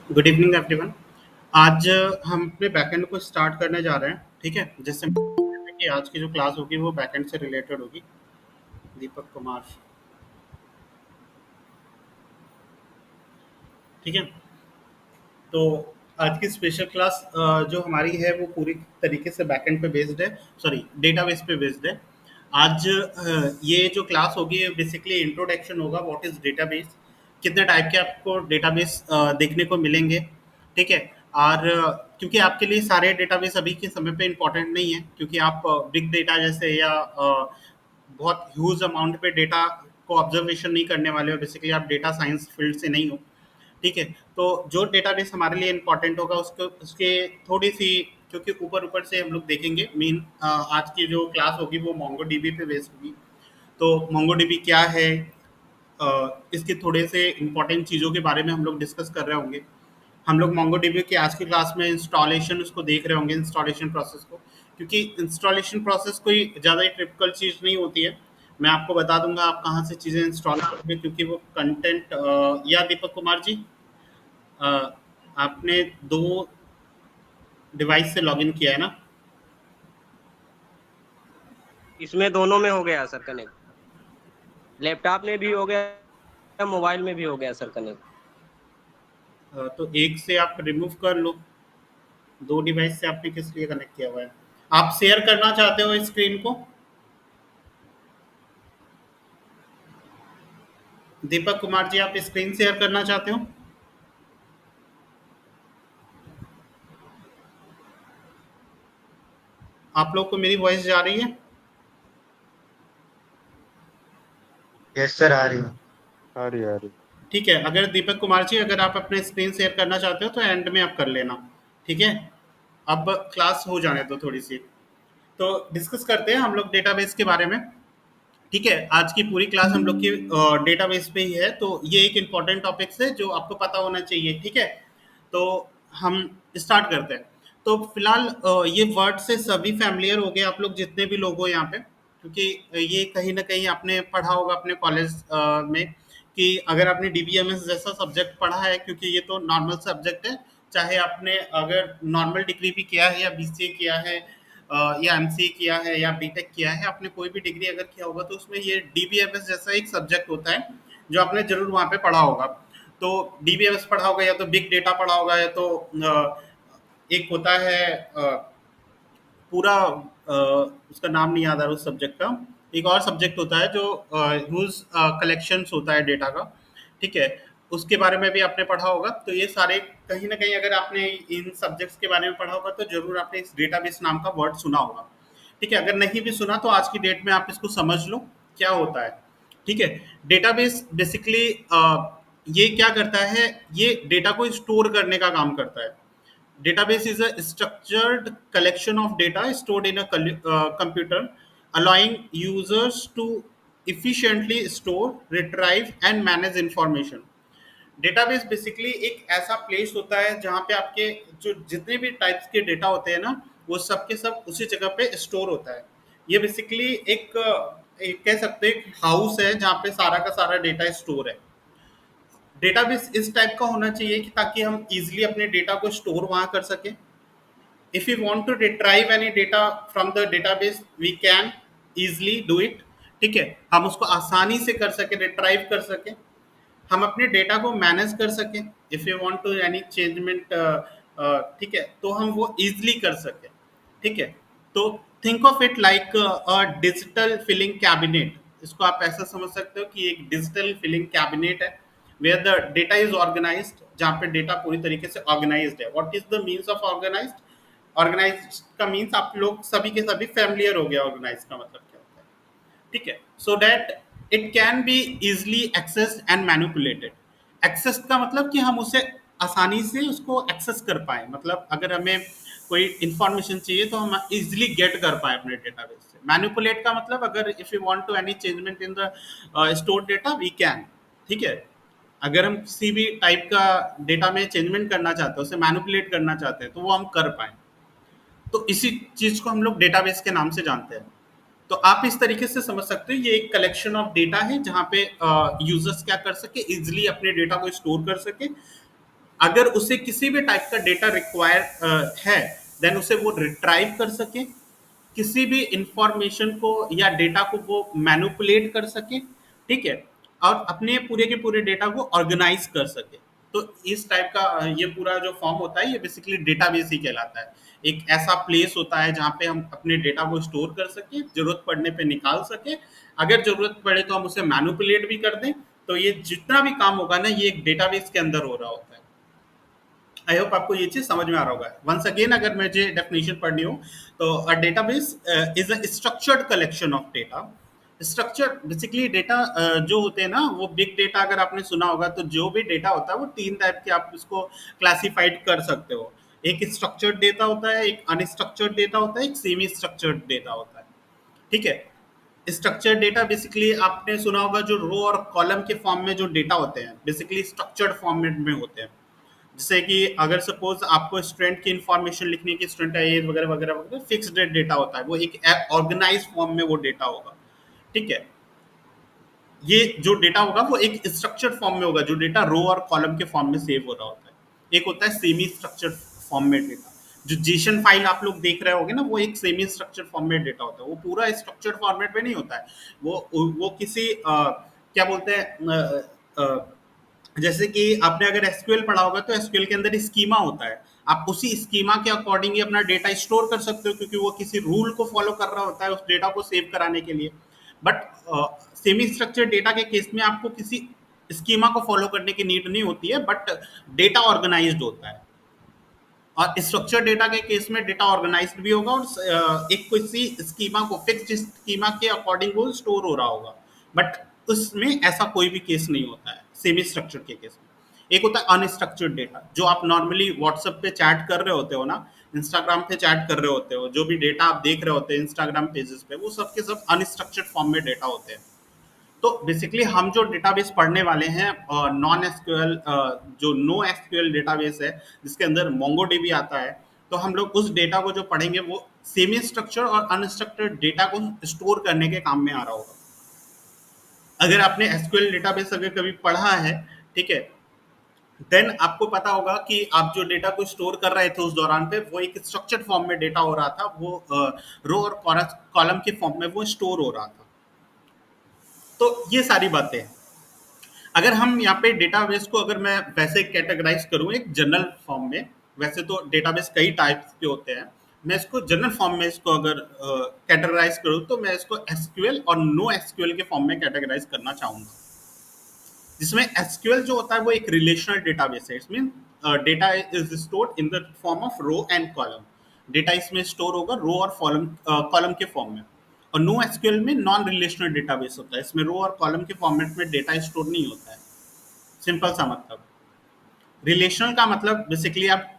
Good evening everyone. आज हम अपने बैकएंड को स्टार्ट करने जा रहे हैं। ठीक है, जैसे कि आज की जो क्लास होगी वो बैकएंड से रिलेटेड होगी। दीपक कुमार। ठीक है, तो आज की स्पेशल क्लास जो हमारी है वो पूरी तरीके से बैकएंड पे बेस्ड है, सॉरी डेटाबेस पे बेस्ड है। आज ये जो क्लास होगी ये बेसिकली इंट्रोडक्शन होगा व्हाट इज डेटाबेस, कितने टाइप के आपको डेटाबेस देखने को मिलेंगे। ठीक है, और क्योंकि आपके लिए सारे डेटाबेस अभी के समय पे इम्पोर्टेंट नहीं है, क्योंकि आप बिग डेटा जैसे या बहुत ह्यूज अमाउंट पे डेटा को ऑब्जर्वेशन नहीं करने वाले हो, बेसिकली आप डेटा साइंस फील्ड से नहीं हो। ठीक है, तो जो डेटाबेस हमारे लिए इम्पोर्टेंट होगा उसको उसके थोड़ी सी, क्योंकि ऊपर ऊपर से हम लोग देखेंगे। मेन आज की जो क्लास होगी वो मोंगो डीबी पे बेस्ड होगी। तो मोंगो डीबी क्या है, इसके थोड़े से इम्पोर्टेंट चीज़ों के बारे में हम लोग डिस्कस कर रहे होंगे। हम लोग मोंगो डीबी की आज की क्लास में इंस्टॉलेशन उसको देख रहे होंगे, इंस्टॉलेशन प्रोसेस को, क्योंकि इंस्टॉलेशन प्रोसेस कोई ज़्यादा ही टिपिकल चीज़ नहीं होती है। मैं आपको बता दूंगा आप कहाँ से चीज़ें इंस्टॉल करोगे, क्योंकि वो कंटेंट, या दीपक कुमार जी, अ, आपने दो डिवाइस से लॉगिन किया है ना? इसमें दोनों में हो गया सर कनेक्ट। लैपटॉप में भी हो गया, मोबाइल में भी हो गया सर कनेक्ट। तो एक से आप रिमूव कर लो। दो डिवाइस से आपने किस लिए कनेक्ट किया हुआ है? आप शेयर करना चाहते हो स्क्रीन को? दीपक कुमार जी, आप स्क्रीन शेयर करना चाहते हो? आप लोग को मेरी वॉइस जा रही है? यस सर, आ रही हूँ। आ रही आ रही। ठीक है, अगर दीपक कुमार जी अगर आप अपने स्क्रीन शेयर करना चाहते हो तो एंड में आप कर लेना। ठीक है, अब क्लास हो जाने दो थोड़ी सी, तो डिस्कस करते हैं हम लोग डेटाबेस के बारे में। ठीक है, आज की पूरी क्लास हम लोग की डेटाबेस पे ही है, तो ये एक इम्पॉर्टेंट टॉपिक है जो आपको पता होना चाहिए। ठीक है, तो हम स्टार्ट करते हैं। तो फिलहाल ये वर्ड से सभी फैमिलियर हो गए आप लोग जितने भी लोग हो यहाँ पे, क्योंकि ये कहीं ना कहीं आपने पढ़ा होगा अपने कॉलेज में, कि अगर आपने डीबीएमएस जैसा सब्जेक्ट पढ़ा है, क्योंकि ये तो नॉर्मल सब्जेक्ट है, चाहे आपने अगर नॉर्मल डिग्री भी किया है या बीसीए किया है, या एमसीए किया है या बीटेक किया है, आपने कोई भी डिग्री अगर किया होगा तो उसमें ये डीबीएमएस जैसा एक सब्जेक्ट होता है जो आपने जरूर वहाँ पे पढ़ा होगा। तो डीबीएमएस पढ़ा होगा या तो बिग डेटा पढ़ा होगा या तो एक होता है पूरा, उसका नाम नहीं याद आ रहा उस सब्जेक्ट का। एक और सब्जेक्ट होता है जो ह्यूज कलेक्शंस होता है डेटा का। ठीक है, उसके बारे में भी आपने पढ़ा होगा। तो ये सारे कहीं ना कहीं अगर आपने इन सब्जेक्ट्स के बारे में पढ़ा होगा तो जरूर आपने इस डेटाबेस नाम का वर्ड सुना होगा। ठीक है, अगर नहीं भी सुना तो आज की डेट में आप इसको समझ लो क्या होता है। ठीक है, डेटाबेस बेसिकली ये क्या करता है, ये डेटा को स्टोर करने का काम करता है। Database is a structured collection of data stored in a computer, allowing users to efficiently store, retrieve, and manage information. Database basically एक ऐसा प्लेस होता है जहाँ पे आपके जो जितने भी टाइप्स के डेटा होते हैं ना, वो सब के सब उसी जगह पे स्टोर होता है। ये बेसिकली एक कह सकते हैं एक हाउस है जहाँ पे सारा का सारा डेटा स्टोर है। डेटाबेस इस टाइप का होना चाहिए कि ताकि हम इजीली अपने डेटा को स्टोर वहाँ कर सकें। If we want to retrieve any data from the database we can easily do it। ठीक है, हम उसको आसानी से कर सके, रिट्राइव कर सके, हम अपने डेटा को मैनेज कर सकें। If you want to any changement, ठीक है, तो हम वो इजीली कर सके। ठीक है, तो think of it like a digital filing cabinet. इसको आप ऐसा समझ सकते हो कि एक डिजिटल फिलिंग कैबिनेट है where the data is organised, जहाँ पे डेटा पूरी तरीके से ऑर्गेनाइज्ड है। What is the means of organised? Organise का मीन्स आप लोग सभी के सभी फैमिलियर हो गया ऑर्गेनाइज का मतलब क्या होता है। ठीक है, so that it can be easily access and manipulated. Access का मतलब कि हम उसे आसानी से उसको एक्सेस कर पाए, मतलब अगर हमें कोई इंफॉर्मेशन चाहिए तो हम इजिली गेट कर पाए अपने डेटाबेस से। मैनिपुलेट का मतलब अगर if you want to any changement in the store data we can. ठीक है, अगर हम किसी भी टाइप का डेटा में चेंजमेंट करना चाहते हैं, उसे मैनिपुलेट करना चाहते हैं, तो वो हम कर पाए। तो इसी चीज को हम लोग डेटाबेस के नाम से जानते हैं। तो आप इस तरीके से समझ सकते हो ये एक कलेक्शन ऑफ डेटा है जहाँ पे यूजर्स क्या कर सके, इजिली अपने डेटा को स्टोर कर सके, अगर उसे किसी भी टाइप का डेटा रिक्वायर है, देन उसे वो रिट्राइव कर सके, किसी भी इंफॉर्मेशन को या डेटा को वो मैनिपुलेट कर सके, ठीक है, और अपने पूरे के पूरे डेटा को ऑर्गेनाइज कर सके। तो इस टाइप का ये पूरा जो फॉर्म होता है ये बेसिकली डेटाबेस ही कहलाता है। एक ऐसा प्लेस होता है जहाँ पे हम अपने डेटा को स्टोर कर सके, जरूरत पड़ने पे निकाल सके, अगर जरूरत पड़े तो हम उसे मैनिपुलेट भी कर दें। तो ये जितना भी काम होगा ना, ये एक डेटाबेस के अंदर हो रहा होता है। आई होप आपको ये चीज समझ में आ रहा होगा। वंस अगेन अगर मुझे डेफिनेशन पढ़नी हो तो a database is a structured collection of data. Structure basically data जो होते हैं ना, वो बिग डेटा अगर आपने सुना होगा, तो जो भी डेटा होता है वो तीन टाइप के आप इसको क्लासिफाइड कर सकते हो। एक स्ट्रक्चर्ड डेटा होता है, एक अनस्ट्रक्चर्ड डेटा होता है, एक सेमी स्ट्रक्चर्ड डेटा होता है, ठीक है। स्ट्रक्चर्ड डेटा बेसिकली आपने सुना होगा, जो रो और कॉलम के फॉर्म में जो डेटा होते हैं बेसिकली स्ट्रक्चर्ड फॉर्मेट में होते हैं। जैसे कि अगर सपोज आपको स्टूडेंट की इंफॉर्मेशन लिखनी है कि स्टूडेंट का एज वगैरह वगैरह वगैरह, फिक्स्ड डेटा होता है, वो एक ऑर्गेनाइज फॉर्म में वो डेटा होगा, ठीक है। ये जो डेटा होगा वो एक स्ट्रक्चर्ड फॉर्म में होगा, जो डेटा रो और कॉलम के फॉर्म में सेव हो रहा होता है। एक होता है सेमी स्ट्रक्चर्ड फॉर्म में डेटा, जो जेसन फाइल आप लोग देख रहे होगे ना, वो एक सेमी स्ट्रक्चर्ड फॉर्म में डेटा होता है। वो पूरा स्ट्रक्चर्ड फॉर्मेट में नहीं होता है। वो किसी क्या बोलते हैं, जैसे कि आपने अगर एसक्यूएल पढ़ा होगा, तो एसक्यूएल के अंदर स्कीमा होता है। आप उसी स्कीमा के अकॉर्डिंग ही अपना डेटा स्टोर कर सकते हो, क्योंकि वो किसी रूल को फॉलो कर रहा होता है उस डेटा को सेव कराने के लिए। बट सेमी स्ट्रक्चर्ड डेटा के केस में आपको किसी स्कीमा को फॉलो करने की नीड नहीं होती है, बट डेटा ऑर्गेनाइज्ड होता है। और स्ट्रक्चर डेटा के केस में डेटा ऑर्गेनाइज्ड भी होगा, और एक किसी स्कीमा को, फिक्स्ड स्कीमा के अकॉर्डिंग वो स्टोर हो रहा होगा। बट उसमें ऐसा कोई भी केस नहीं होता है सेमी स्ट्रक्चर के केस में। एक होता है अनस्ट्रक्चर्ड डेटा, जो आप नॉर्मली व्हाट्सएप पे चैट कर रहे होते हो ना, इंस्टाग्राम पे चैट कर रहे होते हो, जो भी डेटा आप देख रहे होते हैं इंस्टाग्राम पेजेस पे, वो सब के सब अनस्ट्रक्चर्ड फॉर्म में डेटा होते हैं। तो बेसिकली हम जो डेटाबेस पढ़ने वाले हैं, नॉन एसक्यूएल, जो नो एसक्यूएल डेटाबेस है, जिसके अंदर मोंगोडीबी आता है, तो हम लोग उस डेटा को जो पढ़ेंगे वो सेमी स्ट्रक्चर और अनस्ट्रक्चर्ड डेटा को स्टोर करने के काम में आ रहा होगा। अगर आपने एसक्यूएल डेटाबेस अगर कभी पढ़ा है, ठीक है, देन आपको पता होगा कि आप जो डेटा को स्टोर कर रहे थे उस दौरान पे, वो एक स्ट्रक्चर्ड फॉर्म में डेटा हो रहा था, वो रो और कॉलम के फॉर्म में वो स्टोर हो रहा था। तो ये सारी बातें हैं। अगर हम यहाँ पे डेटाबेस को अगर मैं वैसे कैटेगराइज करूँ एक जनरल फॉर्म में, वैसे तो डेटाबेस कई टाइप्स के होते हैं, मैं इसको जनरल फॉर्म में इसको अगर कैटेगराइज करूँ, तो मैं इसको एसक्यूएल और नो एसक्यूएल के फॉर्म में कैटेगराइज करना चाहूँगा। जिसमें एसक्यूएल जो होता है वो एक रिलेशनल डेटाबेस है। इसमें data is stored in the form of row and column. Data इसमें स्टोर होगा रो और कॉलम के फॉर्म में। और नो एसक्यूएल में नॉन रिलेशनल डेटाबेस होता है, इसमें रो और कॉलम के फॉर्मेट में डेटा स्टोर नहीं होता है। सिंपल सा मतलब। रिलेशनल का मतलब बेसिकली आप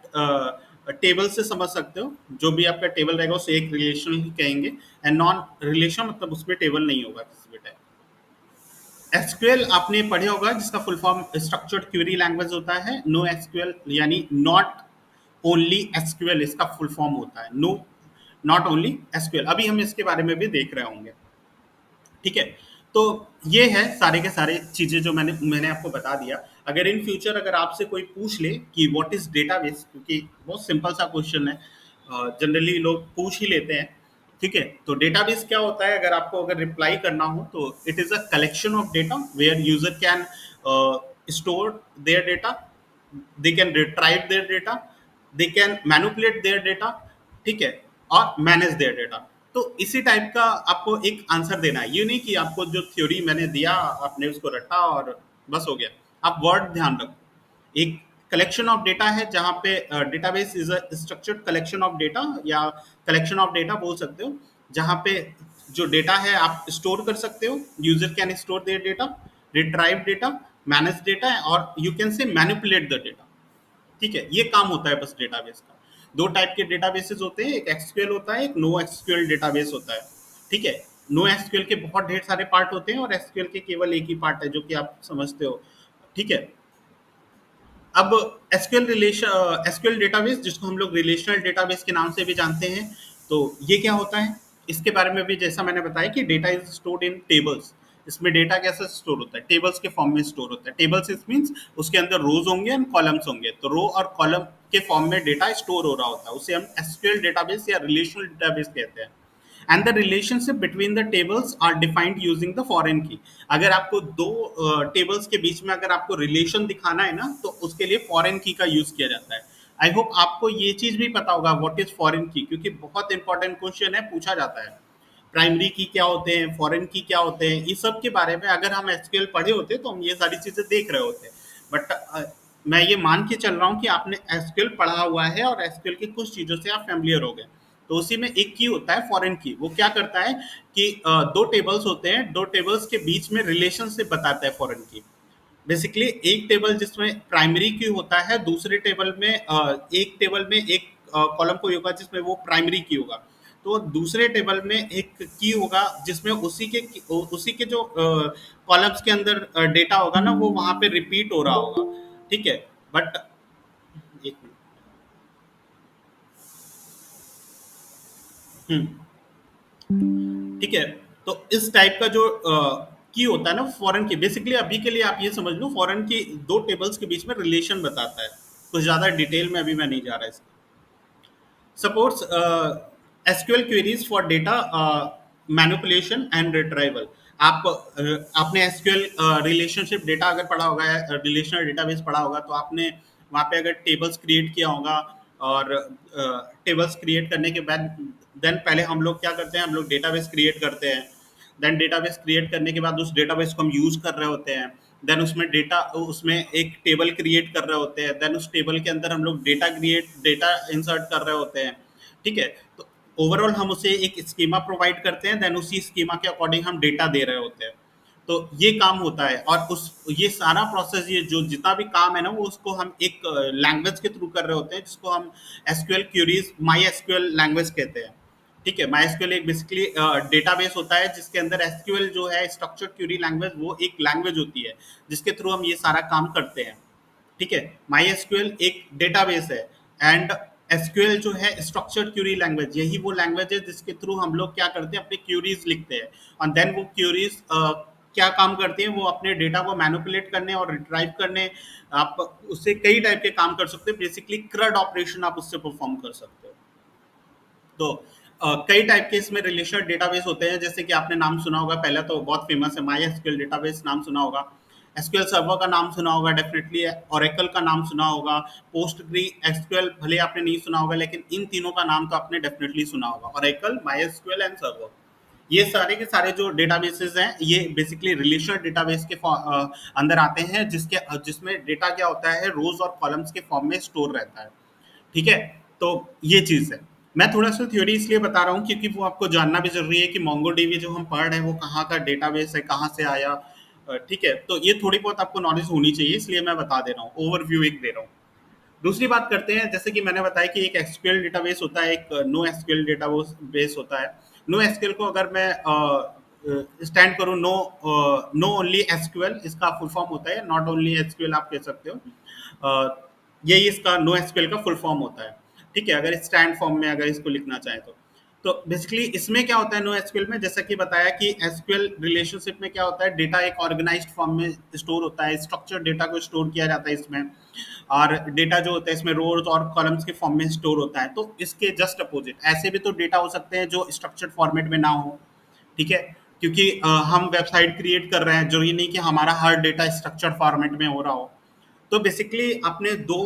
टेबल से समझ सकते हो, जो भी आपका टेबल रहेगा उसे एक रिलेशन ही कहेंगे। एंड नॉन रिलेशन मतलब उसमें टेबल नहीं होगा किसी भी टाइप। एसक्यूएल आपने पढ़े होगा, जिसका full form structured query language होता है। नो एसक्यूएल यानी नॉट ओनली एसक्यूएल, इसका फुल फॉर्म होता है। नो नॉट ओनली एसक्यूएल, अभी हम इसके बारे में भी देख रहे होंगे, ठीक है। तो ये है सारे के सारे चीजें जो मैंने आपको बता दिया। अगर इन फ्यूचर अगर आपसे कोई पूछ ले कि व्हाट इज डेटाबेस, क्योंकि बहुत सिंपल सा क्वेश्चन है, जनरली लोग पूछ ही लेते हैं, ठीक है। तो डेटाबेस क्या होता है, अगर आपको अगर रिप्लाई करना हो, तो it is a collection of data where user can store their data, they can retrieve their data, they can manipulate their data, ठीक है, और मैनेज देयर डेटा। तो इसी टाइप का आपको एक आंसर देना है। ये नहीं कि आपको जो थ्योरी मैंने दिया आपने उसको रटा और बस हो गया। आप वर्ड ध्यान रखो। एक कलेक्शन ऑफ डेटा है, जहाँ पे database is a structured collection of data, या कलेक्शन ऑफ डेटा बोल सकते हो, जहाँ पे जो डेटा है आप स्टोर कर सकते हो। User can store their data, retrieve data, manage data, और you can say manipulate the data, ठीक है। ये काम होता है बस डेटाबेस का। दो टाइप के डेटाबेसेस होते हैं, एक एसक्यूएल होता है, एक नो एसक्यूएल डेटाबेस होता है, ठीक है। नो एसक्यूएल के बहुत ढेर सारे पार्ट होते हैं, और एसक्यूएल के केवल एक ही पार्ट है, जो कि आप समझते हो, ठीक है। अब एसक्यूएल डेटाबेस, जिसको हम लोग रिलेशनल डेटाबेस के नाम से भी जानते हैं, तो ये क्या होता है, इसके बारे में भी जैसा मैंने बताया कि data is stored in tables. इसमें डेटा कैसे स्टोर होता है, टेबल्स के फॉर्म में स्टोर होता है। टेबल्स इस मीन्स उसके अंदर रोज होंगे एंड कॉलम्स होंगे, तो रो और कॉलम के फॉर्म में डेटा स्टोर हो रहा होता है, उसे हम एसक्यूएल डेटाबेस या रिलेशनल डेटाबेस कहते हैं। And the relationship between the tables are defined using the foreign key. अगर आपको दो टेबल्स के बीच में अगर आपको रिलेशन दिखाना है ना, तो उसके लिए फॉरेन की का यूज किया जाता है। आई होप आपको ये चीज भी पता होगा व्हाट इज फॉरेन की, क्योंकि बहुत इंपॉर्टेंट क्वेश्चन है, पूछा जाता है। प्राइमरी की क्या होते हैं, फॉरेन की क्या होते हैं, इस सब के बारे में अगर हम एसक्यूएल पढ़े होते तो हम ये सारी चीजें देख रहे होते। बट मैं ये मान के चल रहा हूँ कि आपने एसक्यूएल पढ़ा हुआ है और एसक्यूएल की कुछ चीजों से आप फैमिलियर हो गए। तो उसी में एक की होता है फॉरेन की, वो क्या करता है कि दो टेबल्स होते हैं, दो टेबल्स के बीच में रिलेशनशिप बताता है फॉरेन की। बेसिकली एक टेबल जिसमें प्राइमरी की होता है, दूसरे टेबल में एक टेबल में एक कॉलम कोई होगा जिसमें वो प्राइमरी की होगा, तो दूसरे टेबल में एक की होगा जिसमें उसी के जो कॉलम्स के अंदर डेटा होगा ना, वो वहां पे रिपीट हो रहा होगा। ठीक है। बट एक मिनट। ठीक है। तो इस टाइप का जो की होता है ना फॉरेन की, बेसिकली अभी के लिए आप ये समझ लो फॉरेन की दो टेबल्स के बीच में रिलेशन बताता है। कुछ ज्यादा डिटेल में अभी मैं नहीं जा रहा इसका। supports SQL queries for data manipulation and retrieval। आप आपने SQL रिलेशनशिप डेटा अगर पढ़ा होगा, रिलेशनल डेटाबेस पढ़ा होगा, तो आपने वहाँ पे अगर टेबल्स क्रिएट किया होगा, और टेबल्स क्रिएट करने के बाद देन पहले हम लोग क्या करते हैं, हम लोग डेटाबेस क्रिएट करते हैं। देन डेटाबेस क्रिएट करने के बाद उस डेटाबेस को हम यूज कर रहे होते हैं। देन उसमें एक टेबल क्रिएट कर रहे होते हैं। देन उस टेबल के अंदर हम लोग डेटा इंसर्ट कर रहे होते हैं। ठीक है। तो ओवरऑल हम उसे एक स्कीमा प्रोवाइड करते हैं, देन उसी स्कीमा के अकॉर्डिंग हम डेटा दे रहे होते हैं। तो ये काम होता है, और उस ये सारा प्रोसेस, ये जो जितना भी काम है ना, वो उसको हम एक लैंग्वेज के थ्रू कर रहे होते हैं, जिसको हम SQL queries my SQL language कहते हैं। ठीक है। माई एसक्यूएल एक बेसिकली डेटाबेस होता है जिसके अंदर एसक्यूएल जो है स्ट्रक्चर्ड क्यूरी लैंग्वेज, वो एक लैंग्वेज होती है जिसके थ्रू हम ये सारा काम करते हैं। ठीक है। माई एसक्यूएल एक डेटाबेस है, एंड एसक्यूएल जो है स्ट्रक्चर्ड क्यूरी लैंग्वेज, यही वो लैंग्वेज है जिसके थ्रू हम लोग क्या करते हैं, अपने क्यूरीज लिखते हैं। और देन वो क्यूरीज क्या काम करती हैं, वो अपने डेटा को मैनिपुलेट करने और रिट्राइव करने, आप उससे कई टाइप के काम कर सकते हैं। बेसिकली क्रड ऑपरेशन आप उससे परफॉर्म कर सकते हो। तो कई टाइप के इसमें रिलेशनल डेटाबेस होते हैं, जैसे कि आपने नाम सुना होगा, पहला तो बहुत फेमस है माई एसक्यूएल डेटाबेस, नाम सुना होगा। एसक्यूएल सर्वर का नाम सुना होगा डेफिनेटली, ओरेकल का नाम सुना होगा, पोस्टग्री एसक्यूएल भले आपने नहीं सुना होगा, लेकिन इन तीनों का नाम तो आपने डेफिनेटली सुना होगा, Oracle, my SQL and server. ये सारे के सारे जो डेटाबेसेस हैं, ये बेसिकली रिलेशनल डेटाबेस के अंदर आते हैं, जिसमें डेटा क्या होता है, रोज और कॉलम्स के फॉर्म में स्टोर रहता है। ठीक है। तो ये चीज है। मैं थोड़ा सा थ्योरी इसलिए बता रहा हूँ क्योंकि वो आपको जानना भी जरूरी है कि मोंगोडीबी जो हम पढ़ रहे हैं वो कहाँ का डेटाबेस है, कहाँ से आया। ठीक है। तो ये थोड़ी बहुत आपको नॉलेज होनी चाहिए, इसलिए मैं बता दे रहा हूँ, ओवरव्यू एक दे रहा हूँ। दूसरी बात करते हैं, जैसे कि मैंने बताया कि एक एसक्यूएल डेटाबेस होता है, एक नो एसक्यूएल डेटाबेस होता है। नो एसक्यूएल को अगर मैं स्टैंड करूँ, नो नो ओनली एसक्यूएल इसका फुल फॉर्म होता है, नॉट ओनली एसक्यूएल आप कह सकते हो। यही इसका नो एसक्यूएल का फुल फॉर्म होता है। ठीक है। अगर स्टैंड फॉर्म में अगर इसको लिखना चाहें तो बेसिकली इसमें क्या होता है नो एसक्यूएल में, जैसा कि बताया कि एसक्यूएल रिलेशनशिप में क्या होता है, डेटा एक ऑर्गेनाइज्ड फॉर्म में स्टोर होता है, स्ट्रक्चर्ड डेटा को स्टोर किया जाता है इसमें, और डेटा जो होता है इसमें रोज और कॉलम्स के फॉर्म में स्टोर होता है। तो इसके जस्ट अपोजिट ऐसे भी तो डेटा हो सकते हैं जो स्ट्रक्चर्ड फॉर्मेट में ना हो। ठीक है। क्योंकि हम वेबसाइट क्रिएट कर रहे हैं, जरूरी नहीं कि हमारा हर डेटा स्ट्रक्चर्ड फॉर्मेट में हो रहा हो। तो बेसिकली आपने दो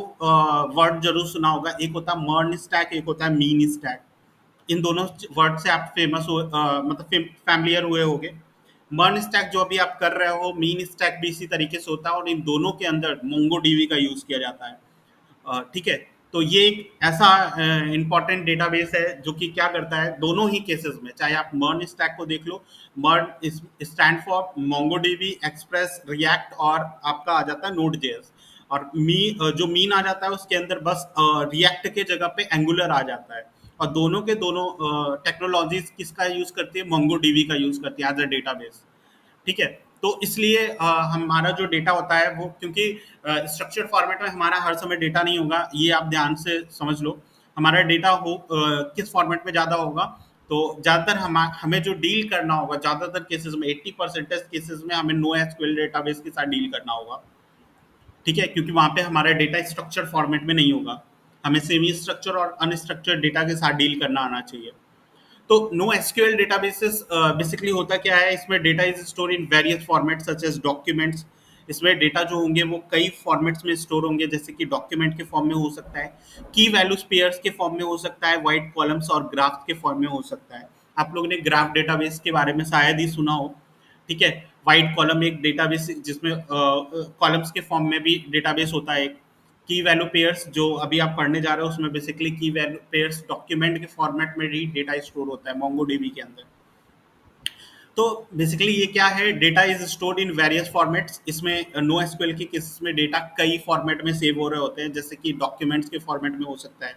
वर्ड जरूर सुना होगा, एक होता है मर्न स्टैक, एक होता है मीन स्टैक। इन दोनों वर्ड से आप मतलब फैमिलियर हुए होंगे। मर्न स्टैक जो अभी आप कर रहे हो, मीन स्टैक भी इसी तरीके से होता है, और इन दोनों के अंदर मोंगोडीबी का यूज किया जाता है। ठीक है। तो ये एक ऐसा इंपॉर्टेंट डेटाबेस है जो कि क्या करता है, दोनों ही केसेस में, चाहे आप मर्न स्टैक को देख लो, मर्न stand for MongoDB, express, react, और आपका आ जाता है नोड जेएस। और जो मीन आ जाता है उसके अंदर बस रिएक्ट के जगह पे एंगुलर आ जाता है। और दोनों के दोनों टेक्नोलॉजीज किसका यूज करती है, मोंगोडीबी का यूज करती है एज अ डेटाबेस। ठीक है। तो इसलिए हमारा जो डेटा होता है वो, क्योंकि स्ट्रक्चर्ड फॉर्मेट में हमारा हर समय डेटा नहीं होगा, ये आप ध्यान से समझ लो। हमारा डेटा किस फॉर्मेट में ज़्यादा होगा, तो ज़्यादातर हमें जो डील करना होगा, ज़्यादातर केसेस में 80% केसेस में हमें नो एसक्यूएल डेटाबेस के साथ डील करना होगा, ठीक है, क्योंकि वहाँ पे हमारा डेटा स्ट्रक्चर फॉर्मेट में नहीं होगा, हमें सेमी स्ट्रक्चर और अनस्ट्रक्चर्ड डेटा के साथ डील करना आना चाहिए। तो नो एसक्यूएल डेटाबेसेस बेसिकली होता क्या है, इसमें data is store in various formats such as documents. इसमें डेटा जो होंगे वो कई फॉर्मेट्स में स्टोर होंगे, जैसे कि डॉक्यूमेंट के फॉर्म में हो सकता है, की वैल्यूज पेयर्स के फॉर्म में हो सकता है, वाइट कॉलम्स और ग्राफ के फॉर्म में हो सकता है। आप लोगों ने ग्राफ डेटाबेस के बारे में शायद ही सुना हो, ठीक है। वाइट कॉलम एक डेटाबेस जिसमें कॉलम्स के फॉर्म में भी डेटाबेस होता है। की वैल्यू पेयर्स जो अभी आप पढ़ने जा रहे हो उसमें बेसिकली की वैल्यू पेयर्स डॉक्यूमेंट के फॉर्मेट में ही डेटा स्टोर होता है मोंगोडीबी के अंदर। तो बेसिकली ये क्या है, data is stored in various formats. इसमें नो एसक्यूएल के केसेस में डेटा कई फॉर्मेट में सेव हो रहे होते हैं, जैसे कि डॉक्यूमेंट्स के फॉर्मेट में हो सकता है,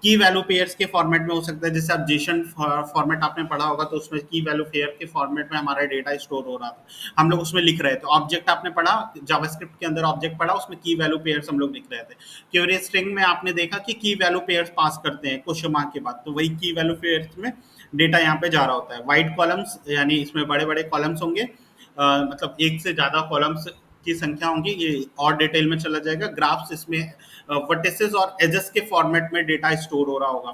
की वैल्यू पेयर्स के फॉर्मेट में हो सकता है, जैसे आप जेसन फॉर्मेट आपने पढ़ा होगा तो उसमें की वैल्यू पेयर के फॉर्मेट में हमारा डेटा स्टोर हो रहा था, हम लोग उसमें लिख रहे थे। ऑब्जेक्ट आपने पढ़ा, जावास्क्रिप्ट के अंदर ऑब्जेक्ट पढ़ा, उसमें की वैल्यू पेयर्स हम लोग लिख रहे थे। क्वेरी स्ट्रिंग में आपने देखा कि की वैल्यू पेयर्स पास करते हैं क्वेश्चन मार्क के बाद, तो वही की वैल्यू पेयर्स में डेटा यहाँ पे जा रहा होता है। वाइट कॉलम्स यानी इसमें बड़े बड़े कॉलम्स होंगे, मतलब एक से ज़्यादा कॉलम्स की संख्या होंगी, ये और डिटेल में चला जाएगा। ग्राफ्स इसमें वर्टिसेस और एजेस के फॉर्मेट में डेटा स्टोर हो रहा होगा,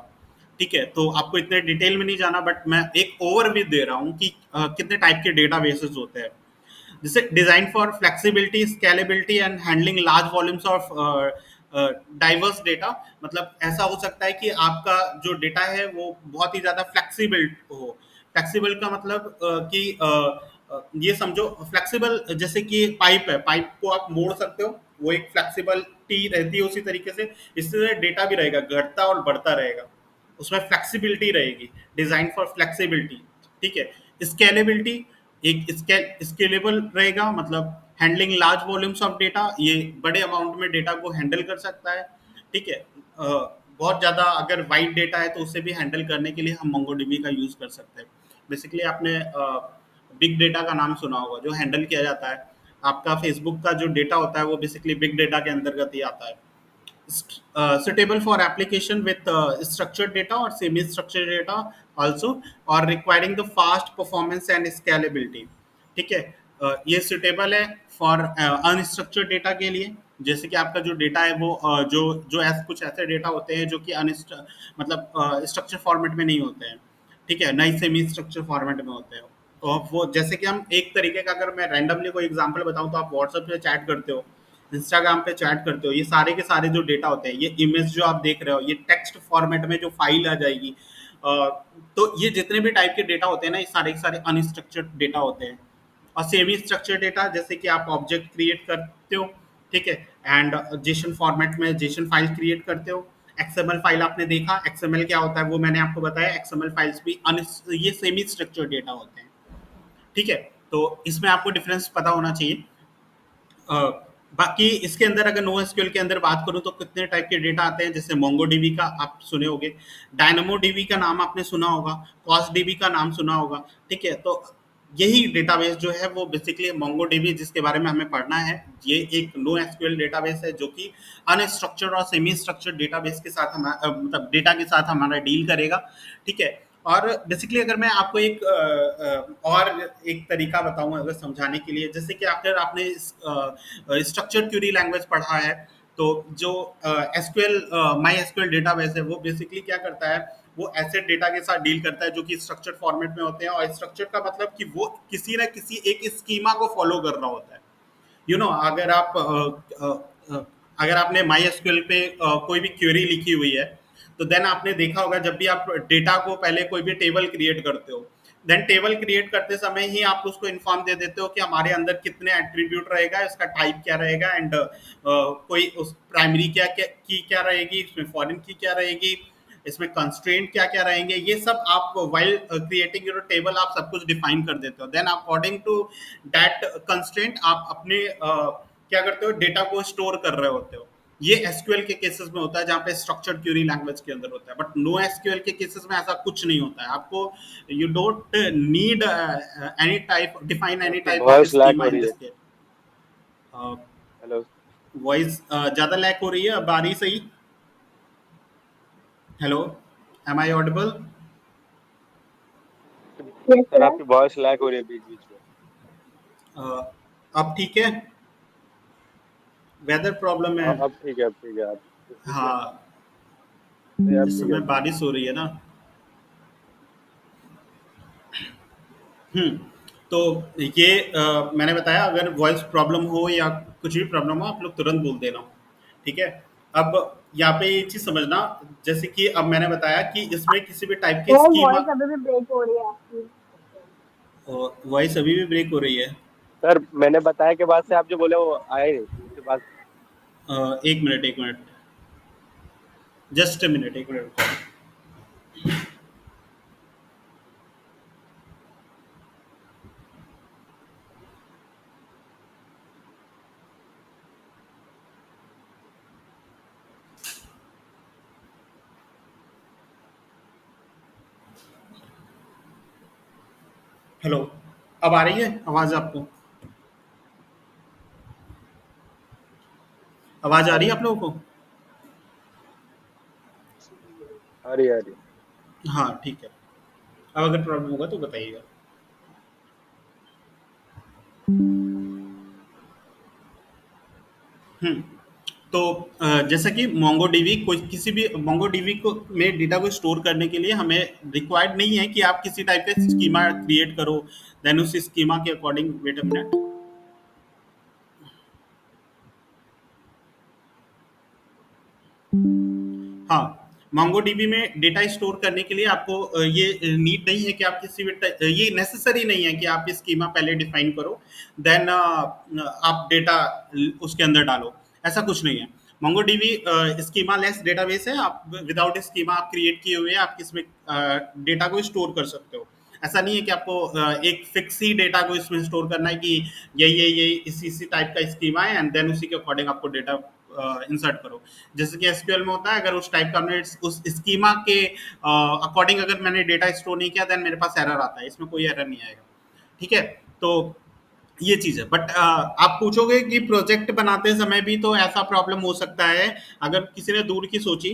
ठीक है। तो आपको इतने डिटेल में नहीं जाना, बट मैं एक ओवरव्यू दे रहा हूँ कि कितने टाइप के डेटा बेसिस होते हैं। जैसे design for flexibility, scalability and handling large volumes of diverse data. मतलब ऐसा हो सकता है कि आपका जो डेटा है वो बहुत ही ज्यादा फ्लेक्सिबल हो। फ्लेक्सिबल का मतलब कि ये समझो फ्लेक्सिबल, जैसे कि पाइप है, पाइप को आप मोड़ सकते हो, वो एक फ्लेक्सिबिलिटी रहती है उसी तरीके से। इससे डेटा भी रहेगा, घटता और बढ़ता रहेगा, उसमें फ्लेक्सिबिलिटी रहेगी। डिजाइन फॉर फ्लेक्सिबिलिटी, ठीक है। स्केलेबिलिटी, एक स्केलेबल रहेगा, मतलब handling large volumes of data, ये बड़े अमाउंट में डेटा को हैंडल कर सकता है, ठीक है। बहुत ज़्यादा अगर वाइड डेटा है तो उसे भी हैंडल करने के लिए हम मोंगोडीबी का यूज़ कर सकते हैं। बेसिकली आपने बिग डेटा का नाम सुना होगा, जो हैंडल किया जाता है। आपका फेसबुक का जो डेटा होता है वो बेसिकली बिग डेटा के अंतर्गत ही आता है। Suitable for application with structured data or semi-structured data also, or requiring the fast performance and scalability, ठीक है। ये सुटेबल है फॉर अनस्ट्रक्चर्ड डेटा के लिए, जैसे कि आपका जो डेटा है वो जो जो कुछ ऐसे डेटा होते हैं जो कि मतलब स्ट्रक्चर फॉर्मेट में नहीं होते हैं, ठीक है, नई सेमी स्ट्रक्चर फॉर्मेट में होते हैं। तो वो जैसे कि हम एक तरीके का, अगर मैं रैंडमली कोई एग्जांपल बताऊं, तो आप व्हाट्सएप पे चैट करते हो, इंस्टाग्राम पे चैट करते हो, ये सारे के सारे जो डेटा होते हैं, ये इमेज जो आप देख रहे हो, ये टेक्स्ट फॉर्मेट में जो फाइल आ जाएगी, तो ये जितने भी टाइप के डेटा होते हैं ना, ये सारे के सारे अनस्ट्रक्चर्ड डेटा होते हैं। और सेमी स्ट्रक्चर्ड डेटा, जैसे कि आप ऑब्जेक्ट क्रिएट करते हो, ठीक है, एंड जेसन फॉर्मेट में जेसन फाइल क्रिएट करते हो। एक्सएमएल फाइल आपने देखा, एक्सएमएल क्या होता है वो मैंने आपको बताया, एक्सएमएल फाइल्स भी ये सेमी स्ट्रक्चर्ड डेटा होते हैं, ठीक है। तो इसमें आपको डिफरेंस पता होना चाहिए। अ, बाकी इसके अंदर अगर नो एसक्यूएल के अंदर बात करूं तो कितने टाइप के डेटा आते हैं, जैसे मोंगोडीबी का आप सुने होंगे, डायनामोडीबी का नाम आपने सुना होगा, कॉसडीबी का नाम सुना होगा, ठीक है। तो यही डेटाबेस जो है वो बेसिकली मोंगोडीबी जिसके बारे में हमें पढ़ना है, ये एक नो एसक्यूएल डेटाबेस है जो कि अनस्ट्रक्चर्ड और सेमी स्ट्रक्चर्ड डेटाबेस के साथ मतलब डेटा के साथ हमारा डील करेगा, ठीक है। और बेसिकली अगर मैं आपको एक और एक तरीका बताऊं अगर समझाने के लिए, जैसे कि अगर आपने स्ट्रक्चर्ड क्वेरी लैंग्वेज पढ़ा है, तो जो एसक्यूएल माई एसक्यूएल डेटाबेस है वो बेसिकली क्या करता है, वो ऐसे डेटा के साथ डील करता है जो कि स्ट्रक्चर्ड फॉर्मेट में होते हैं। और स्ट्रक्चर का मतलब कि वो किसी ना किसी एक स्कीमा को फॉलो कर रहा होता है। अगर आप अगर आपने माई एसक्यूएल पे कोई भी क्वेरी लिखी हुई है, तो देन आपने देखा होगा जब भी आप डेटा को पहले कोई भी टेबल क्रिएट करते हो, देन टेबल क्रिएट करते समय ही आप उसको इन्फॉर्म दे देते हो कि हमारे अंदर कितने एट्रीब्यूट रहेगा, इसका टाइप क्या रहेगा, एंड कोई उस प्राइमरी की क्या रहेगी, इसमें फॉरेन की क्या रहेगी, इसमें कंस्ट्रेंट क्या क्या रहेंगे, ये सब आप वाइल क्रिएटिंग योर टेबल आप सब कुछ डिफाइन कर देते हो। Then according to that constraint आप अपने क्या करते हो, डेटा को स्टोर कर रहे होते हो। ये एसक्यूएल के केसेस में होता है जहाँ पे स्ट्रक्चर्ड क्वेरी लैंग्वेज के अंदर होता है, बट नो एसक्यूएल के केसेस में ऐसा कुछ नहीं होता है। आपको you don't need any type define any आपकी type of voice lag schema हो इन रही है। This case. हेलो। वॉइस ज्यादा लैग हो रही है, अब आ रही सही? Hello, am I audible? Yes sir sir. आपकी वॉइस लैग हो रही है बीच बीच में। अब ठीक है? वेदर प्रॉब्लम है। अब ठीक है, अब ठीक है। आप पूछिए। हाँ, नहीं, अब इस ठीक है, समय अब ठीक है। बारिश हो रही है ना। हम्म तो ये मैंने बताया, अगर वॉइस प्रॉब्लम हो या कुछ भी प्रॉब्लम हो आप लोग तुरंत बोल देना, ठीक है? अब यहाँ पे ये चीज़ समझना, जैसे कि अब मैंने बताया कि इसमें किसी भी टाइप की सर स्कीमा। वॉइस अभी भी ब्रेक हो रही है आपकी। वॉइस अभी भी ब्रेक हो रही है। सर मैंने बताया के बाद से आप जो बोले वो आए नहीं, उसके बाद। एक मिनट, एक मिनट, जस्ट अ मिनट, एक मिनट। हेलो, अब आ रही है आवाज़ आपको? आवाज़ आ रही है आप लोगों को? आ रही है, आ रही है। हाँ, ठीक है। अब अगर प्रॉब्लम होगा तो बताइएगा। हम्म तो जैसा कि मोंगोडीबी, कोई किसी भी मोंगोडीबी को में डेटा को स्टोर करने के लिए हमें रिक्वायर्ड नहीं है कि आप किसी टाइप का स्कीमा क्रिएट करो, देन उस स्कीमा के अकॉर्डिंग। Wait a minute. हाँ, मोंगोडीबी में डेटा स्टोर करने के लिए आपको ये नीड नहीं है कि आप किसी भी ये नेसेसरी नहीं है कि आप स्कीमा पहले डिफाइन करो, देन आप डेटा उसके अंदर डालो। ऐसा कुछ नहीं है। मोंगोडीबी स्कीमा लेस डेटाबेस है। आप विदाउट स्कीमा आप क्रिएट किए हुए आप किसमें डेटा को स्टोर कर सकते हो। ऐसा नहीं है कि आपको एक फिक्स ही डेटा को इसमें स्टोर करना है कि ये इसी टाइप का स्कीमा है एंड देन उसी के अकॉर्डिंग आपको डेटा इंसर्ट करो। जैसे कि एसक्यूएल में होता है, अगर उस टाइप का हमने उस स्कीमा के अकॉर्डिंग अगर मैंने डेटा स्टोर नहीं किया, देन मेरे पास एरर आता है। इसमें कोई एरर नहीं आएगा, ठीक है? तो ये चीज़ है। बट आप पूछोगे कि प्रोजेक्ट बनाते समय भी तो ऐसा प्रॉब्लम हो सकता है। अगर किसी ने दूर की सोची,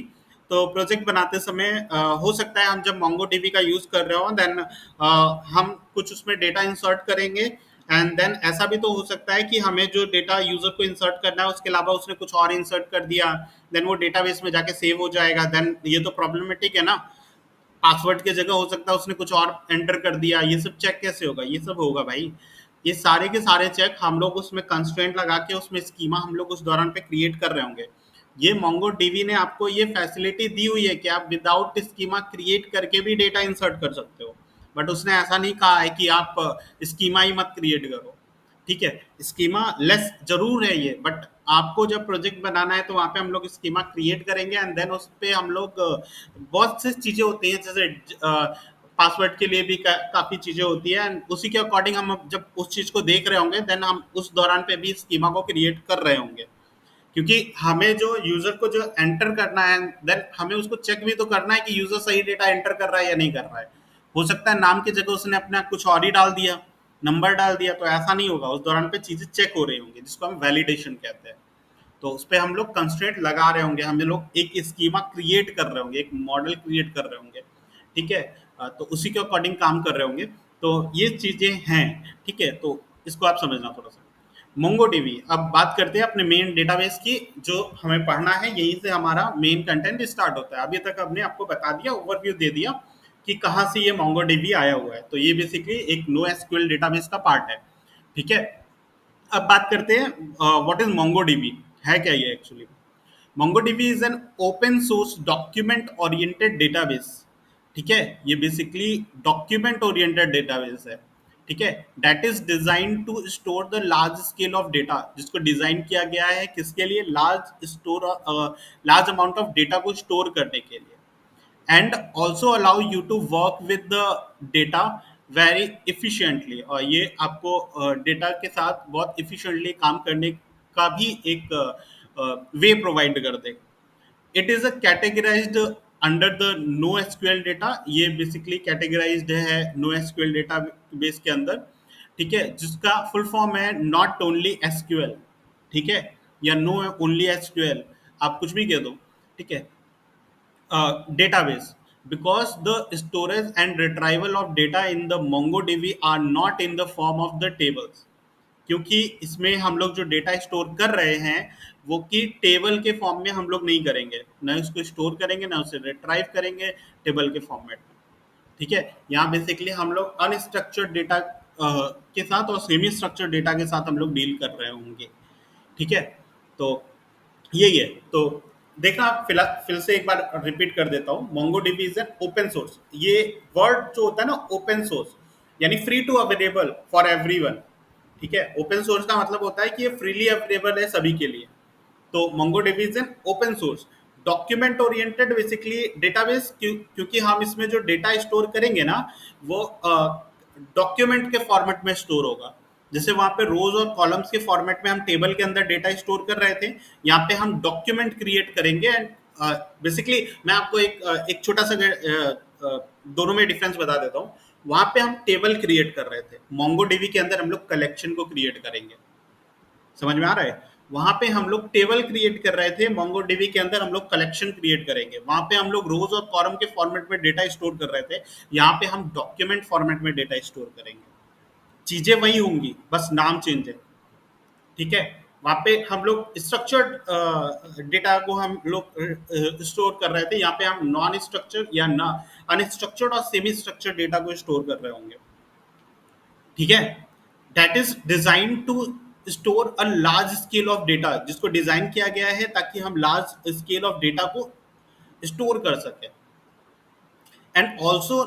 तो प्रोजेक्ट बनाते समय हो सकता है हम जब मोंगोडीबी का यूज़ कर रहे हो, देन हम कुछ उसमें डेटा इंसर्ट करेंगे एंड देन ऐसा भी तो हो सकता है कि हमें जो डेटा यूज़र को इंसर्ट करना है उसके अलावा उसने कुछ और इंसर्ट कर दिया, देन वो डेटाबेस में जाके सेव हो जाएगा। देन ये तो प्रॉब्लमेटिक है ना। पासवर्ड की जगह हो सकता है उसने कुछ और एंटर कर दिया। ये सब चेक कैसे होगा? ये सब होगा भाई। ये सारे के सारे चेक हम लोग उसमें कंस्ट्रेंट लगा के उसमें स्कीमा हम लोग उस दौरान पे क्रिएट कर रहे होंगे। ये मोंगो डीवी ने आपको ये फैसिलिटी दी हुई है कि आप विदाउट स्कीमा क्रिएट करके भी डेटा इंसर्ट कर सकते हो। बट उसने ऐसा नहीं कहा है कि आप स्कीमा ही मत क्रिएट करो, ठीक है? स्कीमा लेस जरूर है ये, बट आपको जब प्रोजेक्ट बनाना है तो वहाँ पे हम लोग स्कीमा क्रिएट करेंगे एंड देन उस पे हम लोग बहुत सी चीज़ें होती हैं, जैसे पासवर्ड के लिए भी काफ़ी चीज़ें होती है एंड उसी के अकॉर्डिंग हम जब उस चीज़ को देख रहे होंगे, देन हम उस दौरान पे भी स्कीमा को क्रिएट कर रहे होंगे। क्योंकि हमें जो यूजर को जो एंटर करना है, देन हमें उसको चेक भी तो करना है कि यूजर सही डेटा एंटर कर रहा है या नहीं कर रहा है। हो सकता है नाम की जगह उसने अपना कुछ और ही डाल दिया, नंबर डाल दिया, तो ऐसा नहीं होगा। उस दौरान पे चीजें चेक हो रही होंगी, जिसको हम वैलिडेशन कहते हैं। तो उस पर हम लोग कंस्ट्रेंट लगा रहे होंगे, हम लोग एक स्कीमा क्रिएट कर रहे होंगे, एक मॉडल क्रिएट कर रहे होंगे, ठीक है? तो उसी के अकॉर्डिंग काम कर रहे होंगे। तो ये चीजें हैं, ठीक है? तो इसको आप समझना थोड़ा सा। मोंगोडीबी, अब बात करते हैं अपने मेन डेटाबेस की, जो हमें पढ़ना है। यहीं से हमारा मेन कंटेंट स्टार्ट होता है। अभी तक हमने आपको बता दिया, ओवरव्यू दे दिया कि कहाँ से ये मोंगोडीबी आया हुआ है। तो ये बेसिकली एक नो एसक्यूएल डेटाबेस का पार्ट है, ठीक है? अब बात करते हैं व्हाट इज मोंगोडीबी, है क्या ये actually. MongoDB is an open source document oriented database, ठीक है? ये बेसिकली डॉक्यूमेंट ओरिएंटेड डेटाबेस है, ठीक है? That is design to store the large scale of data, जिसको डिजाइन किया गया है किसके लिए? लार्ज अमाउंट ऑफ डेटा को स्टोर करने के लिए, and also allow you to work with the data very efficiently. और ये आपको डेटा के साथ बहुत इफिशियंटली काम करने का भी एक वे प्रोवाइड कर देगा। It is a categorised under the no SQL data. ये बेसिकली कैटेगराइज्ड है नो एसक्यूएल डेटा बेस के अंदर, ठीक है? जिसका फुल फॉर्म है नॉट ओनली एसक्यूएल, ठीक है? या नो ओनली एसक्यूएल, आप कुछ भी कह दो, ठीक है? Database. because the storage and retrieval of data in the MongoDB are not in the form of the tables. क्योंकि इसमें हम लोग जो डेटा स्टोर कर रहे हैं वो कि टेबल के फॉर्म में हम लोग नहीं करेंगे, ना उसको स्टोर करेंगे ना उसे रिट्राइव करेंगे टेबल के फॉर्मेट में। ठीक है, यहाँ बेसिकली हम लोग अनस्ट्रक्चर्ड डेटा के साथ और सेमी स्ट्रक्चर्ड डेटा के साथ हम लोग डील कर रहे होंगे। ठीक है, तो यही है। तो देखना, फिर से एक बार रिपीट कर देता हूँ, MongoDB is an open source. ये वर्ड जो होता है ना ओपन सोर्स, यानी free to available for everyone. ठीक है, ओपन सोर्स का मतलब होता है कि ये फ्रीली अवेलेबल है सभी के लिए। तो MongoDB is an open source document oriented basically database, क्योंकि हम इसमें जो डेटा स्टोर करेंगे ना वो डॉक्यूमेंट के फॉर्मेट में स्टोर होगा। जैसे वहां पे रोज और कॉलम्स के फॉर्मेट में हम टेबल के अंदर डेटा स्टोर कर रहे थे, यहाँ पे हम डॉक्यूमेंट क्रिएट करेंगे। एंड बेसिकली मैं आपको एक छोटा सा दोनों में डिफरेंस बता देता हूँ। वहां पे हम टेबल क्रिएट कर रहे थे, मोंगोडीबी के अंदर हम लोग कलेक्शन को क्रिएट करेंगे। समझ में आ रहा है? वहां पे हम लोग टेबल क्रिएट कर रहे थे, मोंगोडीबी के अंदर हम लोग कलेक्शन क्रिएट करेंगे। वहां पे हम लोग रोज और कॉलम के फॉर्मेट में डेटा स्टोर कर रहे थे, यहाँ पे हम डॉक्यूमेंट फॉर्मेट में डेटा स्टोर करेंगे। चीजें वही होंगी, बस नाम चेंज है। ठीक है, वहां पे हम लोग स्ट्रक्चर्ड डेटा को हम लोग स्टोर कर रहे थे, यहाँ पे हम नॉन स्ट्रक्चर्ड या ना अनस्ट्रक्चर्ड और सेमी स्ट्रक्चर्ड डेटा को स्टोर कर रहे होंगे। ठीक है, that is design to store a large scale of data, जिसको डिजाइन किया गया है ताकि हम लार्ज स्केल ऑफ डेटा को स्टोर कर सकें। And also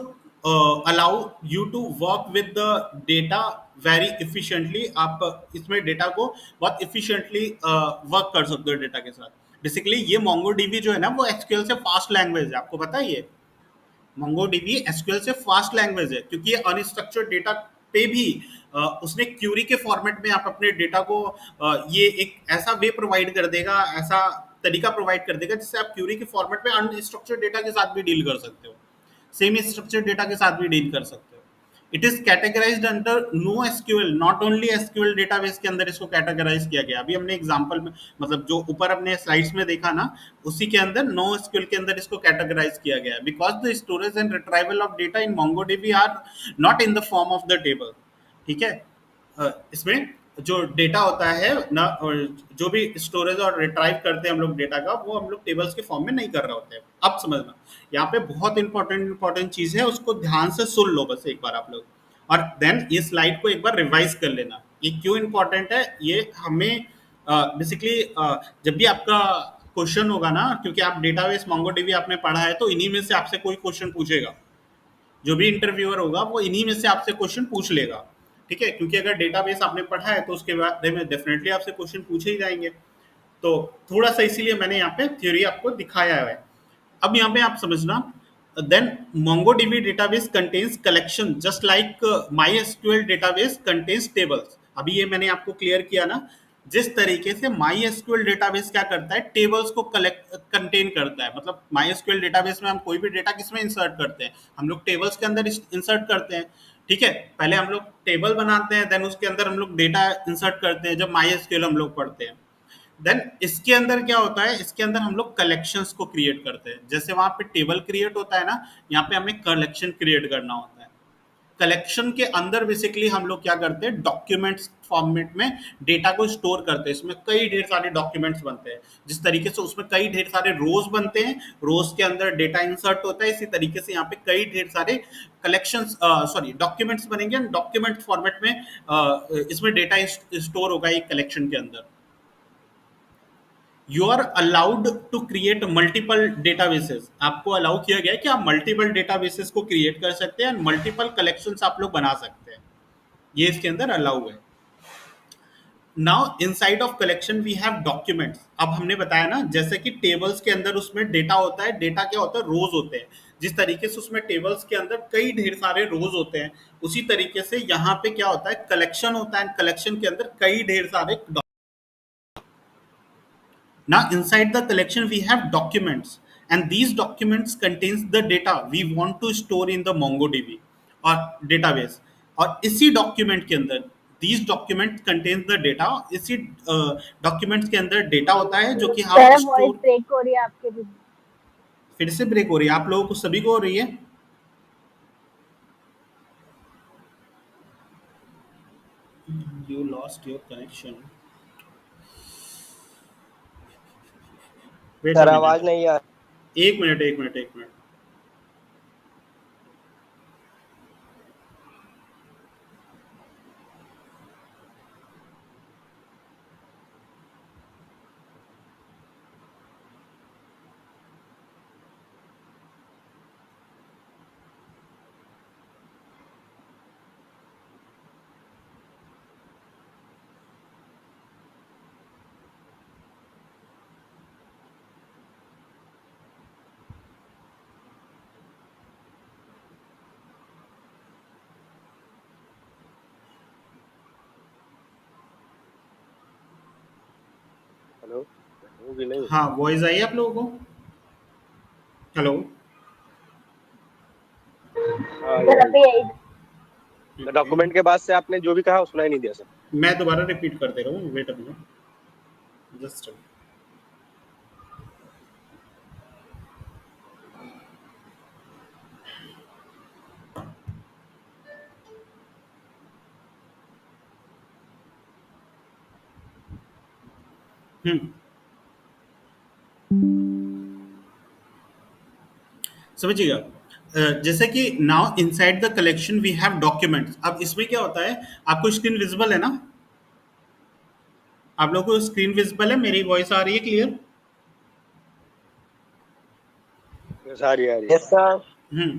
allow you to work with the data very efficiently. आप इसमें डेटा को बहुत इफिशिएंटली वर्क कर सकते हो डेटा के साथ। बेसिकली ये मोंगोडीबी जो है ना वो एसक्यूएल से फास्ट लैंग्वेज है, आपको पता है ये मोंगोडीबी एसक्यूएल से फास्ट लैंग्वेज है, क्योंकि ये अनस्ट्रक्चर्ड डेटा पे भी उसने क्यूरी के फॉर्मेट में आप अपने डेटा को ये एक ऐसा वे प्रोवाइड कर देगा, ऐसा तरीका प्रोवाइड कर देगा जिससे आप क्यूरी के फॉर्मेट में अनस्ट्रक्चर्ड डेटा के साथ भी डील कर सकते हो, सेमी स्ट्रक्चर्ड डेटा के साथ भी डील कर सकते हो। It is categorised under no SQL, not only SQL database के अंदर इसको कैटेगराइज किया गया। अभी हमने एग्जांपल में मतलब जो ऊपर अपने स्लाइड्स में देखा ना, उसी के अंदर नो एसक्यूएल के अंदर इसको कैटेगराइज किया गया, because the storage and retrieval of data in MongoDB are not in the form of the table. ठीक है, इसमें जो डेटा होता है ना, जो भी स्टोरेज और रिट्राइव करते हैं हम लोग डेटा का, वो हम लोग टेबल्स के फॉर्म में नहीं कर रहे होते हैं। अब समझना, यहाँ पे बहुत इंपॉर्टेंट चीज है, उसको ध्यान से सुन लो बस एक बार आप लोग, और देन ये स्लाइड को एक बार रिवाइज कर लेना। ये क्यों इंपॉर्टेंट है, ये हमें बेसिकली जब भी आपका क्वेश्चन होगा ना, क्योंकि आप डेटाबेस मोंगोडीबी आपने पढ़ा है, तो इन्हीं में से आपसे कोई क्वेश्चन पूछेगा। जो भी इंटरव्यूअर होगा वो इन्हीं में से आपसे क्वेश्चन पूछ लेगा। ठीक है, क्योंकि अगर डेटाबेस आपने पढ़ा है तो उसके बारे में डेफिनेटली आपसे क्वेश्चन पूछे ही जाएंगे। तो थोड़ा सा इसीलिए मैंने यहाँ पे थ्योरी आपको दिखाया है। अब यहाँ पे आप समझना, then MongoDB database contains collection just like MySQL database contains tables। अभी ये मैंने आपको क्लियर किया ना, जिस तरीके से MySQL database क्या करता है, टेबल्स को कंटेन करता है। मतलब MySQL database में हम कोई भी डेटा किसमें इंसर्ट करते हैं, हम लोग टेबल्स के अंदर इंसर्ट करते हैं। ठीक है, पहले हम लोग टेबल बनाते हैं, देन उसके अंदर हम लोग डेटा इंसर्ट करते हैं जब MySQL हम लोग पढ़ते हैं। देन इसके अंदर क्या होता है, इसके अंदर हम लोग कलेक्शंस को क्रिएट करते हैं। जैसे वहां पे टेबल क्रिएट होता है ना, यहाँ पे हमें कलेक्शन क्रिएट करना होता है। कलेक्शन के अंदर बेसिकली हम लोग क्या करते हैं, डॉक्यूमेंट्स फॉर्मेट में डेटा को स्टोर करते हैं। इसमें कई ढेर सारे डॉक्यूमेंट्स बनते हैं, जिस तरीके से उसमें कई ढेर सारे रोज बनते हैं, रोज के अंदर डेटा इंसर्ट होता है, इसी तरीके से यहाँ पे कई ढेर सारे कलेक्शंस डॉक्यूमेंट्स बनेंगे। डॉक्यूमेंट फॉर्मेट में इसमें डेटा स्टोर होगा एक कलेक्शन के अंदर। You are allowed to create multiple databases, आपको अलाउ किया गया है कि आप मल्टीपल डेटाबेसेस को क्रिएट कर सकते हैं, मल्टीपल कलेक्शंस आप लोग बना सकते हैं, ये इसके अंदर अलाउ है। Now inside of collection we have documents. अब हमने बताया ना, जैसे कि टेबल्स के अंदर उसमें डेटा होता है, डेटा क्या होता है, रोज होते हैं। जिस तरीके से उसमें टेबल्स के अंदर कई ढेर सारे रोज होते हैं, उसी तरीके से यहाँ पे क्या होता है, कलेक्शन होता है। कलेक्शन के अंदर कई ढेर सारे Now inside the collection we have documents, and these documents contains the data we want to store in the MongoDB और database। और इसी डॉक्यूमेंट के अंदर these documents contains the data, इसी डॉक्यूमेंट्स के अंदर डेटा होता है जो कि हम सर वॉइस स्टोर। ब्रेक हो रही है आपके भी। फिर से ब्रेक हो रही है, आप लोगों को सभी को हो रही है? You lost your connection. Wait a sir minute. आवाज नहीं आ एक मिनट, एक मिनट, एक मिनट। हेलो वो भी नहीं हाँ, वॉइस आई आप लोगों को? हेलो? हाँ सर अभी आई। डॉक्यूमेंट के बाद से आपने जो भी कहा वो सुनाई नहीं दिया सर। मैं दोबारा रिपीट कर दे रहा हूँ, wait a minute, just. Hmm, समझिएगा। जैसे कि now inside the collection we have documents. अब इसमें क्या होता है, आपको स्क्रीन विजिबल है ना? आप लोगों को स्क्रीन विजिबल है? मेरी वॉइस आ रही है क्लियर? सारी आ रही है। Yes sir. हम्म,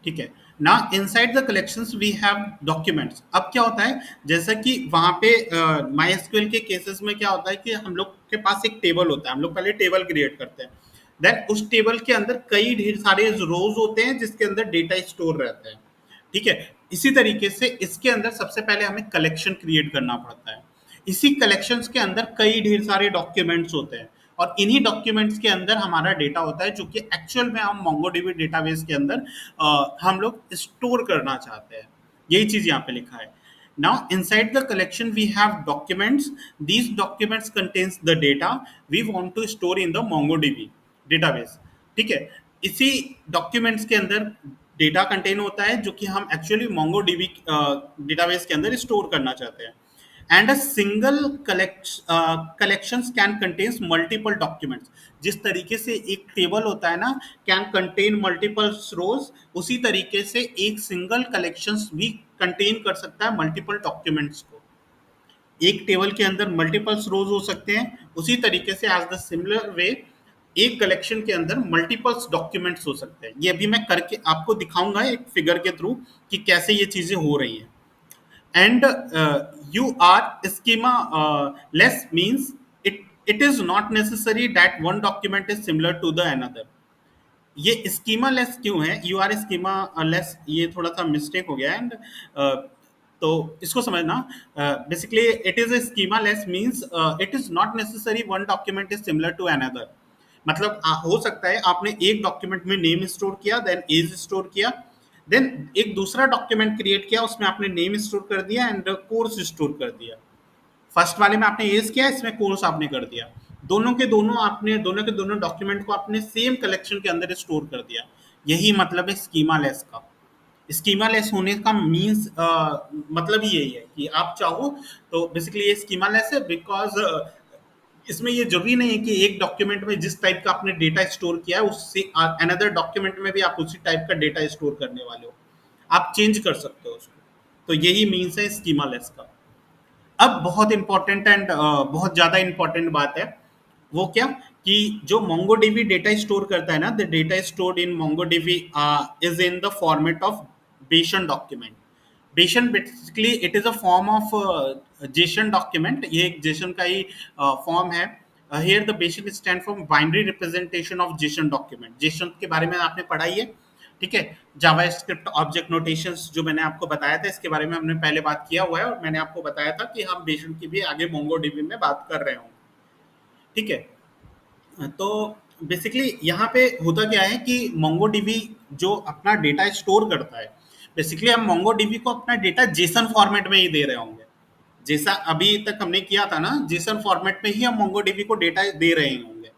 ठीक है। ना inside the collections we have documents. अब क्या होता है, जैसा कि वहां पे माई एसक्यूएल के केसेस में क्या होता है कि हम लोग के पास एक टेबल होता है, हम लोग पहले टेबल क्रिएट करते हैं, देन उस टेबल के अंदर कई ढेर सारे रोज होते हैं जिसके अंदर डेटा स्टोर रहता है, ठीक है। इसी तरीके से इसके अंदर सबसे पहले हमें कलेक्शन क्रिएट करना पड़ता है। इसी कलेक्शंस के अंदर कई ढेर सारे डॉक्यूमेंट्स होते हैं, और इन्हीं डॉक्यूमेंट्स के अंदर हमारा डेटा होता है जो कि एक्चुअल में हम मोंगोडीबी डेटाबेस के अंदर हम लोग स्टोर करना चाहते हैं। यही चीज यहाँ पे लिखा है। Now inside the collection we have documents. These documents contains the data we want to store in the MongoDB database. ठीक है। इसी डॉक्यूमेंट्स के अंदर डेटा कंटेन होता है जो कि हम एक्चुअली MongoDB डेटाबेस के अंदर स्टोर करना चाहते हैं। And a single collections can contains multiple documents. जिस तरीके से एक टेबल होता है ना, कैन कंटेन मल्टीपल रोज, उसी तरीके से एक सिंगल कलेक्शंस भी कंटेन कर सकता है मल्टीपल डॉक्यूमेंट्स को। एक टेबल के अंदर मल्टीपल रोज हो सकते हैं, उसी तरीके से एज द सिमिलर वे एक कलेक्शन के अंदर मल्टीपल्स डॉक्यूमेंट्स हो सकते हैं। ये अभी मैं करके आपको दिखाऊंगा एक फिगर के थ्रू कि कैसे ये चीजें हो रही हैं। And you are schema less means it is not necessary that one document is similar to the another. ये स्कीमा लेस क्यों है, यू आर स्कीमा लेस, ये थोड़ा सा मिस्टेक हो गया। एंड तो इसको समझना, basically it is a schema less means it is not necessary one document is similar to another. मतलब हो सकता है आपने एक डॉक्यूमेंट में नेम स्टोर किया, देन एज स्टोर किया, देन एक दूसरा डॉक्यूमेंट क्रिएट किया, उसमें आपने नेम स्टोर कर दिया एंड कोर्स स्टोर कर दिया। फर्स्ट वाले में आपने एज किया, इसमें कोर्स आपने कर दिया। दोनों के दोनों आपने दोनों के दोनों डॉक्यूमेंट को आपने सेम कलेक्शन के अंदर स्टोर कर दिया। यही मतलब है स्कीमा लेस का। स्कीमा लेस होने का मीन्स मतलब ही यही है कि आप चाहो तो बेसिकली ये स्कीमा लेस है, बिकॉज इसमें ये जरूरी नहीं है कि एक डॉक्यूमेंट में जिस टाइप का आपने डेटा स्टोर किया है उससे अनदर डॉक्यूमेंट में भी आप उसी टाइप का डेटा स्टोर करने वाले हो, आप चेंज कर सकते हो उसको। तो यही मीन्स है स्कीमा लेस का। अब बहुत इंपॉर्टेंट एंड बहुत ज़्यादा इंपॉर्टेंट बात है, वो क्या कि जो MongoDB डेटा स्टोर करता है ना, the data stored in MongoDB is in the format of BSON document. BSON basically it is a form of JSON document, ये एक जेसन का ही फॉर्म है। Here the BSON stand for binary representation of JSON document. JSON के बारे में आपने पढ़ा ही है, ठीक है। जावा स्क्रिप्ट ऑब्जेक्ट नोटेशंस जो मैंने आपको बताया था, इसके बारे में हमने पहले बात किया हुआ है, और मैंने आपको बताया था कि हम बेशन की भी आगे MongoDB में बात कर रहे होंगे, ठीक है। तो बेसिकली यहाँ पे होता क्या है कि MongoDB जो अपना डेटा स्टोर करता है, बेसिकली हम MongoDB को अपना डेटा जेसन फॉर्मेट में ही दे रहे होंगे। जैसा अभी तक हमने किया था ना, जेसन फॉर्मेट में ही हम MongoDB को डेटा दे रहे होंगे।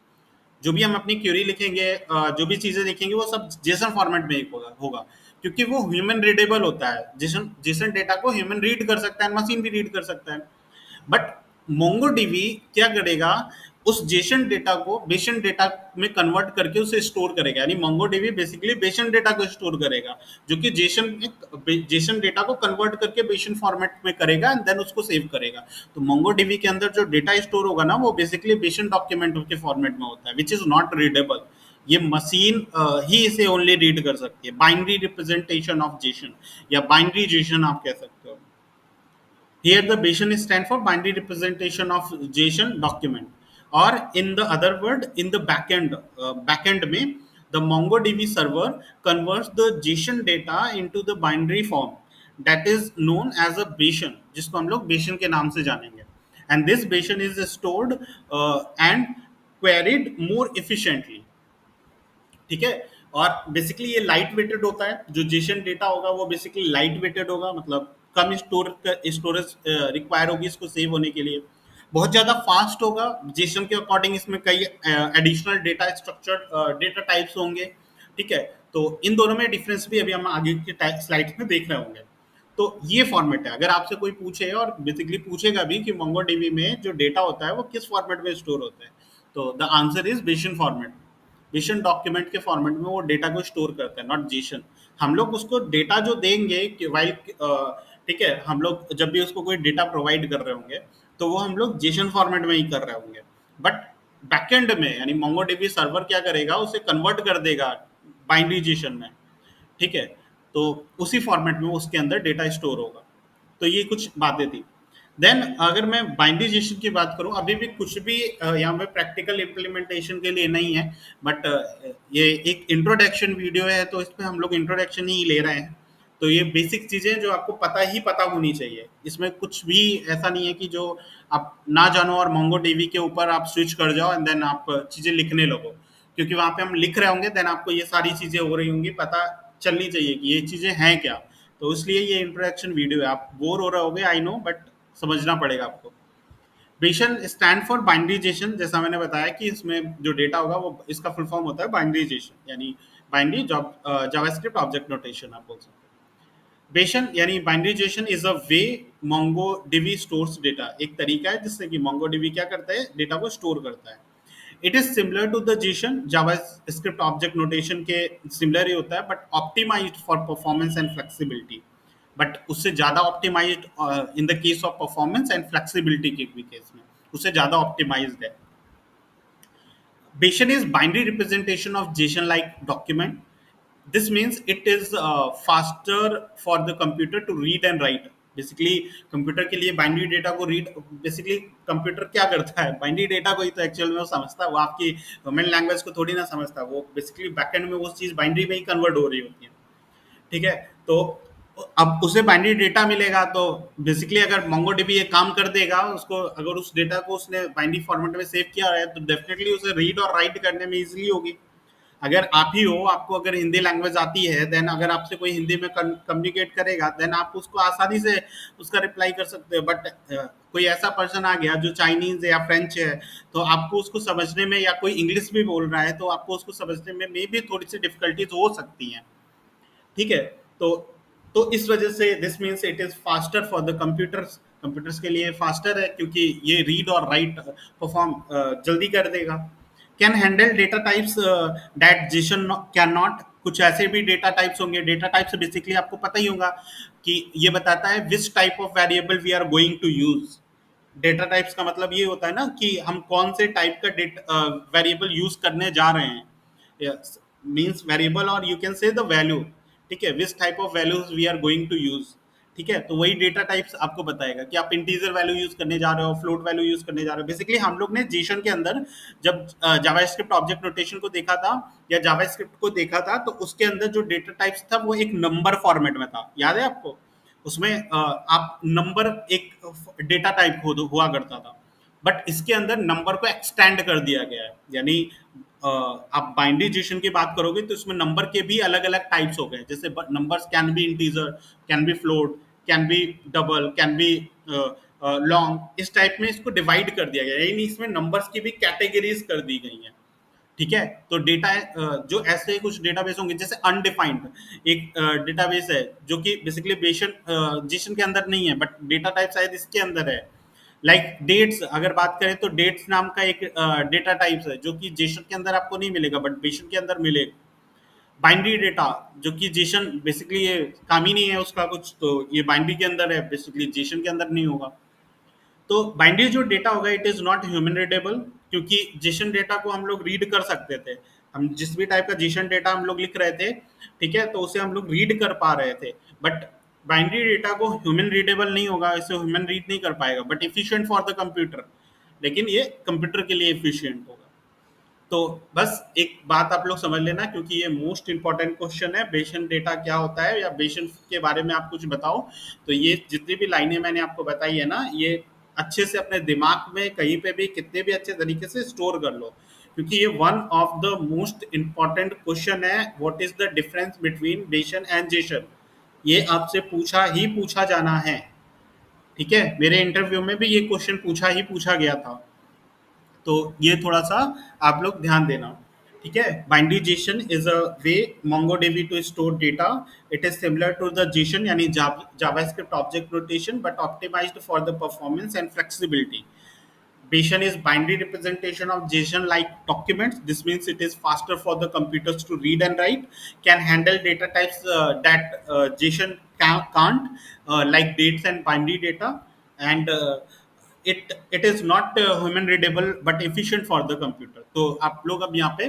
जो भी हम अपनी क्वेरी लिखेंगे, जो भी चीजें लिखेंगे वो सब जेसन फॉर्मेट में ही होगा क्योंकि वो ह्यूमन रीडेबल होता है। जेसन जेसन डेटा को ह्यूमन रीड कर सकता है, मशीन भी रीड कर सकता है। बट मोंगोडीबी क्या करेगा, उस जेसन डेटा को बेसन डेटा में कन्वर्ट करके उसे स्टोर करेगा। यानी मोंगोडीबी बेसिकली बेसन डेटा को स्टोर करेगा, जो कि जेसन डेटा को कन्वर्ट करके बेसन फॉर्मेट में करेगा एंड देन उसको सेव करेगा। तो मोंगोडीबी के अंदर जो डेटा स्टोर होगा ना, वो बेसिकली बेसन डॉक्यूमेंट के फॉर्मेट में होता है, विच इज नॉट रीडेबल। ये मशीन ही इसे ओनली रीड कर सकती है। बाइनरी रिप्रेजेंटेशन ऑफ जेसन या बाइनरी जेसन आप कह सकते हो। Here the Bayesian stand for binary representation of JSON document, or in the other word, in the backend में the MongoDB server converts the JSON data into the binary form that is known as a Bayesian, जिसको हम लोग Bayesian के नाम से जानेंगे। And this Bayesian is stored and queried more efficiently। ठीक है। और बेसिकली ये लाइट वेटेड होता है। जो जेसन डेटा होगा वो बेसिकली लाइट वेटेड होगा, मतलब कम स्टोरेज रिक्वायर होगी इसको सेव होने के लिए। बहुत ज़्यादा फास्ट होगा जेसन के अकॉर्डिंग। इसमें कई additional data structure data types होंगे। ठीक है, तो इन दोनों में डिफरेंस भी अभी हम आगे के स्लाइड्स में देख रहे होंगे। तो ये फॉर्मेट है। अगर आपसे कोई पूछे, और बेसिकली पूछेगा भी कि मोंगोडीबी में जो डेटा होता है वो किस फॉर्मेट में स्टोर होता है, तो द आंसर इज बेसन फॉर्मेट। जेसन डॉक्यूमेंट के फॉर्मेट में वो डेटा को स्टोर करता है, नॉट जेसन। हम लोग उसको डेटा जो देंगे कि वाइल, ठीक है, हम लोग जब भी उसको कोई डेटा प्रोवाइड कर रहे होंगे तो वो हम लोग जेसन फॉर्मेट में ही कर रहे होंगे। बट बैकएंड में यानी मोंगोडीबी सर्वर क्या करेगा, उसे कन्वर्ट कर देगा बाइनरी जेसन में। ठीक है, तो उसी फॉर्मेट में उसके अंदर डेटा स्टोर होगा। तो ये कुछ बातें थी। देन अगर मैं बाइंडराइजेशन की बात करूं, अभी भी कुछ भी यहाँ पे प्रैक्टिकल इम्प्लीमेंटेशन के लिए नहीं है, बट ये एक इंट्रोडक्शन वीडियो है तो इस पे हम लोग इंट्रोडक्शन ही ले रहे हैं। तो ये बेसिक चीज़ें जो आपको पता होनी चाहिए। इसमें कुछ भी ऐसा नहीं है कि जो आप ना जानो और मोंगोडीबी के ऊपर आप स्विच कर जाओ एंड देन आप चीज़ें लिखने लगो, क्योंकि वहाँ पे हम लिख रहे होंगे, देन आपको ये सारी चीज़ें हो रही होंगी, पता चलनी चाहिए कि ये चीज़ें हैं क्या। तो इसलिए ये इंट्रोडक्शन वीडियो है। आप बोर हो रहे होगे, आई नो, बट समझना पड़ेगा आपको। बेसन स्टैंड फॉर बाइंडरीजेशन, जैसा मैंने बताया कि इसमें जो डेटा होगा वो इसका फुल फॉर्म होता है बाइंडरीजेशन, यानी बाइनरी जावास्क्रिप्ट ऑब्जेक्ट नोटेशन आप बोल सकते हो। बेसन यानी binarization is a way MongoDB stores data, एक तरीका है जिससे कि मोंगोडीबी क्या करता है, डेटा को स्टोर करता है। It is similar to the JSON, JavaScript object notation के सिमिलर ही होता है, but optimised for performance and flexibility. But उससे ज़्यादा optimised in the case of performance and flexibility के भी केस में उससे ज़्यादा ऑप्टिमाइज्ड है। Bayesian is binary representation of JSON-like document. This means it is faster for the computer to read and write. Basically computer के लिए binary data को read, basically computer क्या करता है, बाइनरी डेटा को ही तो एक्चुअल में वो समझता है, वो आपकी ह्यूमन लैंग्वेज को थोड़ी ना समझता। वो बेसिकली बैकएंड में वो चीज़ बाइनरी में ही कन्वर्ट हो रही होती है। ठीक है, तो अब उसे बाइनरी डेटा मिलेगा, तो बेसिकली अगर मोंगोडीबी ये काम कर देगा, उसको अगर उस डेटा को उसने बाइनरी फॉर्मेट में सेव किया है तो डेफिनेटली उसे रीड और राइट करने में इजीली होगी। अगर आप ही हो, आपको अगर हिंदी लैंग्वेज आती है, देन अगर आपसे कोई हिंदी में कम्युनिकेट करेगा, देन आप उसको आसानी से उसका रिप्लाई कर सकते हो। बट कोई ऐसा पर्सन आ गया जो चाइनीज या फ्रेंच है, तो आपको उसको समझने में, या कोई इंग्लिश भी बोल रहा है तो आपको उसको समझने में मे भी थोड़ी सी डिफिकल्टीज हो सकती हैं। ठीक है, तो इस वजह से this means it is faster for the computers के लिए फास्टर है, क्योंकि ये रीड और राइट परफॉर्म जल्दी कर देगा। Can handle data types that JSON can not, कुछ ऐसे भी डेटा टाइप्स होंगे। डेटा टाइप्स बेसिकली आपको पता ही होगा कि ये बताता है which type of variable we are going to use. Data types का मतलब ये होता है ना कि हम कौन से टाइप का वेरिएबल यूज करने जा रहे हैं, मीन्स वेरिएबल, और you can say the value. ठीक है, which type of values we are going to use. ठीक है, तो वही डेटा टाइप्स आपको बताएगा कि आप इंटीजर वैल्यू यूज करने जा रहे हो, फ्लोट वैल्यू यूज करने जा रहे हो। बेसिकली हम लोग ने जेसन के अंदर जब जावास्क्रिप्ट ऑब्जेक्ट नोटेशन को देखा था या जावास्क्रिप्ट को देखा था, तो उसके अंदर जो डेटा टाइप्स था वो एक नंबर फॉर्मेट में था, याद है आपको। उसमें आप नंबर एक डेटा टाइप हुआ करता था, बट इसके अंदर नंबर को एक्सटेंड कर दिया गया है। यानी आप बाइनरी जेसन की बात करोगे तो इसमें नंबर के भी अलग अलग टाइप्स हो गए, जैसे numbers can be integer, can be float, can be double, can be long. इस टाइप में इसको डिवाइड कर दिया गया है, यानी इसमें नंबर्स की भी कैटेगरीज कर दी गई हैं। ठीक है। तो डेटा जो ऐसे कुछ डेटाबेस होंगे जैसे अनडिफाइंड एक डेटाबेस है जो कि बेसिकली जेसन के अंदर नहीं है बट डेटा टाइप शायद इसके अंदर है। लाइक डेट्स अगर बात करें तो डेट्स नाम का एक डेटा टाइप्स है जो कि जेसन के अंदर आपको नहीं मिलेगा बट बेसन के अंदर मिलेगा। बाइनरी डेटा जो कि जेसन बेसिकली ये काम ही नहीं है उसका कुछ, तो ये बाइनरी के अंदर है, बेसिकली जेसन के अंदर नहीं होगा। तो बाइनरी जो डेटा होगा it is not human readable, क्योंकि जेसन डेटा को हम लोग रीड कर सकते थे। हम जिस भी टाइप का जेसन डेटा हम लोग लिख रहे थे, ठीक है, तो उसे हम लोग रीड कर पा रहे थे। बट बाइनरी डेटा को ह्यूमन रीडेबल नहीं होगा, इसे ह्यूमन रीड नहीं कर पाएगा, but efficient for the computer. लेकिन ये कंप्यूटर के लिए एफिशिएंट होगा। तो बस एक बात आप लोग समझ लेना, क्योंकि ये मोस्ट इंपॉर्टेंट क्वेश्चन है, बेसन डेटा क्या होता है या बेसन के बारे में आप कुछ बताओ। तो ये जितनी भी लाइनें मैंने आपको बताई है ना, ये अच्छे से अपने दिमाग में कहीं पे भी कितने भी अच्छे तरीके से स्टोर कर लो, क्योंकि ये one of the most important question है। What is the difference between BSON and JSON, ये आपसे पूछा ही पूछा जाना है। ठीक है, मेरे इंटरव्यू में भी ये क्वेश्चन पूछा ही पूछा गया था। तो ये थोड़ा सा आप लोग ध्यान देना। ठीक है, binary JSON is a way MongoDB to store data. It is similar to the JSON यानी JavaScript object notation but optimised for the performance and flexibility. Bayesian is binary representation of JSON-like documents. This means it is faster for the computers to read and write. Can handle data types that JSON can't, like dates and binary data. And it is not human readable but efficient for the computer. तो आप लोग अब यहाँ पे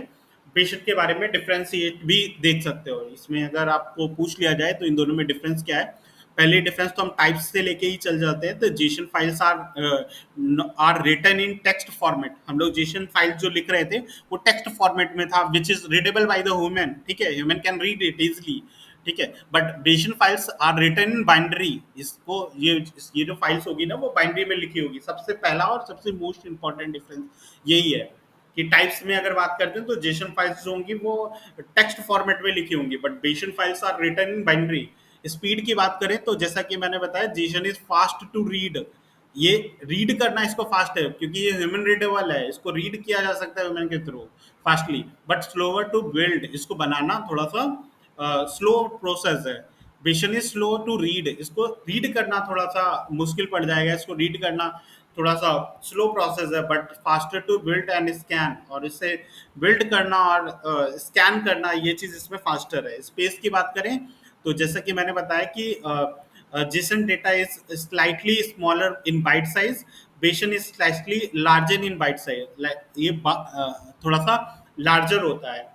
Bayesian के बारे में differentiate भी देख सकते हो। इसमें अगर आपको पूछ लिया जाए तो इन दोनों में डिफरेंस क्या है। पहले डिफरेंस तो हम टाइप्स से लेके ही चल जाते हैं। तो JSON files are written in text format. हम लोग जेसन फाइल्स जो लिख रहे थे वो टेक्स्ट फॉर्मेट में था, which is readable by the human. ठीक है, human can read it easily. ठीक है, but BSON files are written in binary. इसको ये जो फाइल्स होगी ना वो बाइनरी में लिखी होगी। सबसे पहला और सबसे मोस्ट इंपॉर्टेंट डिफरेंस यही है कि टाइप्स में अगर बात करते हैं तो जेसन फाइल्स जो होंगी वो टेक्स्ट फॉर्मेट में लिखी होंगी, but BSON files are written in binary. Speed की बात करें तो जैसा कि मैंने बताया JSON is fast to read. ये रीड करना इसको फास्ट है क्योंकि ये ह्यूमन रीडेबल है, इसको रीड किया जा सकता है ह्यूमन के through fastly, but slower to build. इसको बनाना थोड़ा सा स्लो प्रोसेस है। BSON is slow to read, इसको रीड करना थोड़ा सा मुश्किल पड़ जाएगा, इसको रीड करना थोड़ा सा स्लो प्रोसेस है, but faster to build and scan. और इससे बिल्ड करना और स्कैन करना ये चीज़ इसमें फास्टर है। स्पेस की बात करें तो जैसा कि मैंने बताया कि JSON data is slightly smaller in byte size, BSON is slightly larger in byte size. ये थोड़ा सा लार्जर होता है।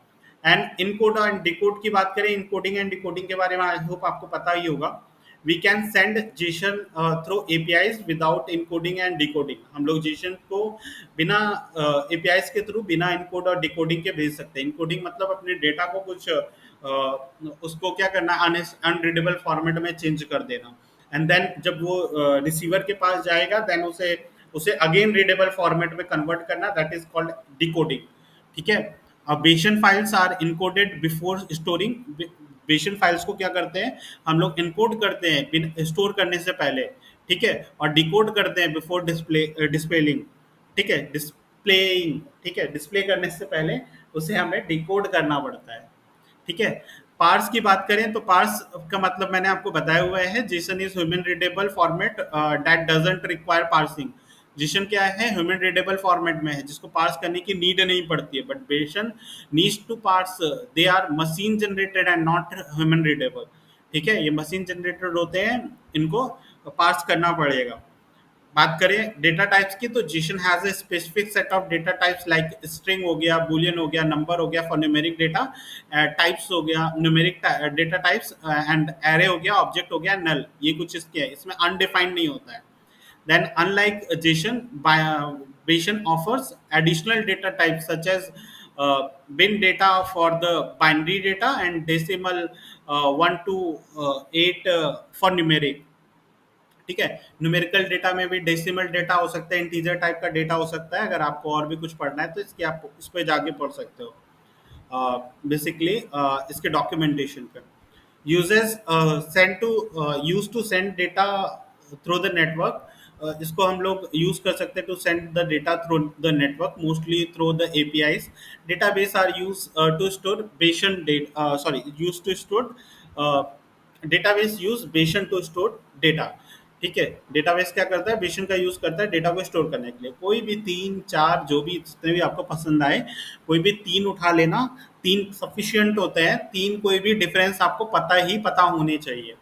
एंड इनकोड एंड डिकोड की बात करें, इनकोडिंग एंड डिकोडिंग के बारे में आई होप आपको पता ही होगा। We can send JSON through APIs without encoding and decoding. हम लोग जेसन को बिना एपीआईज के थ्रू बिना इनकोड और डिकोडिंग के भेज सकते हैं। इनकोडिंग मतलब अपने डेटा को कुछ उसको क्या करना, अनरीडेबल फॉर्मेट में चेंज कर देना, एंड देन जब वो रिसीवर के पास जाएगा देन उसे उसे अगेन रीडेबल फॉर्मेट में कन्वर्ट करना, दैट इज कॉल्ड डिकोडिंग। ठीक है, अब BSON files are encoded before storing. BSON files को क्या करते हैं हम लोग इनकोड करते हैं स्टोर करने से पहले। ठीक है, और डिकोड करते हैं बिफोर डिस्प्लेइंग। ठीक है, डिस्प्लेइंग, ठीक है, डिस्प्ले करने से पहले उसे हमें डिकोड करना पड़ता है। ठीक है, पार्स की बात करें तो पार्स का मतलब मैंने आपको बताया हुआ है, Jason is human readable format that doesn't require parsing. Jason क्या है, ह्यूमन रीडेबल फॉर्मेट में है जिसको पार्स करने की नीड नहीं पड़ती है, but BSON needs to parse, they are machine generated and not human readable. ठीक है, ये मशीन जनरेटेड होते हैं, इनको पार्स करना पड़ेगा। बात करें डेटा टाइप्स की तो Jason has a specific set of data types like string हो गया, बूलियन हो गया, नंबर हो गया फॉर न्यूमेरिक डेटा टाइप्स हो गया, numeric data types and array हो गया, ऑब्जेक्ट हो गया, नल। ये कुछ इसके है, इसमें अनडिफाइंड नहीं होता है। Then unlike JSON, BSON offers additional data types such as bin data for the binary data and decimal 1 to 8 for numeric। ठीक है, न्यूमेरिकल डेटा में भी डेसिमल डेटा हो सकता है, इंटीजर टाइप का डेटा हो सकता है। अगर आपको और भी कुछ पढ़ना है तो इसके आप उस पर जाके पढ़ सकते हो बेसिकली इसके डॉक्यूमेंटेशन पे। Uses send to use to send data through the network, इसको हम लोग यूज़ कर सकते हैं to send the data through the network, mostly through the APIs. Database are use to store BSON data, sorry, use to store, database use BSON to store data. ठीक है, database क्या करता है, बेशन का यूज करता है डेटा को store करने के लिए. कोई भी तीन चार जो भी जितने भी आपको पसंद आए, कोई भी तीन उठा लेना. तीन सफिशियंट होते हैं, तीन कोई भी डिफरेंस आपको पता ही पता होने चाहिए.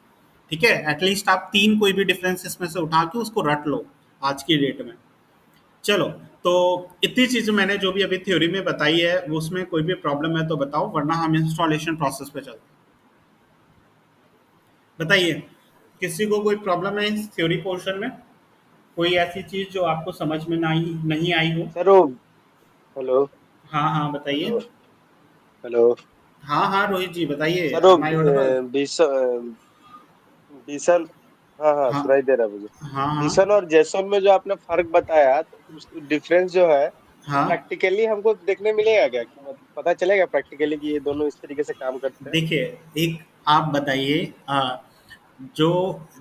ठीक है, एटलीस्ट आप तीन कोई भी डिफरेंस इसमें से उठा के उसको रट लो आज की डेट में. चलो, तो इतनी चीज़ें मैंने जो भी अभी थ्योरी में बताई है, वो उसमें कोई भी प्रॉब्लम है तो बताओ, वरना हम इंस्टॉलेशन प्रोसेस पे चलते हैं. बताइए, किसी को कोई प्रॉब्लम है इस थ्योरी पोर्शन में? कोई ऐसी चीज़ जो आपको समझ में नहीं नहीं आई हो? सर वो हेलो हाँ हाँ, बताइए. हेलो हेलो हाँ हाँ, रोहित जी बताइए. सर वो एम आई ऑडिबल? बीसन, हाँ हाँ हाँ सुनाई दे रहा है मुझे। हाँ हाँ बीसन और जेसन में जो आपने फर्क बताया, तो उस डिफरेंस जो है वो हाँ. प्रैक्टिकली हमको देखने मिलेगा क्या, कि पता चलेगा प्रैक्टिकली कि ये दोनों इस तरीके से काम करते हैं? देखिए, एक आप बताइए, जो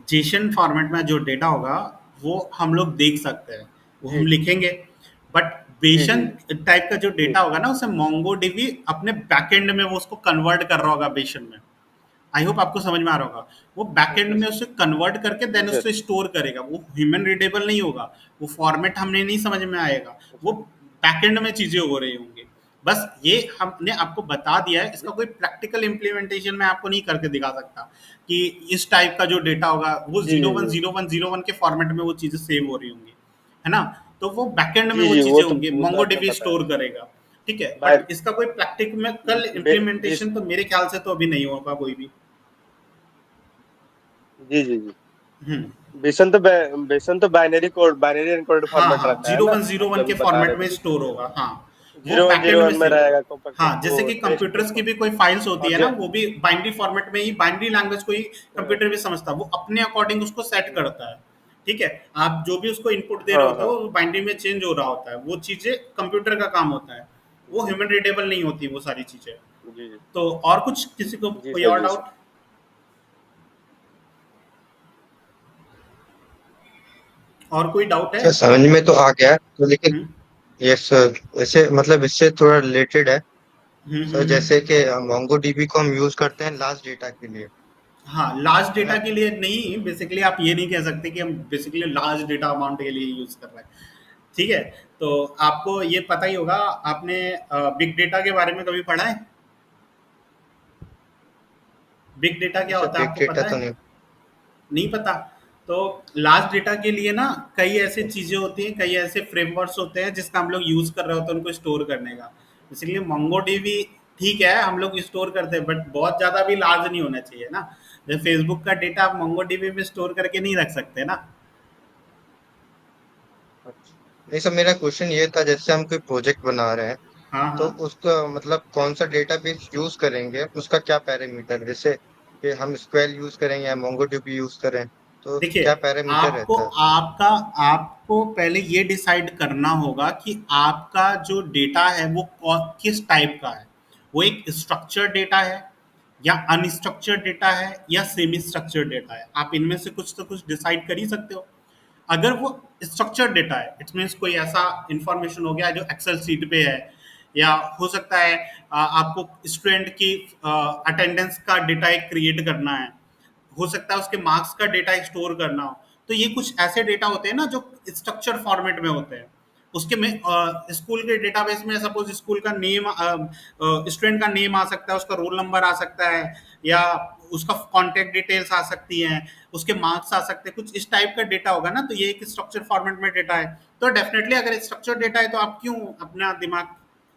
जेसन फॉर्मेट में जो डेटा होगा वो हम लोग देख सकते हैं, वो जी हम लिखेंगे. बट जी जी बेशन टाइप का जो जी डेटा होगा ना, उसे मोंगो डीबी अपने बैकएंड में वो उसको कन्वर्ट कर रहा होगा बेशन में. आई होप आपको समझ में आ रहा होगा. वो बैकएंड जी में उसे कन्वर्ट करके जी देन सर। उसे स्टोर करेगा. वो ह्यूमन रीडेबल नहीं होगा, वो फॉर्मेट हमने नहीं समझ में आएगा, वो अच्छा बैकएंड में चीजें हो रही होंगी. बस ये हमने आपको बता दिया है, इसका कोई प्रैक्टिकल इम्प्लीमेंटेशन मैं आपको नहीं करके दिखा सकता कि इस टाइप का जो डेटा होगा वो जी जीरो जी वन जी जीरो वन जीरो वन के फॉर्मेट में वो चीजें सेव हो रही होंगी, है ना. तो वो बैकएंड में जी वो जी चीजें होंगी, वो तो मोंगो आपने डीबी बताया। स्टोर करेगा. ठीक है, बाय बट इसका कोई प्रैक्टिकल बे- बेस इम्प्लीमेंटेशन तो मेरे ख्याल से तो अभी नहीं होगा कोई भी. जी जी जी। हम्म. बेसन तो बाइनरी एनकोडेड हाँ फॉर्मेट हाँ, रहता है जीरो ना, वन जीरो आप जो वन अभी के बता रहे फॉर्मेट में थे। स्टोर होगा. हाँ, वो जीरो बैकएंड में वन में सेव. रहेगा कॉम्पैक्ट, हाँ, जैसे वो कि टेस्ट कंप्यूटर्स की भी कोई फाइल्स होती और है ना, वो भी बाइनरी फॉर्मेट में ही, बाइनरी लैंग्वेज को ही कंप्यूटर भी समझता है, वो अपने अकॉर्डिंग उसको सेट करता है. ठीक है, आप जो भी उसको इनपुट दे रहे हाँ होते हाँ हो वो बाइनरी में चेंज हो रहा होता है, वो चीज़ें कंप्यूटर का काम होता है, वो जी ह्यूमन रीडेबल नहीं होती वो सारी चीज़ें. जी जी तो और कुछ किसी को जी कोई सर और जी सर। डाउट? और कोई डाउट है? सर समझ में तो आ गया तो, लेकिन हम्म यस सर, वैसे मतलब इससे थोड़ा रिलेटेड है सर. हम्म. जैसे कि मोंगो डीबी को हम यूज करते हैं लास्ट डेटा के लिए, हाँ, लार्ज है डेटा ना. के लिए नहीं, बेसिकली आप ये नहीं कह सकते कि हम बेसिकली लार्ज डेटा अमाउंट के लिए यूज कर रहे हैं. ठीक है, तो आपको ये पता ही होगा, आपने बिग डेटा के बारे में कभी पढ़ा है? बिग डेटा नहीं क्या सर, होता है बिग आपको डेटा पता तो है? नहीं. नहीं पता? तो लार्ज डेटा के लिए ना कई ऐसी चीज़ें होती हैं, कई ऐसे फ्रेमवर्क्स होते हैं जिसका हम लोग यूज़ कर रहे होते हैं उनको स्टोर करने का. इसलिए मोंगो डीबी ठीक है, हम लोग स्टोर करते हैं, बट बहुत ज़्यादा भी लार्ज नहीं होना चाहिए ना. जैसे फेसबुक का डेटा आप मोंगो डीबी में स्टोर करके नहीं रख सकते ना. अच्छा. नहीं सर, मेरा क्वेश्चन ये था, जैसे हम कोई प्रोजेक्ट बना रहे हैं हाँ तो हाँ. उसका मतलब कौन सा डेटाबेस यूज करेंगे, उसका क्या पैरामीटर, जैसे कि हम स्क्वेल यूज करें या मोंगोडीबी यूज करें, तो क्या देखिए, पैरामीटर आपको रहता है. आपका आपको पहले ये डिसाइड करना होगा कि आपका जो डेटा है वो किस टाइप का है. वो एक स्ट्रक्चर्ड डेटा है, या अनस्ट्रक्चर्ड डेटा है, या सेमी स्ट्रक्चर्ड डेटा है. आप इनमें से कुछ तो कुछ डिसाइड कर ही सकते हो. अगर वो स्ट्रक्चर्ड डेटा है, इट मीन्स कोई ऐसा इंफॉर्मेशन हो गया जो एक्सेल सीट पे है, या हो सकता है आपको स्टूडेंट की अटेंडेंस का डेटा एक क्रिएट करना है, हो सकता है उसके मार्क्स का डेटा स्टोर करना हो. तो ये कुछ ऐसे डेटा होते हैं ना जो स्ट्रक्चर फॉर्मेट में होते हैं. उसके में स्कूल के डेटाबेस में सपोज स्कूल का नेम, स्टूडेंट का नेम आ सकता है, उसका रोल नंबर आ सकता है, या उसका कॉन्टैक्ट डिटेल्स आ सकती हैं, उसके मार्क्स आ सकते हैं, कुछ इस टाइप का डेटा होगा ना, तो ये एक स्ट्रक्चर फॉर्मेट में डेटा है. तो डेफिनेटली अगर स्ट्रक्चर डेटा है तो आप क्यों अपना दिमाग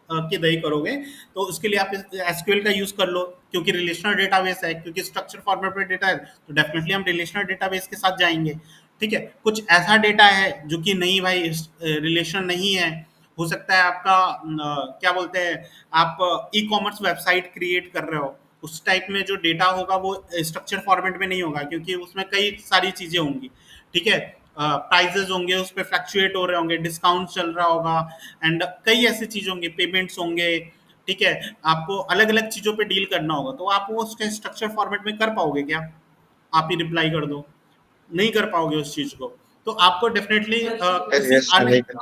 की दही करोगे. तो उसके लिए आप एसक्यूएल का यूज कर लो, क्योंकि रिलेशनल डेटाबेस है, क्योंकि स्ट्रक्चर फॉर्मेट में डेटा है, तो डेफिनेटली हम रिलेशनल डेटाबेस के साथ जाएंगे. ठीक है, कुछ ऐसा डेटा है जो कि नहीं भाई, रिलेशन नहीं है. हो सकता है आपका क्या बोलते हैं, आप ई कॉमर्स वेबसाइट क्रिएट कर रहे हो, उस टाइप में जो डेटा होगा वो स्ट्रक्चर फॉर्मेट में नहीं होगा, क्योंकि उसमें कई सारी चीज़ें होंगी. ठीक है, प्राइजेज होंगे, उस पर फ्लक्चुएट हो रहे होंगे, डिस्काउंट चल रहा होगा, एंड कई ऐसी चीज़ होंगी, पेमेंट्स होंगे. ठीक है, आपको अलग अलग चीज़ों पे डील करना होगा, तो आप वो स्ट्रक्चर फॉर्मेट में कर पाओगे क्या? आप ही रिप्लाई कर दो. नहीं कर पाओगे उस चीज को। तो आपको डेफिनेटली यस नहीं कर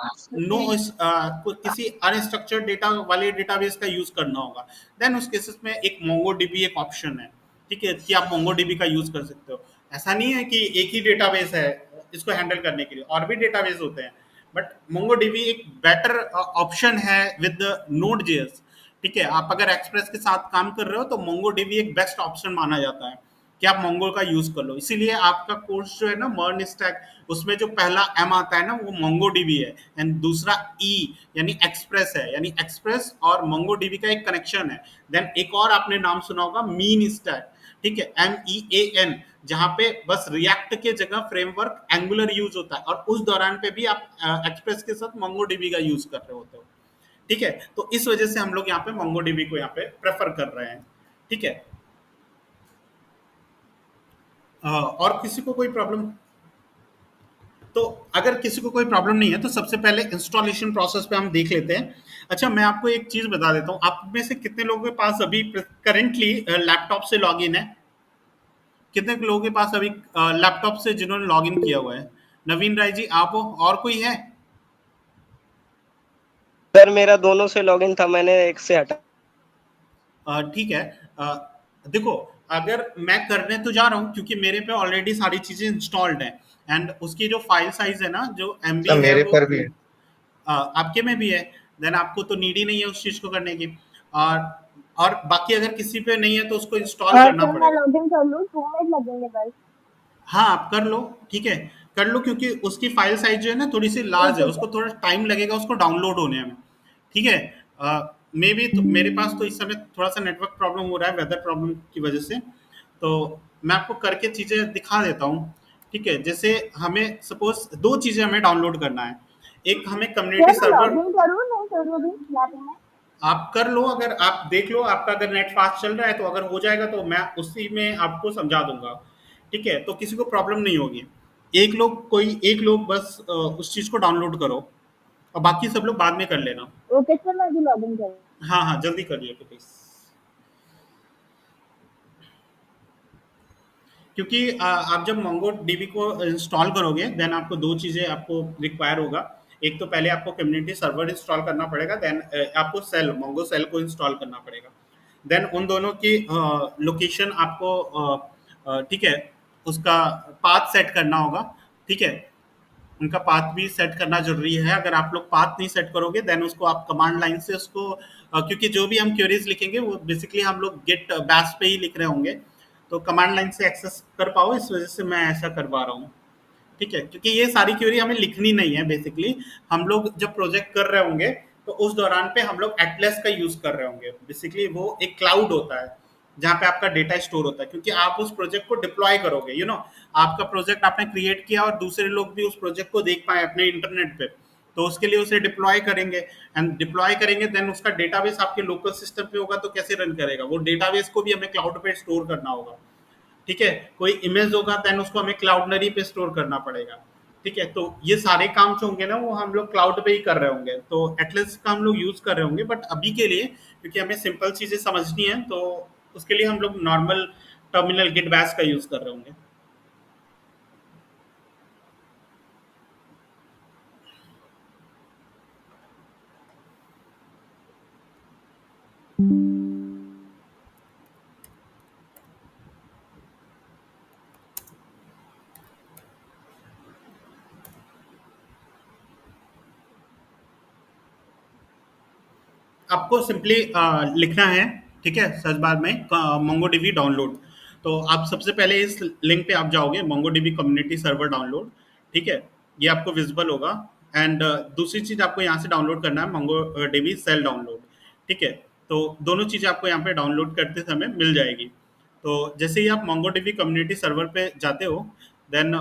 किसी अनस्ट्रक्चर्ड डेटा वाले डेटाबेस का यूज करना होगा। देन उस केसेस में एक मोंगोडीबी एक ऑप्शन है, ठीक है, कि आप मोंगोडीबी का यूज कर सकते हो। ऐसा नहीं है कि एक ही डेटाबेस है इसको हैंडल करने के लिए, और भी डेटाबेस होते हैं, बट मोंगोडीबी एक बेटर ऑप्शन है विद नोड जेएस। ठीक है, आप अगर एक्सप्रेस के साथ काम कर रहे हो तो मोंगोडीबी एक बेस्ट ऑप्शन माना जाता है कि आप मोंगो का यूज कर लो। इसीलिए आपका कोर्स जो है ना मर्न स्टैक, उसमें जो पहला एम आता है ना वो मोंगोडीबी है, एंड दूसरा ई यानी एक्सप्रेस है, यानी एक्सप्रेस और मोंगोडीबी का एक कनेक्शन है। देन एक और आपने नाम सुना होगा मीन स्टैक, ठीक है, MEAN, जहां पे बस रिएक्ट के जगह फ्रेमवर्क एंगुलर यूज होता है, और उस दौरान पे भी आप एक्सप्रेस के साथ मोंगोडीबी का यूज कर रहे होते हो। ठीक है, तो इस वजह से हम लोग यहाँ पे मोंगोडीबी को यहाँ पे प्रेफर कर रहे हैं। ठीक है, और किसी को कोई प्रॉब्लम? तो अगर किसी को कोई प्रॉब्लम नहीं है तो सबसे पहले इंस्टॉलेशन प्रोसेस पे हम देख लेते हैं। अच्छा, मैं आपको एक चीज बता देता हूँ, आप में से कितने लोगों के पास अभी करेंटली लैपटॉप से लॉगिन है? कितने लोगों के पास अभी लैपटॉप से जिन्होंने लॉगिन किया हुआ है? नवीन राय जी आप हो, और कोई है? सर मेरा दोनों से लॉगिन था, मैंने एक से हटा। ठीक है, देखो, अगर मैं करने तो जा रहा हूँ क्योंकि मेरे पे ऑलरेडी सारी चीजें इंस्टॉल्ड हैं, एंड उसकी जो फाइल साइज है ना, जो एमबी है मेरे वो पर भी है। आपके में भी है। देन आपको तो नीड ही नहीं है उस चीज को करने की। और और बाकी अगर किसी पे नहीं है तो उसको इंस्टॉल करना सर मैं पड़ेगा। लॉगिन कर लूँ, 2 मिनट लगेंगे बस। हाँ, आप कर लो, ठीक है, कर लो, क्योंकि उसकी फाइल साइज जो है ना थोड़ी सी लार्ज है, ओके उसको सर। थोड़ा टाइम लगेगा उसको डाउनलोड होने में। ठीक है, मे भी तो मेरे पास तो इस समय थोड़ा सा नेटवर्क प्रॉब्लम हो रहा है वेदर प्रॉब्लम की वजह से, तो मैं आपको करके चीज़ें दिखा देता हूँ। ठीक है, जैसे हमें सपोज दो चीज़ें हमें डाउनलोड करना है। एक हमें कम्युनिटी सर मैं सर्वर, लॉगिन करूँ नहीं करूँ अभी लैब में? आप कर लो, अगर आप देख लो आपका अगर नेट फास्ट चल रहा है तो अगर हो जाएगा तो मैं उसी में आपको समझा दूंगा। ठीक है, तो किसी को प्रॉब्लम नहीं होगी। एक लोग बस उस चीज़ को डाउनलोड करो, और बाकी सब लोग बाद में कर लेना। ओके सर, मैं अभी लॉगिन करूँ। हाँ हाँ, जल्दी करिए प्लीज, क्योंकि आप जब मोंगो डीबी को इंस्टॉल करोगे देन आपको दो चीज़ें आपको रिक्वायर होगा। एक तो पहले आपको कम्युनिटी सर्वर इंस्टॉल करना पड़ेगा, देन आपको सेल मोंगो सेल को इंस्टॉल करना पड़ेगा। देन उन दोनों की लोकेशन आपको ठीक है, उसका पाथ सेट करना होगा। ठीक है, उनका पाथ भी सेट करना जरूरी है। अगर आप लोग पाथ नहीं सेट करोगे देन उसको आप कमांड लाइन से उसको क्योंकि जो भी हम क्वेरीज लिखेंगे वो बेसिकली हम लोग गेट बैश पे ही लिख रहे होंगे, तो कमांड लाइन से एक्सेस कर पाओ, इस वजह से मैं ऐसा करवा रहा हूँ। ठीक है, क्योंकि ये सारी क्वेरी हमें लिखनी नहीं है, बेसिकली हम लोग जब प्रोजेक्ट कर रहे होंगे तो उस दौरान पे हम लोग एटलस का यूज कर रहे होंगे। बेसिकली वो एक क्लाउड होता है जहाँ पे आपका डेटा स्टोर होता है, क्योंकि आप उस प्रोजेक्ट को डिप्लॉय करोगे, आपका प्रोजेक्ट आपने क्रिएट किया और दूसरे लोग भी उस प्रोजेक्ट को देख पाए अपने इंटरनेट पे, तो उसके लिए उसे डिप्लॉय करेंगे, एंड डिप्लॉय करेंगे देन उसका डेटाबेस आपके लोकल सिस्टम पे होगा तो कैसे रन करेगा, वो डेटाबेस को भी हमें क्लाउड पे स्टोर करना होगा। ठीक है, कोई इमेज होगा देन उसको हमें क्लाउडनरी पे स्टोर करना पड़ेगा। ठीक है, तो ये सारे काम जो होंगे ना वो हम लोग क्लाउड पे ही कर रहे होंगे, तो एटलस का हम लोग यूज कर रहे होंगे, बट अभी के लिए क्योंकि हमें सिंपल चीजें समझनी है तो उसके लिए हम लोग नॉर्मल टर्मिनल गिट बैश का यूज कर रहे होंगे। आपको सिंपली लिखना है, ठीक है, सर्च बार में मोंगोडीबी डाउनलोड। तो आप सबसे पहले इस लिंक पे आप जाओगे, मोंगोडीबी कम्युनिटी सर्वर डाउनलोड। ठीक है, ये आपको विजिबल होगा, एंड दूसरी चीज़ आपको यहाँ से डाउनलोड करना है मोंगोडीबी सेल डाउनलोड। ठीक है, तो दोनों चीज़ें आपको यहाँ पे डाउनलोड करते समय मिल जाएगी। तो जैसे ही आप मोंगोडीबी कम्युनिटी सर्वर पे जाते हो देन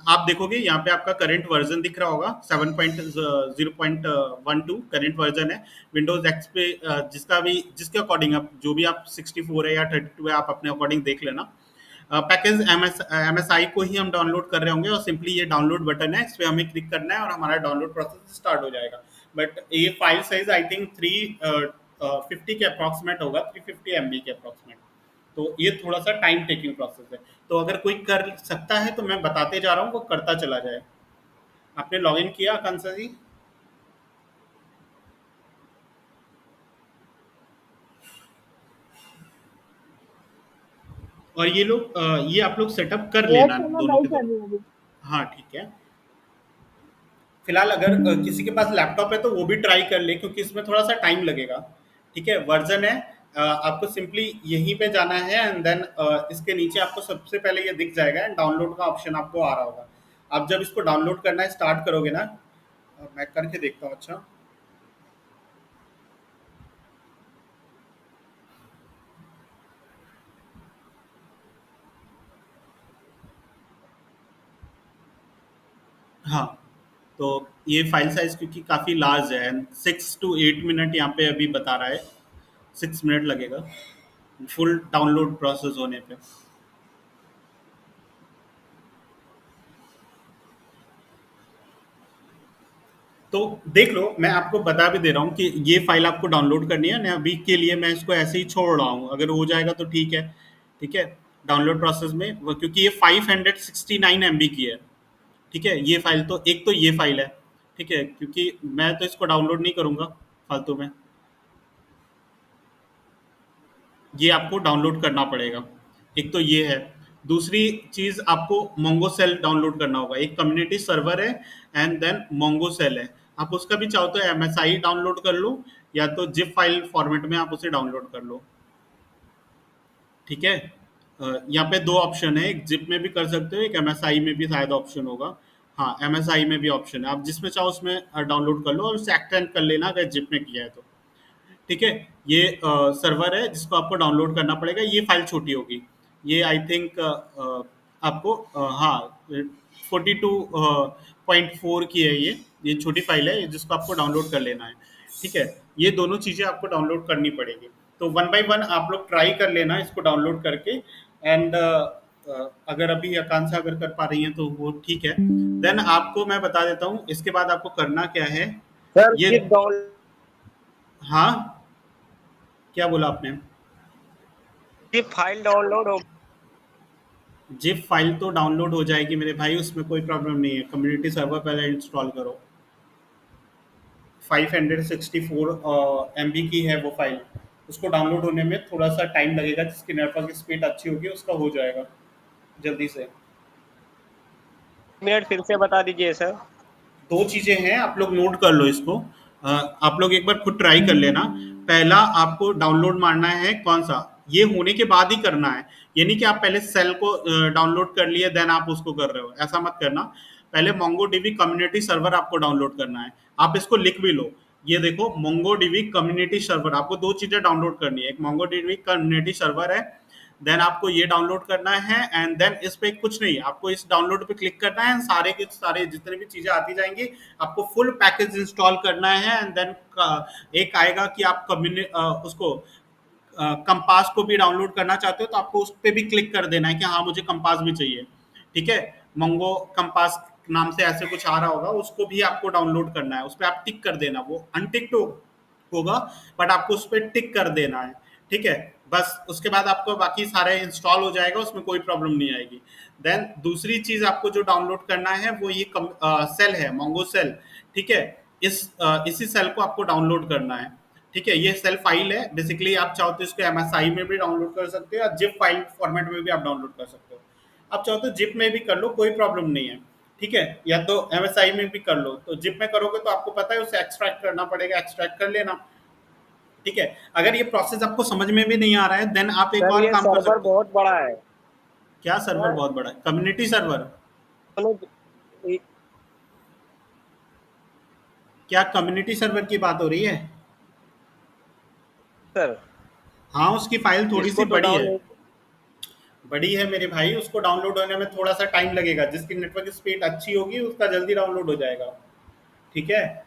आप देखोगे यहाँ पे आपका करंट वर्जन दिख रहा होगा, 7.0.12 करंट वर्जन है। विंडोज एक्स पे जिसके अकॉर्डिंग आप जो भी आप 64 है या 32 है आप अपने अकॉर्डिंग देख लेना। पैकेज MSI को ही हम डाउनलोड कर रहे होंगे, और सिंपली ये डाउनलोड बटन है, इस पर हमें क्लिक करना है और हमारा डाउनलोड प्रोसेस स्टार्ट हो जाएगा। बट ये फाइल साइज आई थिंक 350 के अप्रॉक्सीमेट होगा, 350 MB के अप्रॉक्सीमेट। तो ये थोड़ा सा टाइम टेकिंग प्रोसेस है। तो अगर कोई कर सकता है तो मैं बताते जा रहा हूँ, वो करता चला जाए। आपने लॉगिन किया आकांक्षा जी? और ये लोग ये आप लोग सेटअप कर यस लेना सर, मैं दोनों भाई के कर दोनों। रही हूँ अभी। हाँ ठीक है। फिलहाल अगर किसी के पास लैपटॉप है तो वो भी ट्राई कर ले, क्योंकि इसमें थोड़ा सा टाइम लगेगा। ठीक है, वर्जन है, आपको सिंपली यहीं पे जाना है एंड देन इसके नीचे आपको सबसे पहले ये दिख जाएगा एंड डाउनलोड का ऑप्शन आपको आ रहा होगा। आप जब इसको डाउनलोड करना है स्टार्ट करोगे ना, मैं करके देखता हूँ। अच्छा, हाँ, तो ये फाइल साइज क्योंकि काफ़ी लार्ज है एंड 6 to 8 मिनट यहाँ पे अभी बता रहा है, 6 मिनट लगेगा फुल डाउनलोड प्रोसेस होने पे। तो देख लो, मैं आपको बता भी दे रहा हूँ कि ये फाइल आपको डाउनलोड करनी है ना, अभी के लिए मैं इसको ऐसे ही छोड़ रहा हूँ, अगर हो जाएगा तो ठीक है। ठीक है, डाउनलोड प्रोसेस में क्योंकि ये 569 MB की है। ठीक है, ये फाइल तो एक तो ये फाइल है। ठीक है, क्योंकि मैं तो इसको डाउनलोड नहीं करूँगा फालतू में, ये आपको डाउनलोड करना पड़ेगा। एक तो ये है, दूसरी चीज़ आपको मोंगो सेल डाउनलोड करना होगा। एक कम्युनिटी सर्वर है एंड देन मोंगो सेल है। आप उसका भी चाहो तो MSI डाउनलोड कर लो, या तो जिप फाइल फॉर्मेट में आप उसे डाउनलोड कर लो। ठीक है, यहाँ पे दो ऑप्शन है, एक जिप में भी कर सकते हो, एक MSI में भी शायद ऑप्शन होगा। हाँ, MSI में भी ऑप्शन है, आप जिसमें चाहो उसमें डाउनलोड कर लो और उसे एक्सटेंड कर लेना अगर जिप में किया है तो। ठीक है, ये सर्वर है जिसको आपको डाउनलोड करना पड़ेगा। ये फाइल छोटी होगी, ये आई थिंक आपको हाँ 42.4 की है। ये छोटी फाइल है जिसको आपको डाउनलोड कर लेना है। ठीक है, ये दोनों चीज़ें आपको डाउनलोड करनी पड़ेगी। तो वन बाय वन आप लोग ट्राई कर लेना इसको डाउनलोड करके एंड अगर अभी आकांक्षा अगर कर पा रही हैं तो वो ठीक है। देन आपको मैं बता देता हूँ इसके बाद आपको करना क्या है। सर ये जिप डाउन हाँ, क्या बोला आपने? जिप फाइल डाउनलोड हो जिप फाइल तो डाउनलोड हो जाएगी मेरे भाई, उसमें कोई प्रॉब्लम नहीं है। कम्युनिटी सर्वर पहले इंस्टॉल करो। 564 MB की है वो फाइल, उसको डाउनलोड होने में थोड़ा सा टाइम लगेगा। जिसकी नेटवर्क स्पीड अच्छी होगी उसका हो जाएगा जल्दी से। मिनट फिर से बता दीजिए सर। दो चीज़ें हैं, आप लोग नोट कर लो इसको। आप लोग एक बार खुद ट्राई कर लेना। पहला आपको डाउनलोड मारना है कौन सा, ये होने के बाद ही करना है। ये नहीं कि आप पहले सेल को डाउनलोड कर लिए देन आप उसको कर रहे हो, ऐसा मत करना। पहले मोंगो डीबी कम्युनिटी सर्वर आपको डाउनलोड करना है। आप इसको लिख भी लो, ये देखो मोंगो डीबी कम्युनिटी सर्वर। आपको दो चीज़ें डाउनलोड करनी है, एक मोंगो डीबी कम्युनिटी सर्वर है, देन आपको ये डाउनलोड करना है एंड देन इस पे कुछ नहीं, आपको इस डाउनलोड पे क्लिक करना है। सारे के सारे जितने भी चीज़ें आती जाएंगी, आपको फुल पैकेज इंस्टॉल करना है एंड देन एक आएगा कि आप उसको कंपास को भी डाउनलोड करना चाहते हो तो आपको उस पर भी क्लिक कर देना है कि हाँ मुझे कंपास भी चाहिए। ठीक है, मंगो कंपास नाम से ऐसे कुछ आ रहा होगा, उसको भी आपको डाउनलोड करना है। उस पर आप टिक कर देना, वो अनटिक्ड होगा बट आपको उस पर टिक कर देना है। ठीक है, बस उसके बाद आपको बाकी सारे इंस्टॉल हो जाएगा, उसमें कोई प्रॉब्लम नहीं आएगी। देन दूसरी चीज़ आपको जो डाउनलोड करना है वो ये सेल है, मोंगो सेल। ठीक है, इसी सेल को आपको डाउनलोड करना है। ठीक है, ये सेल फाइल है बेसिकली। आप चाहो तो इसको MSI में भी डाउनलोड कर सकते हो या जिप फाइल फॉर्मेट में भी आप डाउनलोड कर सकते हो। आप चाहो तो जिप में भी कर लो, कोई प्रॉब्लम नहीं है। ठीक है, या तो MSI में भी कर लो। तो जिप में करोगे तो आपको पता है उसे एक्सट्रैक्ट करना पड़ेगा, एक्सट्रैक्ट कर लेना। ठीक है, अगर ये प्रोसेस आपको समझ में भी नहीं आ रहा है देन आप एक सर और ये काम कर सर्वर सकते हो। बहुत बड़ा है क्या सर्वर सर। बहुत बड़ा है? Community server? दोनों क्या कम्युनिटी सर्वर की बात हो रही है? सर हाँ, उसकी फाइल थोड़ी सी इसको तो बड़ी है। डाउन बड़ी है मेरे भाई, उसको डाउनलोड होने में थोड़ा सा टाइम लगेगा। जिसकी नेटवर्क स्पीड अच्छी होगी उसका जल्दी डाउनलोड हो जाएगा। ठीक है,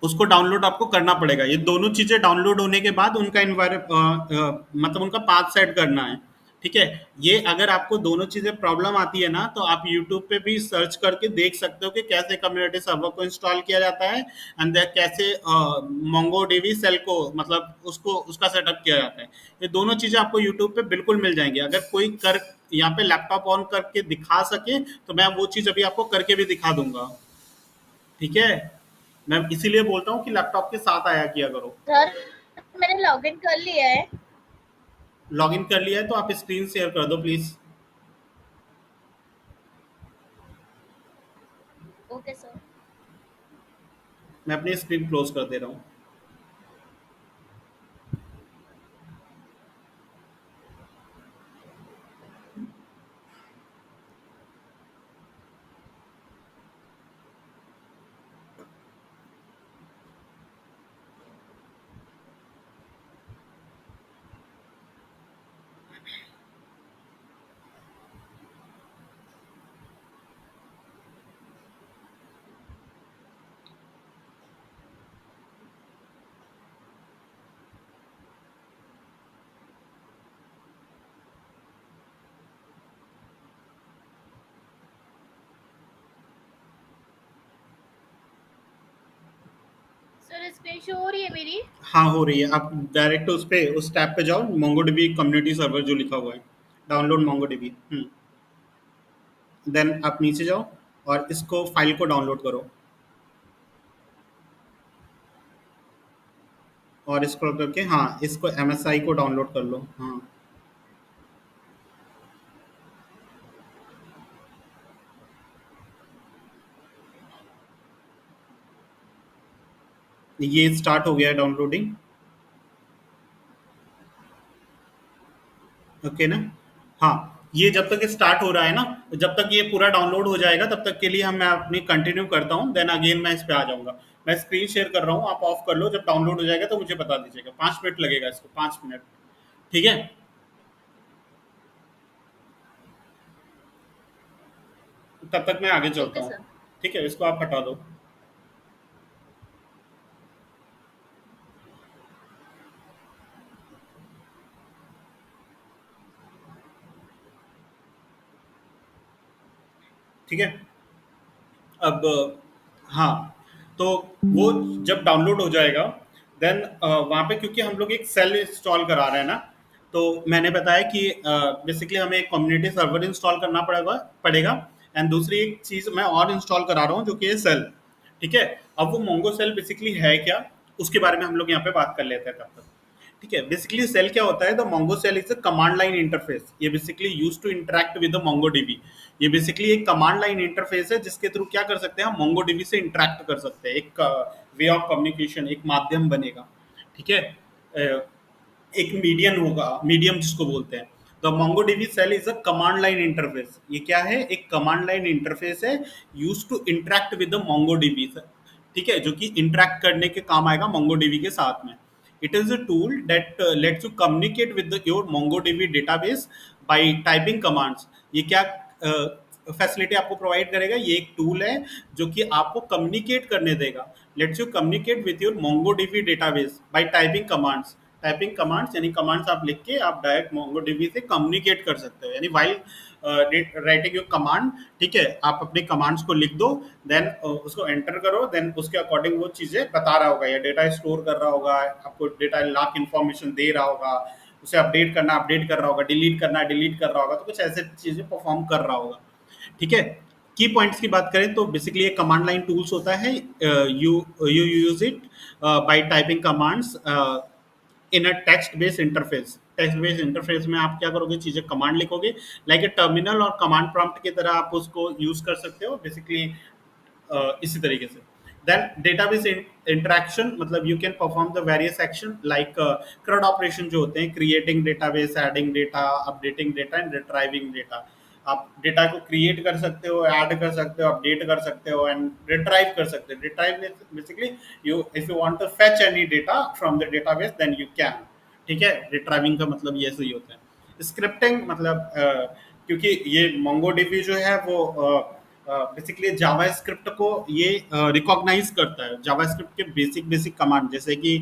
उसको डाउनलोड आपको करना पड़ेगा। ये दोनों चीज़ें डाउनलोड होने के बाद उनका मतलब उनका पाथ सेट करना है। ठीक है। ये अगर आपको दोनों चीज़ें प्रॉब्लम आती है ना, तो आप यूट्यूब पे भी सर्च करके देख सकते हो कि कैसे कम्युनिटी सर्वर को इंस्टॉल किया जाता है, एंड कैसे मोंगो डीवी सेल को मतलब उसको उसका सेटअप किया जाता है। ये दोनों चीज़ें आपको यूट्यूब पे बिल्कुल मिल जाएंगी। अगर कोई कर यहाँ पे लैपटॉप ऑन करके दिखा सके तो मैं वो चीज़ अभी आपको करके भी दिखा दूंगा। ठीक है, मैं इसीलिए बोलता हूँ कि लैपटॉप के साथ आया किया करो। सर मैंने लॉगिन कर लिया है। लॉगिन कर लिया है तो आप स्क्रीन शेयर कर दो प्लीज़। Okay sir. मैं अपनी स्क्रीन क्लोज कर दे रहा हूँ। सर स्क्रीन शो हो रही है मेरी? हाँ, हो रही है। आप डायरेक्ट उस टैब पे जाओ, मोंगोडीबी कम्युनिटी सर्वर जो लिखा हुआ है, डाउनलोड मोंगोडीबी। देन आप नीचे जाओ और इसको फाइल को डाउनलोड करो, और स्क्रॉल करके हाँ इसको MSI को डाउनलोड कर लो। हाँ, ये स्टार्ट हो गया है डाउनलोडिंग। ओके ना? हाँ, ये जब तक स्टार्ट हो रहा है ना, जब तक ये पूरा डाउनलोड हो जाएगा तब तक के लिए मैं अपनी कंटिन्यू करता हूँ, देन अगेन मैं इस पे आ जाऊंगा। मैं स्क्रीन शेयर कर रहा हूँ, आप ऑफ कर लो। जब डाउनलोड हो जाएगा तो मुझे बता दीजिएगा। 5 मिनट लगेगा इसको, 5 मिनट। ठीक है, तब तक मैं आगे ठीक चलता है हूँ। सर। ठीक है, इसको आप हटा दो। ठीक है, अब हाँ, तो वो जब डाउनलोड हो जाएगा देन वहाँ पे क्योंकि हम लोग एक सेल इंस्टॉल करा रहे हैं ना, तो मैंने बताया कि बेसिकली हमें एक कम्युनिटी सर्वर इंस्टॉल करना पड़ेगा। एंड दूसरी एक चीज़ मैं और इंस्टॉल करा रहा हूँ जो कि है सेल। ठीक है, अब वो मोंगो सेल बेसिकली है क्या, उसके बारे में हम लोग यहाँ पे बात कर लेते हैं तब तक। ठीक है, बेसिकली सेल क्या होता है? The Mongo shell is a command line interface. ये basically use to interact with the Mongo DB. ये बेसिकली एक कमांड लाइन इंटरफेस है जिसके थ्रू क्या कर सकते हैं हम मोंगो डीबी से इंटरेक्ट कर सकते हैं। एक वे ऑफ कम्युनिकेशन, एक माध्यम बनेगा। ठीक है, एक मीडियम होगा, मीडियम जिसको बोलते हैं। The MongoDB shell is a command line interface. ये क्या है? एक कमांड लाइन इंटरफेस है use to interact with the MongoDB। ठीक है, जो कि इंटरेक्ट करने के काम आएगा MongoDB के साथ में। It is a tool that let's you communicate with your MongoDB database bye typing commands. ये क्या फैसिलिटी आपको प्रोवाइड करेगा? ये एक टूल है जो कि आपको कम्युनिकेट करने देगा। Let's you communicate with your MongoDB database bye typing commands. Typing commands यानी कमांड्स आप लिख के आप डायरेक्ट MongoDB से कम्युनिकेट कर सकते हो, यानी वाइल राइटिंग योर कमांड। ठीक है, आप अपने कमांड्स को लिख दो, देन उसको एंटर करो, देन उसके अकॉर्डिंग वो चीज़ें बता रहा होगा या डेटा स्टोर कर रहा होगा, आपको डेटा लाख इन्फॉर्मेशन दे रहा होगा, उसे अपडेट करना अपडेट कर रहा होगा, डिलीट करना डिलीट कर रहा होगा, तो कुछ ऐसे चीज़ें परफॉर्म कर रहा होगा। ठीक है, की पॉइंट्स की बात करें तो बेसिकली ये कमांड लाइन टूल्स होता है। You you use it by typing commands in a text based interface. Text based interface में आप क्या करोगे? चीज़ें कमांड लिखोगे, लाइक ए टर्मिनल और कमांड प्रॉम्प्ट की तरह आप उसको यूज कर सकते हो बेसिकली। इसी तरीके से देन डेटाबेस इंटरेक्शन, मतलब you can perform the various action like CRUD operation जो होते हैं, creating database, adding data, updating data and retrieving data. आप डेटा को क्रिएट कर सकते हो, ऐड कर सकते हो, अपडेट कर सकते हो एंड रिट्राइव कर सकते हो। Retrieve basically you if you want to fetch any data from the database then you can. ठीक है, रिट्राइविंग का मतलब ये सही होता है। स्क्रिप्टिंग मतलब क्योंकि ये MongoDB जो है वो बेसिकली जावा स्क्रिप्ट को ये रिकॉग्नाइज करता है। जावा स्क्रिप्ट के बेसिक बेसिक कमांड, जैसे कि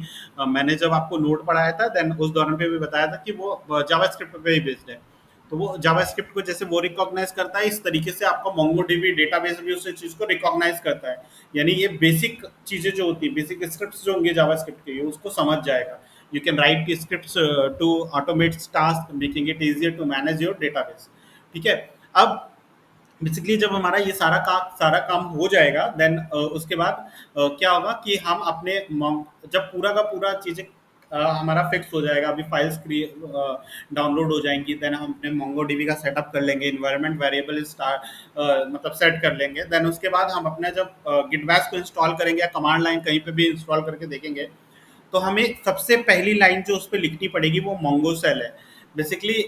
मैंने जब आपको नोट पढ़ाया था देन उस दौरान पे भी बताया था कि वो जावा स्क्रिप्ट पे ही बेस्ड है। तो वो जावास्क्रिप्ट को जैसे वो रिकॉग्नाइज करता है, इस तरीके से आपका मोंगोडीबी डेटाबेस भी उस चीज़ को रिकॉग्नाइज करता है। यानी ये बेसिक चीज़ें जो होती है, बेसिक स्क्रिप्ट्स जो होंगे जावास्क्रिप्ट के, ये उसको समझ जाएगा। You can write scripts to automate task making it easier to manage your database. ठीक है। अब बेसिकली जब हमारा ये सारा काम हो जाएगा, देन उसके बाद क्या होगा कि हम अपने जब पूरा का पूरा चीज़ें हमारा फिक्स हो जाएगा, अभी फाइल्स डाउनलोड हो जाएंगी, देन हम अपने मोंगोडीबी का सेटअप कर लेंगे, इन्वायरमेंट वेरिएबल मतलब सेट कर लेंगे। देन उसके बाद हम अपने जब गिट बैश को इंस्टॉल करेंगे या कमांड लाइन कहीं पे भी इंस्टॉल करके देखेंगे, तो हमें सबसे पहली लाइन जो उस पर लिखनी पड़ेगी वो मोंगो सेल है। Basically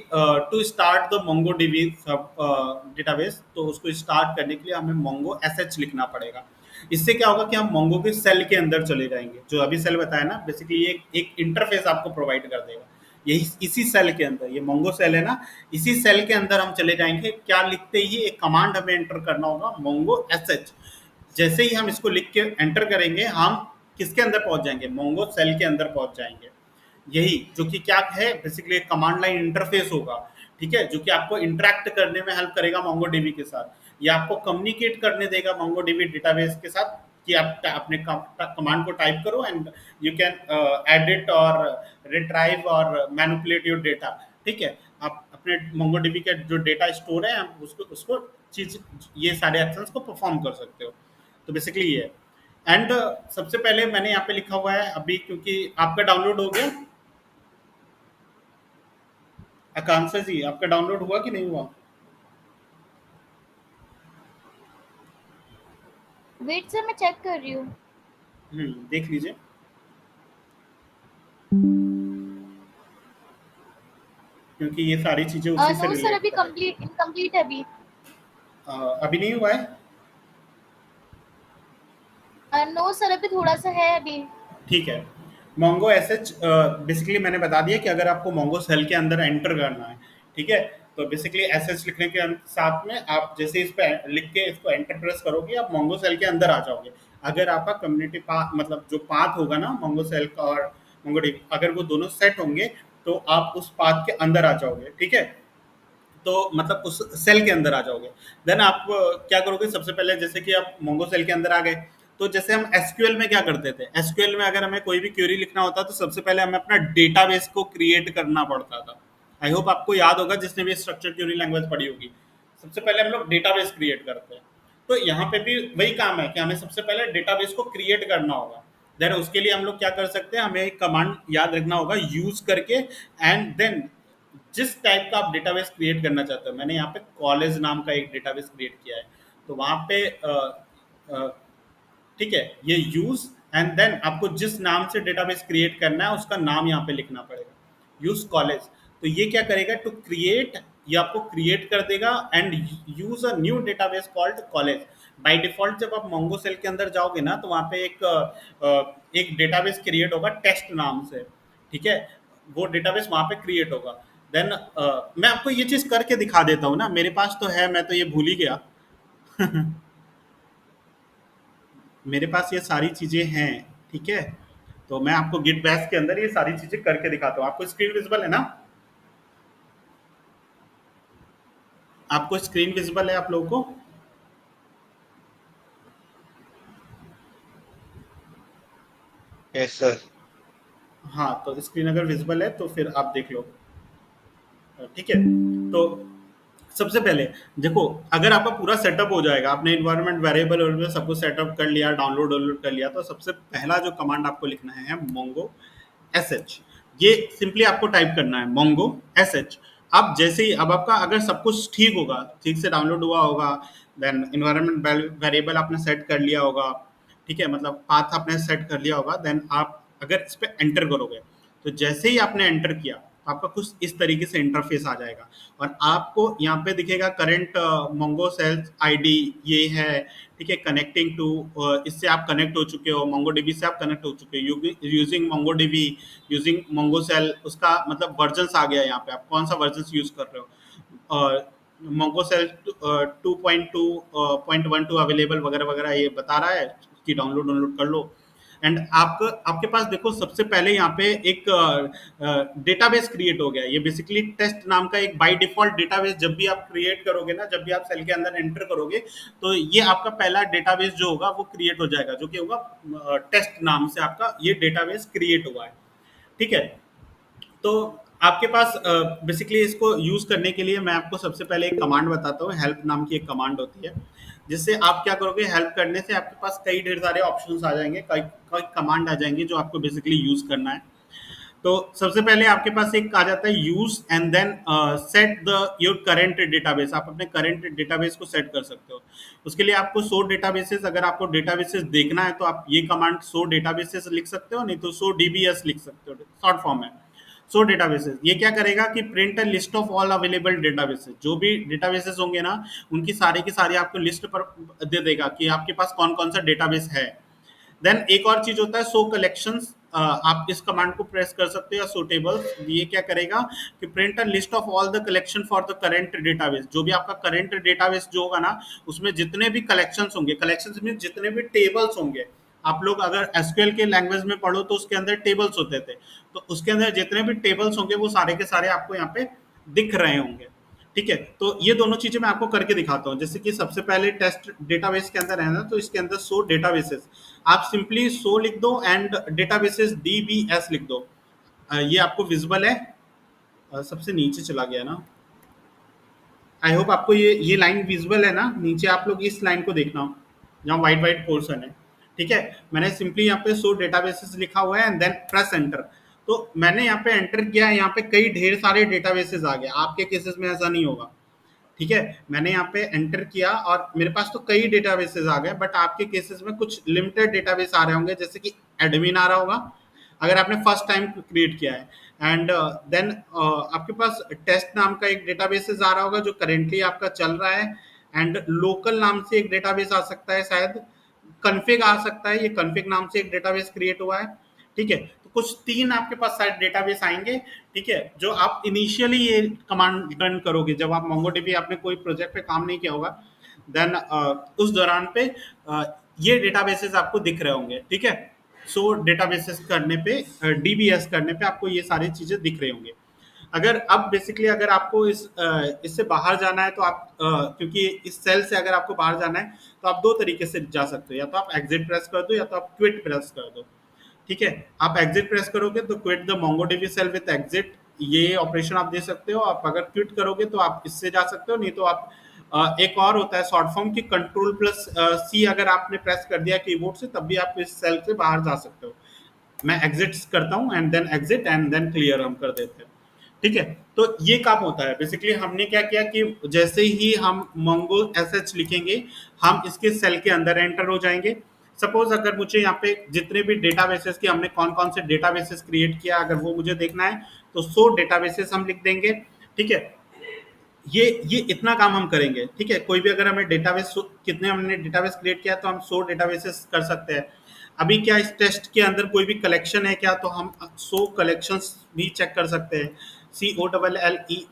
to start the Mongo dB database, तो उसको स्टार्ट करने के लिए हमें मोंगो एसएच लिखना पड़ेगा। इससे क्या होगा कि हम मोंगो के सेल के अंदर चले जाएंगे, जो अभी सेल बताया ना, बेसिकली ये एक इंटरफेस आपको प्रोवाइड कर देगा। यही इसी सेल के अंदर, ये मोंगो सेल है ना, इसी सेल के अंदर हम चले जाएंगे। क्या लिखते ही एक कमांड हमें एंटर करना होगा, मोंगो एसएच। जैसे ही हम इसको लिख के एंटर करेंगे, हम किसके अंदर पहुंच जाएंगे, मोंगो सेल के अंदर पहुंच जाएंगे। यही जो कि क्या है, बेसिकली एक कमांड लाइन इंटरफेस होगा। ठीक है, जो कि आपको इंटरेक्ट करने में हेल्प करेगा मोंगोडीबी के साथ, या आपको कम्युनिकेट करने देगा मोंगोडीबी डेटाबेस के साथ, कि आप अपने कमांड को टाइप करो एंड यू कैन एडिट और रिट्राइव और मैनिपुलेट योर डेटा। ठीक है, आप अपने मोंगोडीबी के जो डेटा स्टोर है, आप उसको उसको चीज ये सारे एक्शंस को परफॉर्म कर सकते हो। तो बेसिकली ये है। एंड सबसे पहले मैंने यहाँ पे लिखा हुआ है अभी, क्योंकि आपका डाउनलोड हो गया आकांक्षा जी, आपका डाउनलोड हुआ कि नहीं हुआ? वेट सर, मैं चेक कर रही हूँ। देख लीजिए। क्योंकि ये सारी चीजें उसी से नो सर, अभी रिलेटेड है। कंप्लीट इनकम्प्लीट है अभी। अभी नहीं हुआ है? नो सर, अभी थोड़ा सा है अभी। ठीक है। मोंगो एसएच बेसिकली मैंने बता दिया कि अगर आपको मोंगो सेल के अंदर एंटर करना है, ठीक है, तो बेसिकली एसएच लिखने के साथ में आप जैसे इस पे लिख के इसको एंटर प्रेस करोगे, आप मोंगो सेल के अंदर आ जाओगे। अगर आपका कम्युनिटी पाथ, मतलब जो पाथ होगा ना मोंगो सेल का और मोंगोडीबी, अगर वो दोनों सेट होंगे तो आप उस पाथ के अंदर आ जाओगे। ठीक है, तो मतलब उस सेल के अंदर आ जाओगे। देन आप क्या करोगे, सबसे पहले जैसे कि आप मोंगो सेल के अंदर आ गए, तो जैसे हम एसक्यूएल में क्या करते थे, एसक्यूएल में अगर हमें कोई भी क्वेरी लिखना होता तो सबसे पहले हमें अपना डेटाबेस को क्रिएट करना पड़ता था। आई होप आपको याद होगा, जिसने भी स्ट्रक्चर क्वेरी लैंग्वेज पढ़ी होगी, सबसे पहले हम लोग डेटाबेस क्रिएट करते हैं। तो यहाँ पे भी वही काम है कि हमें सबसे पहले डेटाबेस को क्रिएट करना होगा। देन उसके लिए हम लोग क्या कर सकते हैं, हमें एक कमांड याद रखना होगा यूज करके, एंड देन जिस टाइप का आप डेटाबेस क्रिएट करना चाहते हो, मैंने यहाँ पे कॉलेज नाम का एक डेटाबेस क्रिएट किया है, तो वहाँ पे ठीक है, ये यूज एंड देन आपको जिस नाम से डेटाबेस क्रिएट करना है उसका नाम यहाँ पे लिखना पड़ेगा, यूज कॉलेज। तो ये क्या करेगा, टू क्रिएट, ये आपको क्रिएट कर देगा and use a new database called college. By default जब आप मोंगो सेल के अंदर जाओगे ना, तो वहाँ पे एक डेटाबेस क्रिएट होगा टेस्ट नाम से। ठीक है, वो डेटाबेस वहाँ पे क्रिएट होगा। देन मैं आपको ये चीज़ करके दिखा देता हूँ ना, मेरे पास तो है, मैं तो ये भूल ही गया। मेरे पास ये सारी चीज़ें हैं। ठीक है, तो मैं आपको गिट बैश के अंदर ये सारी चीज़ें करके दिखाता हूँ। आपको स्क्रीन विजिबल है ना? आपको स्क्रीन विजिबल है आप लोगों को? Yes sir. हाँ, तो स्क्रीन अगर विजिबल है तो फिर आप देख लो। ठीक है, तो सबसे पहले देखो, अगर आपका पूरा सेटअप हो जाएगा, आपने इन्वायरमेंट वेरिएबल और सब कुछ सेटअप कर लिया, डाउनलोड कर लिया, तो सबसे पहला जो कमांड आपको लिखना है मोंगो एसएच। ये सिंपली आपको टाइप करना है मोंगो एसएच। अब जैसे ही, अब आपका अगर सब कुछ ठीक होगा, ठीक से डाउनलोड हुआ होगा, देन इन्वायरमेंट वेरिएबल आपने सेट कर लिया होगा, ठीक है, मतलब पाथ आपने सेट कर लिया होगा, देन आप अगर इस पर एंटर करोगे, तो जैसे ही आपने एंटर किया, आपका कुछ इस तरीके से इंटरफेस आ जाएगा और आपको यहाँ पे दिखेगा करंट मोंगो सेल्स आईडी ये है। ठीक है, कनेक्टिंग टू, इससे आप कनेक्ट हो चुके हो, मोंगोडीबी से आप कनेक्ट हो चुके हो, using MongoDB, using Mongo shell, उसका मतलब वर्जन्स आ गया यहाँ पे, आप कौन सा वर्जन यूज कर रहे हो, और मोंगो सेल 2.2.12 अवेलेबल वगैरह वगैरह ये बता रहा है कि डाउनलोड कर लो। एंड आपके पास देखो सबसे पहले यहाँ पे एक डेटाबेस क्रिएट हो गया। ये बेसिकली टेस्ट नाम का एक बाय डिफॉल्ट डेटाबेस जब भी आप क्रिएट करोगे ना, जब भी आप सेल के अंदर एंटर करोगे, तो ये आपका पहला डेटाबेस जो होगा वो क्रिएट हो जाएगा, जो कि होगा टेस्ट नाम से आपका ये डेटाबेस क्रिएट हुआ है। ठीक है, तो आपके पास बेसिकली इसको यूज करने के लिए मैं आपको सबसे पहले एक कमांड बताता हूँ। हेल्प नाम की एक कमांड होती है, जिससे आप क्या करोगे, हेल्प करने से आपके पास कई ढेर सारे ऑप्शंस आ जाएंगे, कई कई कमांड आ जाएंगे जो आपको बेसिकली यूज करना है। तो सबसे पहले आपके पास एक आ जाता है use and then set the your current database. आप अपने करंट डेटाबेस को सेट कर सकते हो। उसके लिए आपको 100 डेटाबेसेस, अगर आपको डेटाबेसेस देखना है तो आप ये कमांड 100 डेटाबेसेस लिख सकते हो, नहीं तो 100 डीबीएस लिख सकते हो, शॉर्ट फॉर्म है 100 डेटाबेसेस। ये क्या करेगा कि print a list of all available databases. जो भी डेटाबेसेस होंगे ना, उनकी सारी की सारी आपको लिस्ट पर दे देगा कि आपके पास कौन कौन सा डेटाबेस है। देन एक और चीज होता है शो कलेक्शंस। आप इस कमांड को प्रेस कर सकते हो, या शो टेबल्स। ये क्या करेगा कि print a list of all the collection for the current database. जो भी आपका करंट डेटाबेस जो होगा ना, उसमें जितने भी कलेक्शंस होंगे, कलेक्शंस में जितने भी टेबल्स होंगे, आप लोग अगर एसक्यूएल के लैंग्वेज में पढ़ो तो उसके अंदर टेबल्स होते थे, तो उसके अंदर जितने भी टेबल्स होंगे वो सारे के सारे आपको यहाँ पे दिख रहे होंगे। ठीक है, तो ये दोनों चीजें मैं आपको करके दिखाता हूँ। जैसे कि सबसे पहले टेस्ट डेटाबेस के अंदर है ना, तो इसके अंदर 100 डेटाबेसेस, आप सिंपली 100 लिख दो एंड डेटाबेसेस डीबीएस लिख दो। ये आपको विजिबल है, सबसे नीचे चला गया ना। आई होप आपको ये लाइन विजिबल है ना। नीचे आप लोग इस लाइन को देखना, जहाँ व्हाइट व्हाइट पोर्शन है। ठीक है, मैंने सिंपली यहाँ पे 100 डेटाबेसेस लिखा हुआ है एंड देन प्रेस एंटर। तो मैंने यहाँ पे एंटर किया है, यहाँ पे कई ढेर सारे डेटाबेसेस आ गए। आपके केसेस में ऐसा नहीं होगा। ठीक है, मैंने यहाँ पे एंटर किया और मेरे पास तो कई डेटाबेसेस आ गए, बट आपके केसेस में कुछ लिमिटेड डेटाबेस आ रहे होंगे, जैसे कि एडमिन आ रहा होगा अगर आपने फर्स्ट टाइम क्रिएट किया है। एंड देन आपके पास टेस्ट नाम का एक डेटाबेसेस आ रहा होगा जो करेंटली आपका चल रहा है। एंड लोकल नाम से एक डेटाबेस आ सकता है, शायद कन्फिग आ सकता है, ये कन्फिग नाम से एक डेटाबेस क्रिएट हुआ है। ठीक है, तो कुछ 3 आपके पास शायद डेटाबेस आएंगे। ठीक है, जो आप इनिशियली ये कमांड रन करोगे, जब आप मोंगोडीबी आपने कोई प्रोजेक्ट पे काम नहीं किया होगा, देन उस दौरान पे ये डेटाबेसेस आपको दिख रहे होंगे। ठीक है, सो डेटाबेसेस करने पे, डीबीएस करने पे आपको ये सारी चीजें दिख रही होंगी। अगर अब बेसिकली अगर आपको इससे बाहर जाना है तो आप क्योंकि इस सेल से अगर आपको बाहर जाना है तो आप 2 तरीके से जा सकते हो, या तो आप एग्जिट प्रेस कर दो या तो आप क्विट प्रेस कर दो। ठीक है, आप एग्जिट प्रेस करोगे तो quit the MongoDB shell with exit, ये ऑपरेशन आप दे सकते हो। आप अगर क्विट करोगे तो आप इससे जा सकते हो, नहीं तो आप एक और होता है शॉर्ट फॉर्म की कंट्रोल प्लस सी, अगर आपने प्रेस कर दिया कीबोर्ड से तब भी आप इस सेल से बाहर जा सकते हो। मैं एग्जिट करता हूँ and then exit and then clear हम कर देते हैं। ठीक है, तो ये काम होता है। बेसिकली हमने क्या किया कि जैसे ही हम mongo sh लिखेंगे, हम इसके सेल के अंदर एंटर हो जाएंगे। सपोज अगर मुझे यहाँ पे जितने भी डेटाबेसेस की हमने कौन कौन से डेटाबेसेस क्रिएट किया, अगर वो मुझे देखना है तो 100 डेटाबेसेस हम लिख देंगे। ठीक है, ये इतना काम हम करेंगे। ठीक है, कोई भी अगर हमें डेटाबेस, कितने हमने डेटाबेस क्रिएट किया तो हम 100 डेटाबेसेस कर सकते हैं। अभी क्या इस टेस्ट के अंदर कोई भी कलेक्शन है क्या, तो हम 100 कलेक्शंस भी चेक कर सकते हैं। COLLECTION।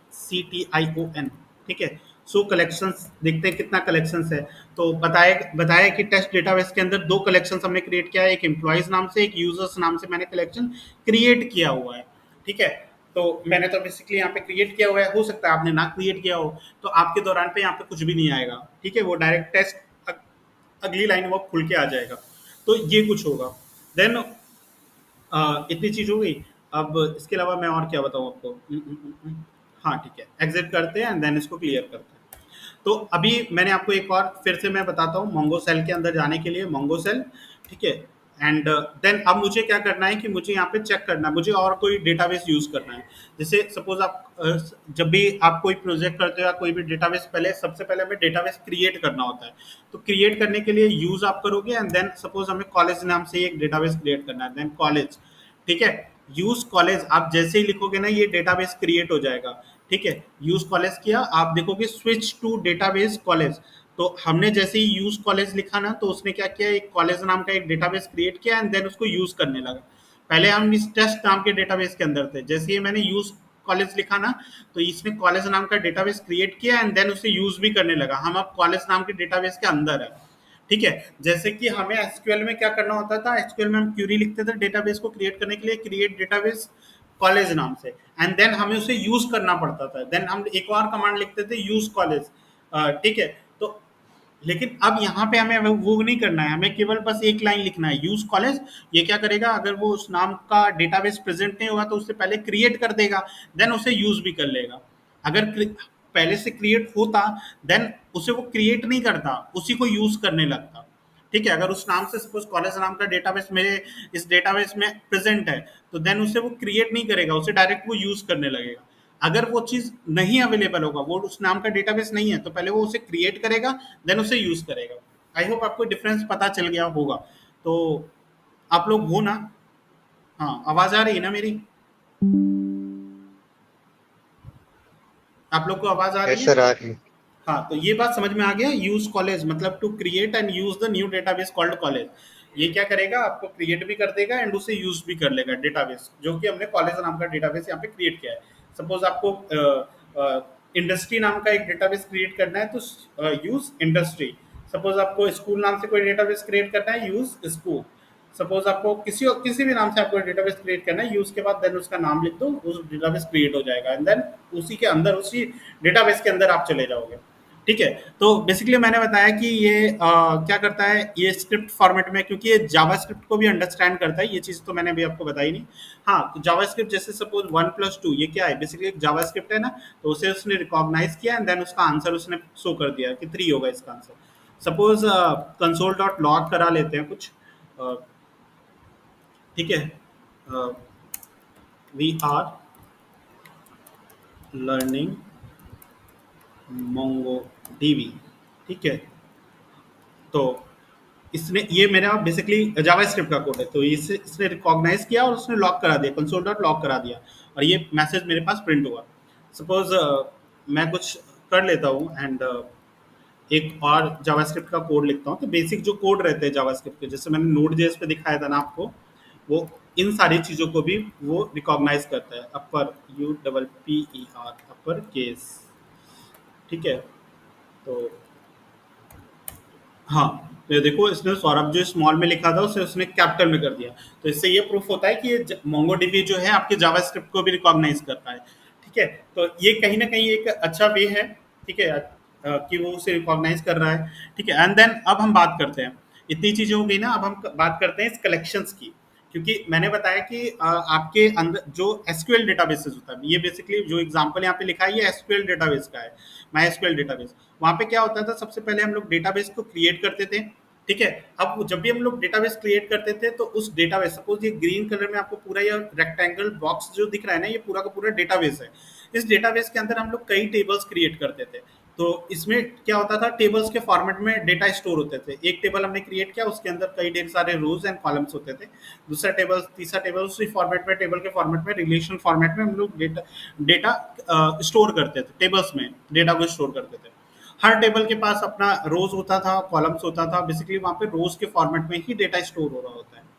ठीक है, 100 कलेक्शंस देखते हैं कितना कलेक्शंस है। तो बताया कि टेस्ट डेटाबेस के अंदर 2 कलेक्शंस हमने क्रिएट किया है, एक एम्प्लॉयज नाम से, एक यूजर्स नाम से मैंने कलेक्शन क्रिएट किया हुआ है। ठीक है, तो मैंने तो बेसिकली यहाँ पे क्रिएट किया हुआ है, हो सकता है आपने ना क्रिएट किया हो, तो आपके दौरान पे यहाँ पे कुछ भी नहीं आएगा। ठीक है, वो डायरेक्ट टेस्ट अगली लाइन वो खुल के आ जाएगा। तो ये कुछ होगा। देन इतनी चीज हो गई। अब इसके अलावा मैं और क्या बताऊँ आपको। हाँ ठीक है, एग्जिट करते हैं एंड देन इसको क्लियर करते हैं। तो अभी मैंने आपको एक और फिर से मैं बताता हूँ मोंगो सेल के अंदर जाने के लिए, मोंगो सेल। ठीक है, एंड देन अब मुझे क्या करना है कि मुझे यहाँ पे चेक करना है, मुझे और कोई डेटाबेस यूज करना है। जैसे सपोज आप जब भी आप कोई प्रोजेक्ट करते हो या कोई भी डेटाबेस, पहले सबसे पहले हमें डेटाबेस क्रिएट करना होता है। तो क्रिएट करने के लिए यूज आप करोगे एंड देन सपोज हमें कॉलेज नाम से एक डेटाबेस क्रिएट करना है, देन कॉलेज। ठीक है, यूज कॉलेज आप जैसे ही लिखोगे ना, ये डेटाबेस क्रिएट हो जाएगा। ठीक है, यूज कॉलेज किया, आप देखोगे स्विच टू डेटाबेस कॉलेज। तो हमने जैसे ही यूज कॉलेज लिखा ना, तो उसने क्या किया, एक कॉलेज नाम का एक डेटाबेस क्रिएट किया एंड देन उसको यूज करने लगा। पहले हम इस टेस्ट नाम के डेटाबेस के अंदर थे, जैसे ही मैंने यूज कॉलेज लिखा ना, तो इसने कॉलेज नाम का डेटाबेस क्रिएट किया एंड देन उसे यूज भी करने लगा। हम अब कॉलेज नाम के डेटाबेस के अंदर है। ठीक है, जैसे कि हमें एसक्यूएल में क्या करना होता था, एसक्यूएल में हम क्यूरी लिखते थे डेटाबेस को क्रिएट करने के लिए, क्रिएट डेटाबेस कॉलेज नाम से, एंड देन हमें उसे यूज करना पड़ता था, देन हम एक और कमांड लिखते थे यूज कॉलेज, ठीक है। तो लेकिन अब यहाँ पे हमें वो नहीं करना है, हमें केवल बस एक लाइन लिखना है यूज कॉलेज। ये क्या करेगा, अगर वो उस नाम का डेटाबेस प्रेजेंट नहीं होगा तो उससे पहले क्रिएट कर देगा, देन उसे यूज भी कर लेगा। अगर पहले से क्रिएट होता देन उसे वो क्रिएट नहीं करता, उसी को यूज करने लगता। ठीक है, अगर उस नाम से सपोज कॉलेज नाम का डेटाबेस मेरे इस डेटाबेस में प्रेजेंट है, तो देन उसे वो क्रिएट नहीं करेगा, उसे डायरेक्ट वो यूज करने लगेगा। अगर वो चीज नहीं अवेलेबल होगा, वो उस नाम का डेटाबेस नहीं है, तो पहले वो उसे क्रिएट करेगा, देन उसे यूज करेगा। आई होप आपको डिफरेंस पता चल गया होगा। तो आप लोग हो ना? हाँ, आवाज आ रही है ना मेरी? आप लोग को आवाज आ रही यस है? सर, आ रही है। हाँ, तो ये बात समझ में आ गया। यूज कॉलेज मतलब to create and use the new database called college. ये क्या करेगा, आपको क्रिएट भी कर देगा एंड उसे यूज भी कर लेगा डेटाबेस, जो कि हमने कॉलेज नाम का डेटाबेस यहाँ पे क्रिएट किया है। सपोज आपको इंडस्ट्री नाम का एक डेटाबेस क्रिएट करना है, तो यूज इंडस्ट्री। सपोज आपको स्कूल नाम से कोई डेटाबेस क्रिएट करना है, यूज स्कूल। सपोज आपको किसी भी नाम से आपको डेटाबेस क्रिएट करना है, यूज के बाद देन उसका नाम लिख दो, उस डेटाबेस क्रिएट हो जाएगा, एंड देन उसी के अंदर, उसी डेटाबेस के अंदर आप चले जाओगे। ठीक है, तो बेसिकली मैंने बताया कि ये क्या करता है, ये स्क्रिप्ट फॉर्मेट में, क्योंकि ये जावास्क्रिप्ट को भी अंडरस्टैंड करता है। ये चीज़ तो मैंने अभी आपको बताई नहीं। हाँ, तो जावास्क्रिप्ट जैसे सपोज 1+2 ये क्या है, बेसिकली एक जावास्क्रिप्ट है ना, तो उसे उसने रिकॉग्नाइज किया एंड देन उसका आंसर उसने शो कर दिया कि 3 होगा इसका answer. Suppose console dot log करा लेते हैं कुछ, अ, ठीक है, we are learning MongoDB. ठीक है, तो इसने, ये मेरा बेसिकली जावास्क्रिप्ट का कोड है, तो इसने रिकॉग्नाइज किया और उसने लॉक करा दिया, कंसोल डॉट लॉक करा दिया, और ये मैसेज मेरे पास प्रिंट हुआ। सपोज मैं कुछ कर लेता हूँ एंड एक और जावास्क्रिप्ट का कोड लिखता हूँ। तो बेसिक जो कोड रहते हैं जावास्क्रिप्ट के, जैसे मैंने नोड जेएस पे दिखाया था ना आपको, वो इन सारी चीज़ों को भी वो रिकॉग्नाइज करता है। अपर UPPER, अपर केस। ठीक है, तो हाँ, तो ये देखो, इसने सौरभ जो स्मॉल में लिखा था उसे उसने कैपिटल में कर दिया। तो इससे ये प्रूफ होता है कि ये मोंगोडीबी जो है आपके जावास्क्रिप्ट को भी रिकॉग्नाइज करता है। ठीक है, तो ये कहीं ना कहीं एक अच्छा वे है, ठीक है, कि वो उसे रिकॉग्नाइज कर रहा है। ठीक है, एंड देन अब हम बात करते हैं, इतनी चीजें हो गई ना, अब हम बात करते हैं इस कलेक्शंस की। क्योंकि मैंने बताया कि आपके अंदर जो एसक्यूएल डेटाबेसेस होता है, ये बेसिकली जो एग्जांपल यहाँ पे लिखा है ये एसक्यूएल डेटाबेस का है, माई एसक्यूएल डेटाबेस। वहाँ पे क्या होता था, सबसे पहले हम लोग डेटाबेस को क्रिएट करते थे। ठीक है, अब जब भी हम लोग डेटाबेस क्रिएट करते थे तो उस डेटाबेस, सपोज ये ग्रीन कलर में आपको पूरा ये रेक्टेंगल बॉक्स जो दिख रहा है ना, ये पूरा का पूरा डेटाबेस है। इस डेटाबेस के अंदर हम लोग कई टेबल्स क्रिएट करते थे। तो इसमें क्या होता था, टेबल्स के फॉर्मेट में डेटा स्टोर होते थे। एक टेबल हमने क्रिएट किया, उसके अंदर कई ढेर सारे रोज एंड कॉलम्स होते थे। दूसरा टेबल, तीसरा टेबल, उसी फॉर्मेट में, टेबल के फॉर्मेट में, रिलेशन फॉर्मेट में हम लोग डेटा स्टोर करते थे, टेबल्स में डेटा को स्टोर करते थे। हर टेबल के पास अपना रोज होता था, कॉलम्स होता था। बेसिकली वहाँ पे रोज के फॉर्मेट में ही डेटा स्टोर हो रहा होता है।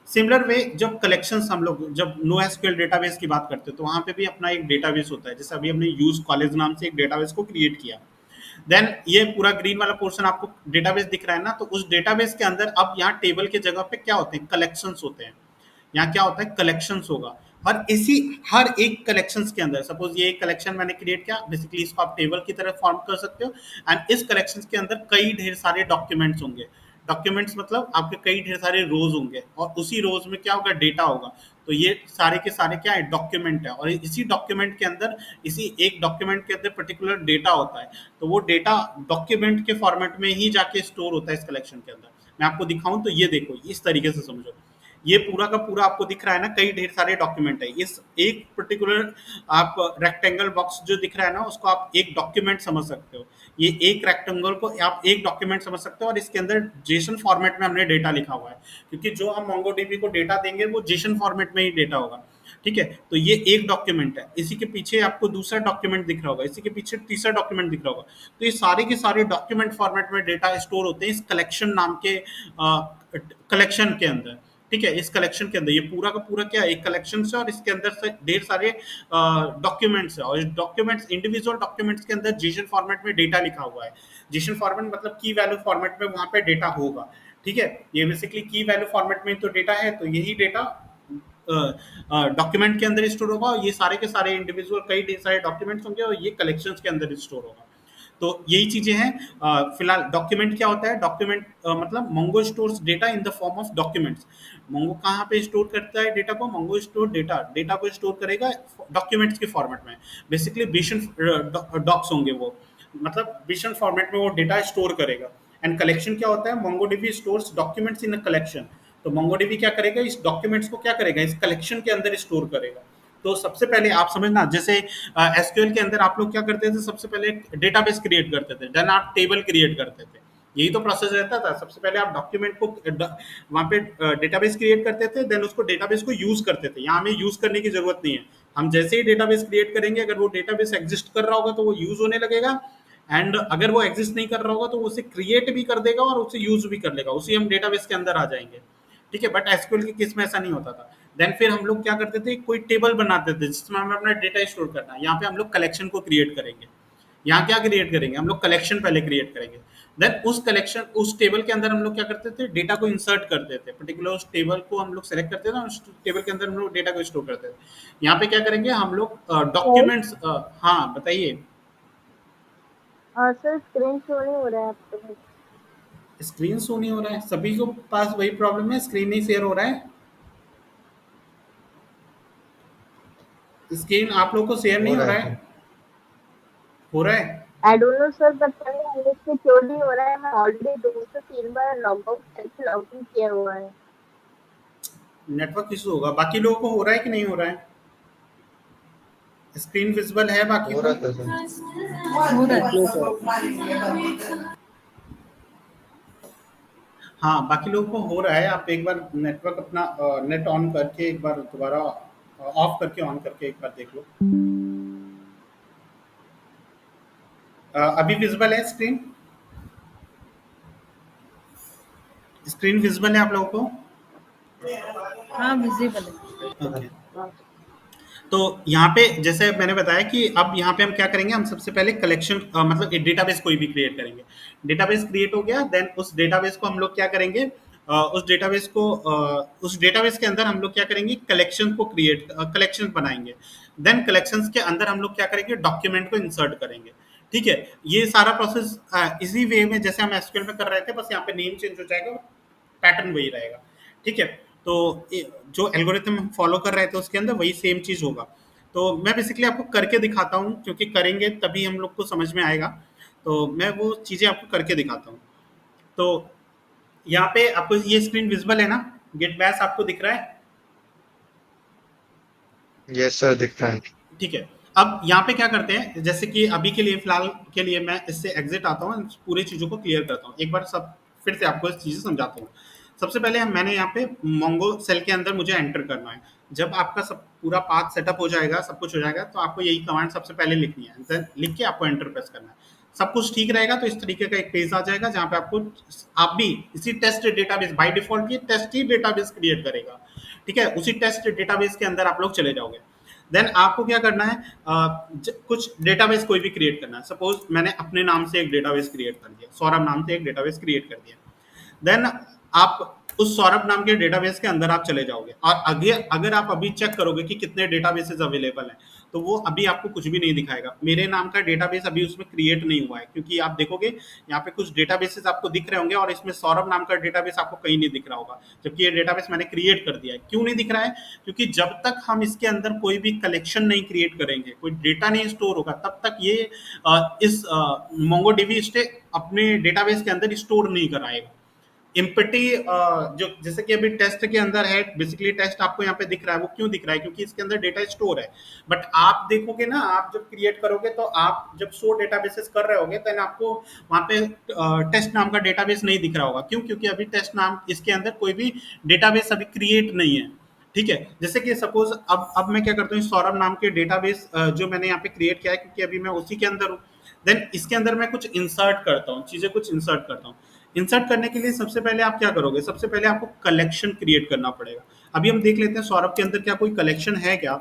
सिमिलर वे, जब कलेक्शंस हम लोग जब नो एसक्यूएल डेटाबेस की बात करते हैं, तो वहाँ पे भी अपना एक डेटाबेस होता है। जैसे अभी हमने यूज कॉलेज नाम से एक डेटाबेस को क्रिएट किया, देन ये पूरा ग्रीन वाला पोर्शन आपको डेटाबेस दिख रहा है ना, तो उस डेटाबेस के अंदर अब यहाँ टेबल के जगह पे क्या होते हैं, कलेक्शंस होते हैं। यहाँ क्या होता है, कलेक्शंस होगा। और इसी हर एक कलेक्शंस के अंदर, सपोज ये एक कलेक्शन मैंने क्रिएट किया, बेसिकली इसको आप टेबल की तरह फॉर्म कर सकते हो। एंड इस कलेक्शंस के अंदर कई ढेर सारे डॉक्यूमेंट्स होंगे। डॉक्यूमेंट्स मतलब आपके कई ढेर सारे रोज होंगे, और उसी रोज में क्या होगा, डेटा होगा। तो ये सारे के सारे क्या है, डॉक्यूमेंट है। और इसी डॉक्यूमेंट के अंदर, इसी एक डॉक्यूमेंट के अंदर पर्टिकुलर डेटा होता है। तो वो डेटा डॉक्यूमेंट के फॉर्मेट में ही जाके स्टोर होता है इस कलेक्शन के अंदर। मैं आपको दिखाऊं तो ये देखो, इस तरीके से समझो। ये पूरा का पूरा आपको दिख रहा है ना, कई ढेर सारे डॉक्यूमेंट है। इस एक पर्टिकुलर आप रेक्टेंगल बॉक्स जो दिख रहा है ना, उसको आप एक डॉक्यूमेंट समझ सकते हो। ये एक रेक्टेंगल को आप एक डॉक्यूमेंट समझ सकते हो, और इसके अंदर जेसन फॉर्मेट में हमने डेटा लिखा हुआ है। क्योंकि जो हम मोंगोडीबी को डेटा देंगे वो जेसन फॉर्मेट में ही डेटा होगा। ठीक है, तो ये एक डॉक्यूमेंट है। इसी के पीछे आपको दूसरा डॉक्यूमेंट दिख रहा होगा, इसी के पीछे तीसरा डॉक्यूमेंट दिख रहा होगा। तो ये सारे के सारे डॉक्यूमेंट फॉर्मेट में डेटा स्टोर होते हैं इस कलेक्शन नाम के कलेक्शन के अंदर। ठीक है, इस कलेक्शन के अंदर ये पूरा का पूरा क्या है, एक कलेक्शन है, और इसके अंदर से ढेर सारे डॉक्यूमेंट्स है। और इस डॉक्यूमेंट्स, इंडिविजुअल डॉक्यूमेंट्स के अंदर जेसन फॉर्मेट में डेटा लिखा हुआ है। जेसन फॉर्मेट मतलब की वैल्यू फॉर्मेट में वहाँ पे डेटा होगा, ठीक है। ये बेसिकली की वैल्यू फॉर्मेट में तो डेटा है, तो यही डेटा डॉक्यूमेंट के अंदर स्टोर होगा, और ये सारे के सारे इंडिविजुअल कई सारे डॉक्यूमेंट्स होंगे और ये कलेक्शंस के अंदर स्टोर होगा। तो यही चीजें हैं। फिलहाल डॉक्यूमेंट क्या होता है, डॉक्यूमेंट मतलब Mongo stores data in the form of documents. Mongo कहाँ पे स्टोर करता है डेटा को, मोंगो स्टोर डेटा को स्टोर करेगा डॉक्यूमेंट्स के फॉर्मेट में। बेसिकली बिशन डॉक्स होंगे वो, मतलब बिशन फॉर्मेट में वो डेटा स्टोर करेगा। एंड कलेक्शन क्या होता है, MongoDB stores documents in a collection. तो मोंगोडीबी क्या करेगा, इस डॉक्यूमेंट्स को क्या करेगा, इस कलेक्शन के अंदर स्टोर करेगा। तो सबसे पहले आप समझना, जैसे एसक्यूएल के अंदर आप लोग क्या करते थे, सबसे पहले डेटाबेस क्रिएट करते थे, देन आप टेबल क्रिएट करते थे, यही तो प्रोसेस रहता था। सबसे पहले आप डॉक्यूमेंट को वहाँ पे डेटाबेस क्रिएट करते थे, देन उसको डेटाबेस को यूज करते थे। यहाँ हमें यूज करने की जरूरत नहीं है, हम जैसे ही डेटाबेस क्रिएट करेंगे, अगर वो डेटाबेस एग्जिस्ट कर रहा होगा तो वो यूज होने लगेगा, एंड अगर वो एग्जिस्ट नहीं कर रहा होगा तो वो उसे क्रिएट भी कर देगा और उसे यूज भी कर लेगा, उसी हम डेटाबेस के अंदर आ जाएंगे, ठीक है। बट एसक्यूएल के केस में ऐसा नहीं होता था। देन फिर हम लोग क्या करते थे, कोई टेबल बनाते थे जिसमें हमें अपना डेटा स्टोर करना है। यहाँ पे हम लोग कलेक्शन को क्रिएट करेंगे, यहाँ क्या क्रिएट करेंगे, हम लोग कलेक्शन पहले क्रिएट करेंगे। देन उस कलेक्शन, उस टेबल के अंदर हम लोग क्या करते थे, डेटा को इंसर्ट करते थे, पर्टिकुलर उस टेबल को हम लोग सेलेक्ट करते थे, उस टेबल के अंदर हम लोग डेटा को स्टोर करते थे। यहाँ पे क्या करेंगे हम लोग, डॉक्यूमेंट्स। हाँ बताइए। सर स्क्रीन शो नहीं हो रहा है आपको? स्क्रीन शो नहीं हो रहा है, सभी को पास वही प्रॉब्लम है, स्क्रीन नहीं शेयर हो रहा है। स्क्रीन आप लोग को शेयर नहीं हो रहा है, हो रहा है? आई डोंट नो सर, पता नहीं मुझसे क्यों नहीं हो रहा है। मैं ऑलरेडी 2 से 3 बार लॉग आउट करके लॉग इन किया हुआ है। नेटवर्क इशू होगा। बाकी लोगों को हो रहा है कि नहीं हो रहा है? स्क्रीन विजिबल है बाकी हो को? रहा था सर। हाँ, बाकी लोगों को हो रहा है। आप एक बार नेटवर्क अपना नेट ऑन करके एक बार दोबारा ऑफ करके ऑन करके एक बार देख लो। अभी विजिबल है स्क्रीन? स्क्रीन विजिबल है आप लोगों को? हाँ विजिबल है। ओके। तो यहाँ पे जैसे मैंने बताया कि अब यहाँ पे हम क्या करेंगे, हम सबसे पहले कलेक्शन मतलब एक डेटाबेस कोई भी क्रिएट करेंगे। डेटाबेस क्रिएट हो गया, देन उस डेटाबेस को हम लोग क्या करेंगे, उस डेटाबेस के अंदर हम लोग क्या करेंगे, कलेक्शन को कलेक्शन बनाएंगे। देन कलेक्शंस के अंदर हम लोग क्या करेंगे, डॉक्यूमेंट को इंसर्ट करेंगे, ठीक है। ये सारा प्रोसेस इसी वे में जैसे हम एसक्यूएल में कर रहे थे, बस यहाँ पे नेम चेंज हो जाएगा, पैटर्न वही रहेगा, ठीक है। तो जो एल्गोरिथम हम फॉलो कर रहे थे उसके अंदर वही सेम चीज़ होगा। तो मैं बेसिकली आपको करके दिखाता हूँ, क्योंकि करेंगे तभी हम लोग को समझ में आएगा। तो मैं वो चीज़ें आपको करके दिखाता हूँ। तो यहाँ पे आपको ये स्क्रीन विजिबल है ना, गेट बैश आपको दिख रहा है? यस सर, दिख रहा है। ठीक है। अब यहाँ पे क्या करते हैं, जैसे कि अभी के लिए फिलहाल के लिए मैं इससे एग्जिट आता हूँ, पूरी चीज़ों को क्लियर करता हूँ, एक बार सब फिर से आपको इस चीज़ें समझाता हूँ। सबसे पहले मैंने यहाँ पे मोंगो सेल के अंदर मुझे एंटर करना है। जब आपका सब पूरा पाथ सेटअप हो जाएगा, सब कुछ हो जाएगा, तो आपको यही कमांड सबसे पहले लिखनी है, देन लिख के आपको एंटर प्रेस करना है। सब कुछ ठीक रहेगा तो इस तरीके का एक पेज आ जाएगा, जहाँ पे आप भी इसी टेस्ट डेटाबेस, बाय डिफॉल्ट ये टेस्ट ही डेटाबेस क्रिएट करेगा, ठीक है। उसी टेस्ट डेटाबेस के अंदर आप लोग चले जाओगे। देन आपको क्या करना है, कुछ डेटाबेस कोई भी क्रिएट करना है। सपोज मैंने अपने नाम से एक डेटाबेस क्रिएट कर दिया, सौरभ नाम से एक डेटाबेस क्रिएट कर दिया। देन आप उस सौरभ नाम के डेटाबेस के अंदर आप चले जाओगे, और अगर आप अभी चेक करोगे कि कितने डेटाबेसेस अवेलेबल हैं, तो वो अभी आपको कुछ भी नहीं दिखाएगा। मेरे नाम का डेटाबेस अभी उसमें क्रिएट नहीं हुआ है, क्योंकि आप देखोगे यहाँ पे कुछ डेटाबेसेस आपको दिख रहे होंगे और इसमें सौरभ नाम का डेटाबेस आपको कहीं नहीं दिख रहा होगा, जबकि ये डेटाबेस मैंने क्रिएट कर दिया है। क्यों नहीं दिख रहा है? क्योंकि जब तक हम इसके अंदर कोई भी कलेक्शन नहीं क्रिएट करेंगे, कोई डेटा नहीं स्टोर होगा, तब तक ये इस मोंगोडीबी अपने डेटाबेस के अंदर स्टोर नहीं कराएगा। इम्पटी जो जैसे कि अभी टेस्ट के अंदर है, बेसिकली टेस्ट आपको यहाँ पे दिख रहा है, वो क्यों दिख रहा है? क्योंकि इसके अंदर डेटा स्टोर है। बट आप देखोगे ना, आप जब क्रिएट करोगे तो आप जब 100 डेटाबेसेस कर रहे होगे, देन आपको वहाँ पे टेस्ट नाम का डेटाबेस नहीं दिख रहा होगा। क्यों? क्योंकि अभी टेस्ट नाम इसके अंदर कोई भी डेटाबेस अभी क्रिएट नहीं है, ठीक है। जैसे कि सपोज अब मैं क्या करता हूँ, सौरभ नाम के डेटाबेस जो मैंने यहाँ पे क्रिएट किया है, क्योंकि अभी मैं उसी के अंदर हूँ, देन इसके अंदर मैं कुछ इंसर्ट करता हूँ, चीजें कुछ इंसर्ट करता हूँ। इंसर्ट करने के लिए सबसे पहले आप क्या करोगे, सबसे पहले आपको कलेक्शन क्रिएट करना पड़ेगा। अभी हम देख लेते हैं सौरभ के अंदर क्या कोई कलेक्शन है क्या।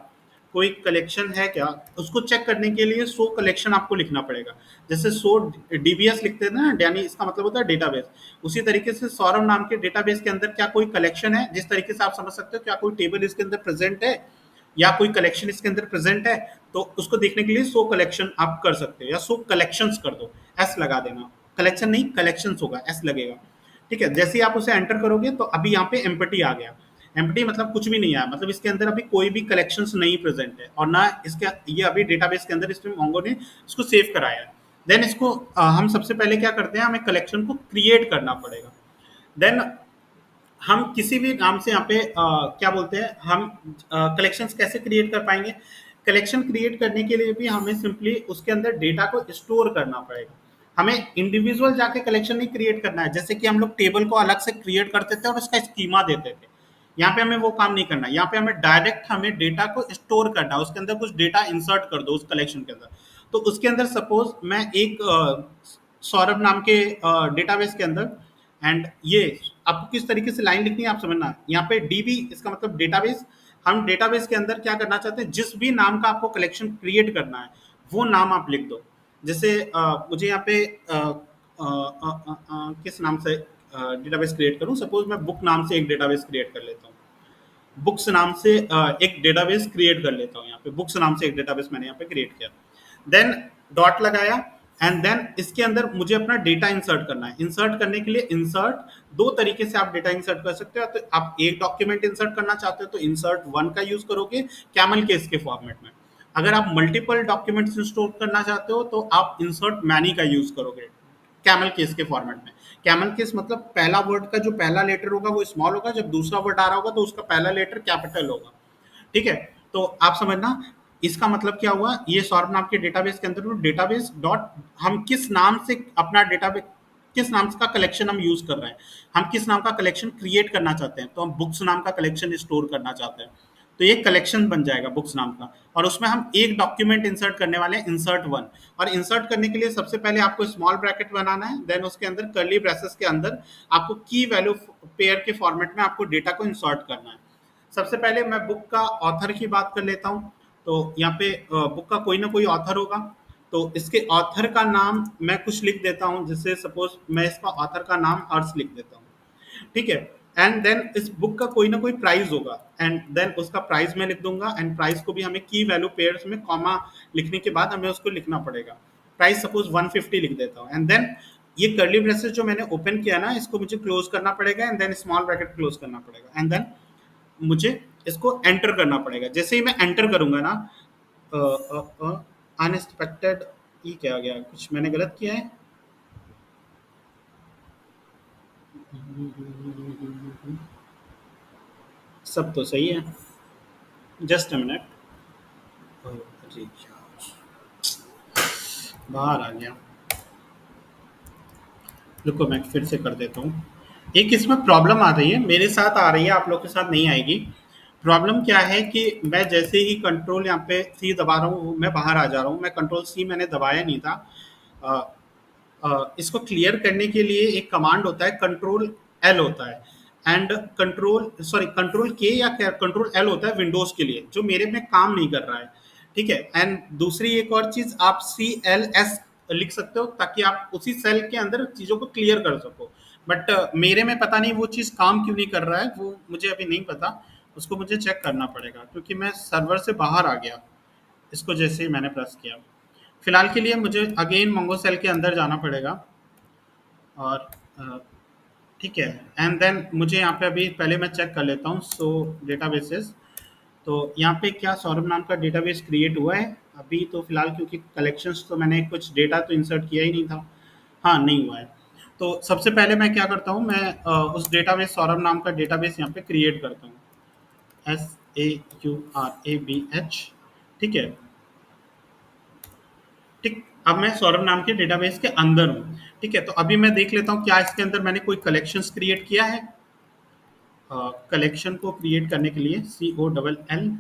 कोई कलेक्शन है क्या, उसको चेक करने के लिए शो कलेक्शन आपको लिखना पड़ेगा। जैसे शो डीबीएस लिखते हैं ना, यानी इसका मतलब होता है डेटाबेस। उसी तरीके से सौरभ नाम के डेटाबेस के अंदर क्या कोई कलेक्शन है, जिस तरीके से आप समझ सकते हो क्या कोई टेबल इसके अंदर प्रेजेंट है या कोई कलेक्शन इसके अंदर प्रेजेंट है, तो उसको देखने के लिए शो कलेक्शन आप कर सकते हो, या शो कलेक्शंस कर दो, एस लगा देना, कलेक्शन नहीं कलेक्शंस होगा, एस लगेगा। ठीक है, जैसे ही आप उसे एंटर करोगे तो अभी यहाँ पे एम्प्टी आ गया। एम्प्टी मतलब कुछ भी नहीं आया, मतलब इसके अंदर अभी कोई भी कलेक्शंस नहीं प्रेजेंट है, और ना इसके ये अभी डेटाबेस के अंदर इसमें मोंगो ने इसको सेव कराया है। देन इसको हम सबसे पहले क्या करते हैं, हमें कलेक्शन को क्रिएट करना पड़ेगा। देन हम किसी भी नाम से यहाँ पे क्या बोलते हैं, हम कलेक्शंस कैसे क्रिएट कर पाएंगे। कलेक्शन क्रिएट करने के लिए भी हमें सिंपली उसके अंदर डेटा को स्टोर करना पड़ेगा। हमें इंडिविजुअल जाके कलेक्शन नहीं क्रिएट करना है, जैसे कि हम लोग टेबल को अलग से क्रिएट करते थे और उसका स्कीमा देते थे। यहाँ पे हमें वो काम नहीं करना, यहाँ पे हमें डायरेक्ट हमें डेटा को स्टोर करना है, उसके अंदर कुछ डेटा इंसर्ट कर दो उस कलेक्शन के अंदर। तो उसके अंदर सपोज मैं एक सौरभ नाम के डेटाबेस के अंदर, एंड ये आपको किस तरीके से लाइन लिखनी है आप समझना। यहाँ पे डीबी इसका मतलब डेटाबेस, हम डेटाबेस के अंदर क्या करना चाहते हैं, जिस भी नाम का आपको कलेक्शन क्रिएट करना है वो नाम आप लिख दो। जैसे मुझे यहाँ पे किस नाम से डेटाबेस क्रिएट करूँ, सपोज मैं बुक नाम से एक डेटाबेस क्रिएट कर लेता हूँ, बुक्स नाम से एक डेटाबेस क्रिएट कर लेता हूँ। यहाँ पे बुक्स नाम से एक डेटाबेस मैंने यहाँ पे क्रिएट किया, देन डॉट लगाया, एंड देन इसके अंदर मुझे अपना डेटा इंसर्ट करना है। इंसर्ट करने के लिए इंसर्ट दो तरीके से आप डेटा इंसर्ट कर सकते हो। तो आप एक डॉक्यूमेंट इंसर्ट करना चाहते हो तो इंसर्ट वन का यूज करोगे कैमल केस के फॉर्मेट में। अगर आप मल्टीपल डॉक्यूमेंट्स इंस्टोर करना चाहते हो तो आप इंसर्ट मैनी का यूज करोगे कैमल केस के फॉर्मेट में। कैमल केस मतलब पहला वर्ड का जो पहला लेटर होगा वो स्मॉल होगा, जब दूसरा वर्ड आ रहा होगा तो उसका पहला लेटर कैपिटल होगा। ठीक है, तो आप समझना इसका मतलब क्या हुआ। ये सौरभ नाम के डेटाबेस के अंदर डेटाबेस डॉट हम किस नाम से अपना डेटाबेस, किस नाम का कलेक्शन हम यूज कर रहे हैं, हम किस नाम का कलेक्शन क्रिएट करना चाहते हैं। तो हम बुक्स नाम का कलेक्शन स्टोर करना चाहते हैं, तो ये कलेक्शन बन जाएगा बुक्स नाम का, और उसमें हम एक डॉक्यूमेंट इंसर्ट करने वाले हैं, इंसर्ट वन। और इंसर्ट करने के लिए सबसे पहले आपको स्मॉल ब्रैकेट बनाना है, देन उसके अंदर कर्ली ब्रेसेस के अंदर आपको की वैल्यू पेयर के फॉर्मेट में आपको डेटा को इंसर्ट करना है। सबसे पहले मैं बुक का ऑथर की बात कर लेता हूँ। तो यहाँ पे बुक का कोई ना कोई ऑथर होगा, तो इसके ऑथर का नाम मैं कुछ लिख देता हूँ, जैसे सपोज मैं इसका ऑथर का नाम हर्ष लिख देता हूँ। ठीक है, एंड देन इस बुक का कोई ना कोई प्राइस होगा, एंड देन उसका प्राइस मैं लिख दूंगा, एंड प्राइस को भी हमें की वैल्यू पेयर्स में कॉमा लिखने के बाद हमें उसको लिखना पड़ेगा। प्राइस सपोज 150 लिख देता हूँ, एंड देन ये कर्ली ब्रेसेस जो मैंने ओपन किया ना इसको मुझे क्लोज करना पड़ेगा, and then small bracket close करना पड़ेगा, एंड देन मुझे इसको एंटर करना पड़ेगा। जैसे ही मैं एंटर करूंगा ना, अनएक्सपेक्टेड ये क्या आ गया, कुछ मैंने गलत किया है। सब तो सही है, जस्ट अ मिनट, बाहर आ गया, रुको मैं फिर से कर देता हूँ। एक इसमें प्रॉब्लम आ रही है, मेरे साथ आ रही है, आप लोग के साथ नहीं आएगी। प्रॉब्लम क्या है कि मैं जैसे ही कंट्रोल यहाँ पे सी दबा रहा हूँ मैं बाहर आ जा रहा हूँ। मैं कंट्रोल सी मैंने दबाया नहीं था। इसको क्लियर करने के लिए एक कमांड होता है, कंट्रोल एल होता है, एंड कंट्रोल के या कंट्रोल एल होता है विंडोज के लिए, जो मेरे में काम नहीं कर रहा है। ठीक है, एंड दूसरी एक और चीज आप CLS लिख सकते हो ताकि आप उसी सेल के अंदर चीजों को क्लियर कर सको। बट मेरे में पता नहीं वो चीज काम क्यों नहीं कर रहा है, वो मुझे अभी नहीं पता, उसको मुझे चेक करना पड़ेगा क्योंकि मैं सर्वर से बाहर आ गया इसको जैसे ही मैंने प्रेस किया। फिलहाल के लिए मुझे अगेन मोंगो सेल के अंदर जाना पड़ेगा, और ठीक है, एंड देन मुझे यहाँ पे अभी पहले मैं चेक कर लेता हूँ सो डेटाबेसेस। तो यहाँ पे क्या सौरभ नाम का डेटाबेस क्रिएट हुआ है अभी तो फिलहाल, क्योंकि कलेक्शंस तो मैंने कुछ डेटा तो इंसर्ट किया ही नहीं था। हाँ, नहीं हुआ है। तो सबसे पहले मैं क्या करता हूँ, मैं उस डेटाबेस सौरभ नाम का डेटाबेस यहाँ पे क्रिएट करता हूँ, SAURABH। ठीक है, ठीक, अब मैं सौरभ नाम के डेटाबेस के अंदर हूँ। ठीक है, तो अभी मैं देख लेता हूँ क्या इसके अंदर मैंने कोई कलेक्शंस क्रिएट किया है। कलेक्शन को क्रिएट करने के लिए COLLECTION।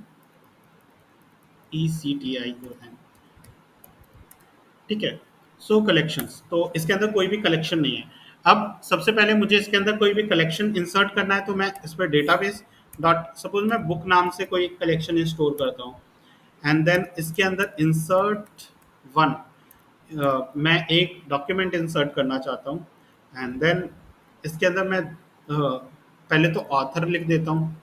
ठीक है, सो कलेक्शंस, तो इसके अंदर कोई भी कलेक्शन नहीं है। अब सबसे पहले मुझे इसके अंदर कोई भी कलेक्शन इंसर्ट करना है, तो मैं इस पर डेटाबेस डॉट सपोज मैं बुक नाम से कोई कलेक्शन स्टोर करता हूँ, एंड देन इसके अंदर इंसर्ट वन, मैं एक डॉक्यूमेंट इंसर्ट करना चाहता हूँ। एंड देन इसके अंदर मैं पहले तो ऑथर लिख देता हूँ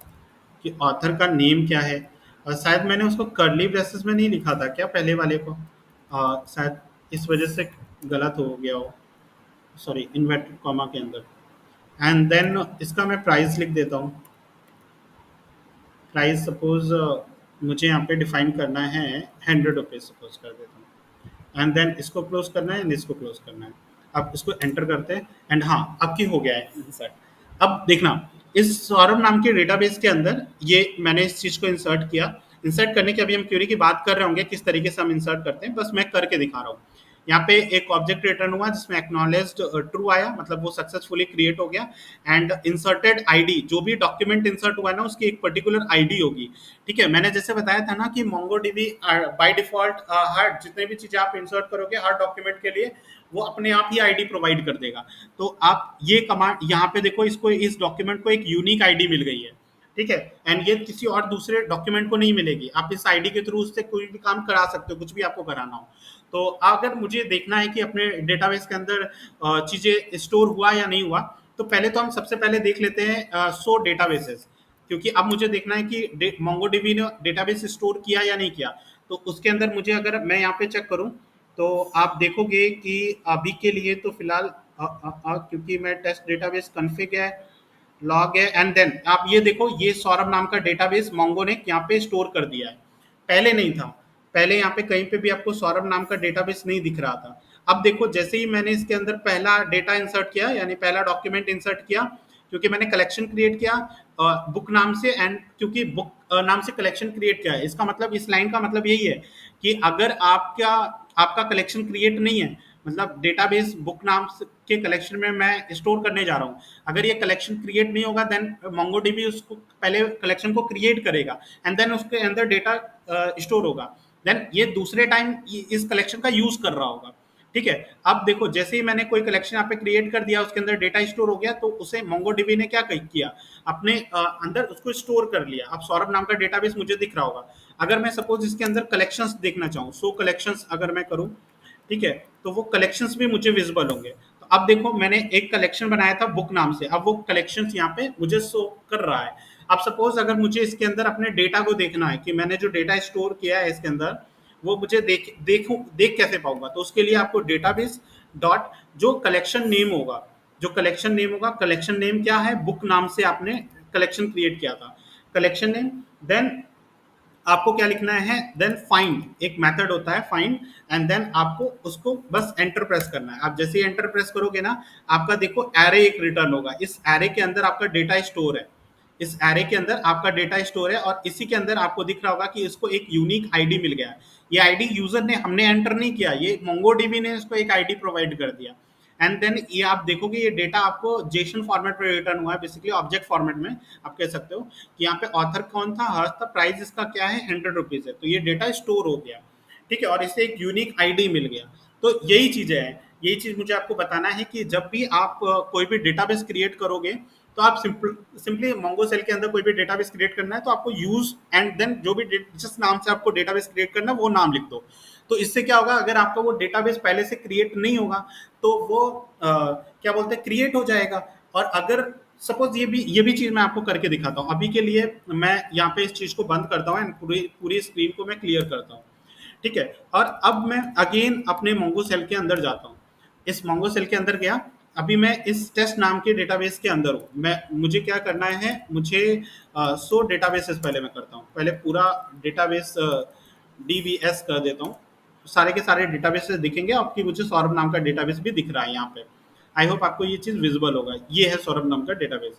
कि ऑथर का नेम क्या है। और शायद मैंने उसको कर्ली ब्रेसेस में नहीं लिखा था क्या पहले वाले को, शायद इस वजह से गलत हो गया हो, सॉरी, इन्वर्टेड कॉमा के अंदर। एंड देन इसका मैं प्राइस लिख देता हूँ। प्राइस सपोज मुझे यहाँ पे डिफाइन करना है 100 रुपीज़ सपोज कर देता हूँ। एंड देन इसको क्लोज करना है एंड इसको क्लोज करना है। अब इसको एंटर करते हैं एंड हाँ, अब की हो गया है इंसर्ट। अब देखना, इस सौरभ नाम के डेटाबेस के अंदर ये मैंने इस चीज़ को इंसर्ट किया। इंसर्ट करने की अभी हम क्वेरी की बात कर रहे होंगे किस तरीके से हम इंसर्ट करते हैं, बस मैं करके दिखा रहा हूँ। यहाँ पे एक ऑब्जेक्ट रिटर्न हुआ जिसमें एक्नॉलेज्ड ट्रू आया, मतलब वो सक्सेसफुली क्रिएट हो गया। एंड इंसर्टेड आईडी, जो भी डॉक्यूमेंट इंसर्ट हुआ है ना उसकी एक पर्टिकुलर आईडी होगी। ठीक है, मैंने जैसे बताया था ना कि MongoDB बाय डिफॉल्ट हर जितने भी चीजें आप इंसर्ट करोगे हर डॉक्यूमेंट के लिए वो अपने आप ही आईडी प्रोवाइड कर देगा। तो आप ये कमांड यहाँ पे देखो, इसको इस डॉक्यूमेंट को एक यूनिक आईडी मिल गई है। ठीक है, एंड ये किसी और दूसरे डॉक्यूमेंट को नहीं मिलेगी। आप इस आईडी के थ्रू उससे कोई भी काम करा सकते हो, कुछ भी आपको कराना हो। तो अगर मुझे देखना है कि अपने डेटाबेस के अंदर चीजें स्टोर हुआ या नहीं हुआ, तो पहले तो हम सबसे पहले देख लेते हैं सो डेटाबेसेस, क्योंकि अब मुझे देखना है कि MongoDB ने डेटाबेस स्टोर किया या नहीं किया। तो उसके अंदर मुझे, अगर मैं यहाँ पे चेक करूँ तो आप देखोगे कि अभी के लिए तो फिलहाल क्योंकि मैं टेस्ट डेटाबेस कॉन्फ़िग है, लॉग है, एंड देन आप ये देखो, ये सौरभ नाम का डेटाबेस मोंगो ने यहाँ पे स्टोर कर दिया है। पहले नहीं था, पहले यहाँ पे कहीं पे भी आपको सौरभ नाम का डेटाबेस नहीं दिख रहा था। अब देखो, जैसे ही मैंने इसके अंदर पहला डेटा इंसर्ट किया, यानी पहला डॉक्यूमेंट इंसर्ट किया, क्योंकि मैंने कलेक्शन क्रिएट किया बुक नाम से, एंड क्योंकि बुक नाम से कलेक्शन क्रिएट किया है, इसका मतलब, इस लाइन का मतलब यही है कि अगर आपका कलेक्शन क्रिएट नहीं है, मतलब डेटाबेस बुक नाम के कलेक्शन में मैं स्टोर करने जा रहा हूँ, अगर ये कलेक्शन क्रिएट नहीं होगा देन MongoDB उसको पहले कलेक्शन को क्रिएट करेगा एंड देन उसके अंदर डेटा स्टोर होगा, देन ये दूसरे टाइम इस कलेक्शन का यूज कर रहा होगा। ठीक है, अब देखो, जैसे ही मैंने कोई कलेक्शन यहाँ पे क्रिएट कर दिया, उसके अंदर डेटा स्टोर हो गया, तो उसे MongoDB ने क्या किया, अपने अंदर उसको स्टोर कर लिया। अब सौरभ नाम का डेटाबेस मुझे दिख रहा होगा। अगर मैं सपोज इसके अंदर कलेक्शंस देखना चाहूँ, सो कलेक्शंस अगर मैं करूँ, ठीक है, तो वो कलेक्शंस भी मुझे विजिबल होंगे। तो अब देखो, मैंने एक कलेक्शन बनाया था बुक नाम से, अब वो कलेक्शंस यहाँ पे मुझे शो कर रहा है। अब सपोज अगर मुझे इसके अंदर अपने डेटा को देखना है कि मैंने जो डेटा स्टोर किया है इसके अंदर, वो मुझे देख कैसे पाऊंगा, तो उसके लिए आपको डेटाबेस डॉट जो कलेक्शन नेम होगा, कलेक्शन नेम क्या है, बुक नाम से आपने कलेक्शन क्रिएट किया था, कलेक्शन नेम। देन आपको क्या लिखना है, देन फाइंड, एक मेथड होता है फाइंड, एंड देन आपको उसको बस एंटर प्रेस करना है। आप जैसे ही एंटर प्रेस करोगे ना, आपका देखो एरे एक रिटर्न होगा। इस एरे के अंदर आपका डेटा स्टोर है, इस एरे के अंदर आपका डेटा स्टोर है, और इसी के अंदर आपको दिख रहा होगा कि इसको एक यूनिक आईडी मिल गया है। ये आईडी यूजर ने, हमने एंटर नहीं किया, ये MongoDB ने इसको एक आईडी प्रोवाइड कर दिया। एंड देन ये आप देखोगे, ये डेटा आपको जेसन फॉर्मेट में रिटर्न हुआ है, बेसिकली ऑब्जेक्ट फॉर्मेट में आप कह सकते हो कि यहाँ पे ऑथर कौन था, हर्ष था, प्राइस इसका क्या है, 100 रुपीज है। तो ये डेटा स्टोर हो गया, ठीक है, और इसे एक यूनिक आईडी मिल गया। तो यही चीजें हैं, यही चीज मुझे आपको बताना है कि जब भी आप कोई भी डेटाबेस क्रिएट करोगे, तो आप सिंपली मोंगो सेल के अंदर कोई भी डेटाबेस क्रिएट करना है, तो आपको यूज एंड देन जो भी जिस नाम से आपको डेटाबेस क्रिएट करना है वो नाम लिख दो। तो इससे क्या होगा, अगर आपका वो डेटाबेस पहले से क्रिएट नहीं होगा तो वो क्या बोलते हैं, क्रिएट हो जाएगा। और अगर सपोज ये भी चीज मैं आपको करके दिखाता हूँ। अभी के लिए मैं यहाँ पे इस चीज को बंद करता हूँ एंड पूरी स्क्रीन को मैं क्लियर करता हूँ, ठीक है। और अब मैं अगेन अपने मोंगो सेल के अंदर जाता हूँ। इस मोंगो सेल के अंदर गया, अभी मैं इस टेस्ट नाम के डेटाबेस के अंदर हूँ। मुझे क्या करना है, मुझे सो डेटाबेसेस पहले मैं करता हूँ, पहले पूरा डेटाबेस DBS कर देता हूँ। सारे के सारे डेटाबेसेस दिखेंगे, आपकी मुझे सौरभ नाम का डेटाबेस भी दिख रहा है यहाँ पे। आई होप आपको ये चीज़ विजिबल होगा। ये है सौरभ नाम का डेटाबेस।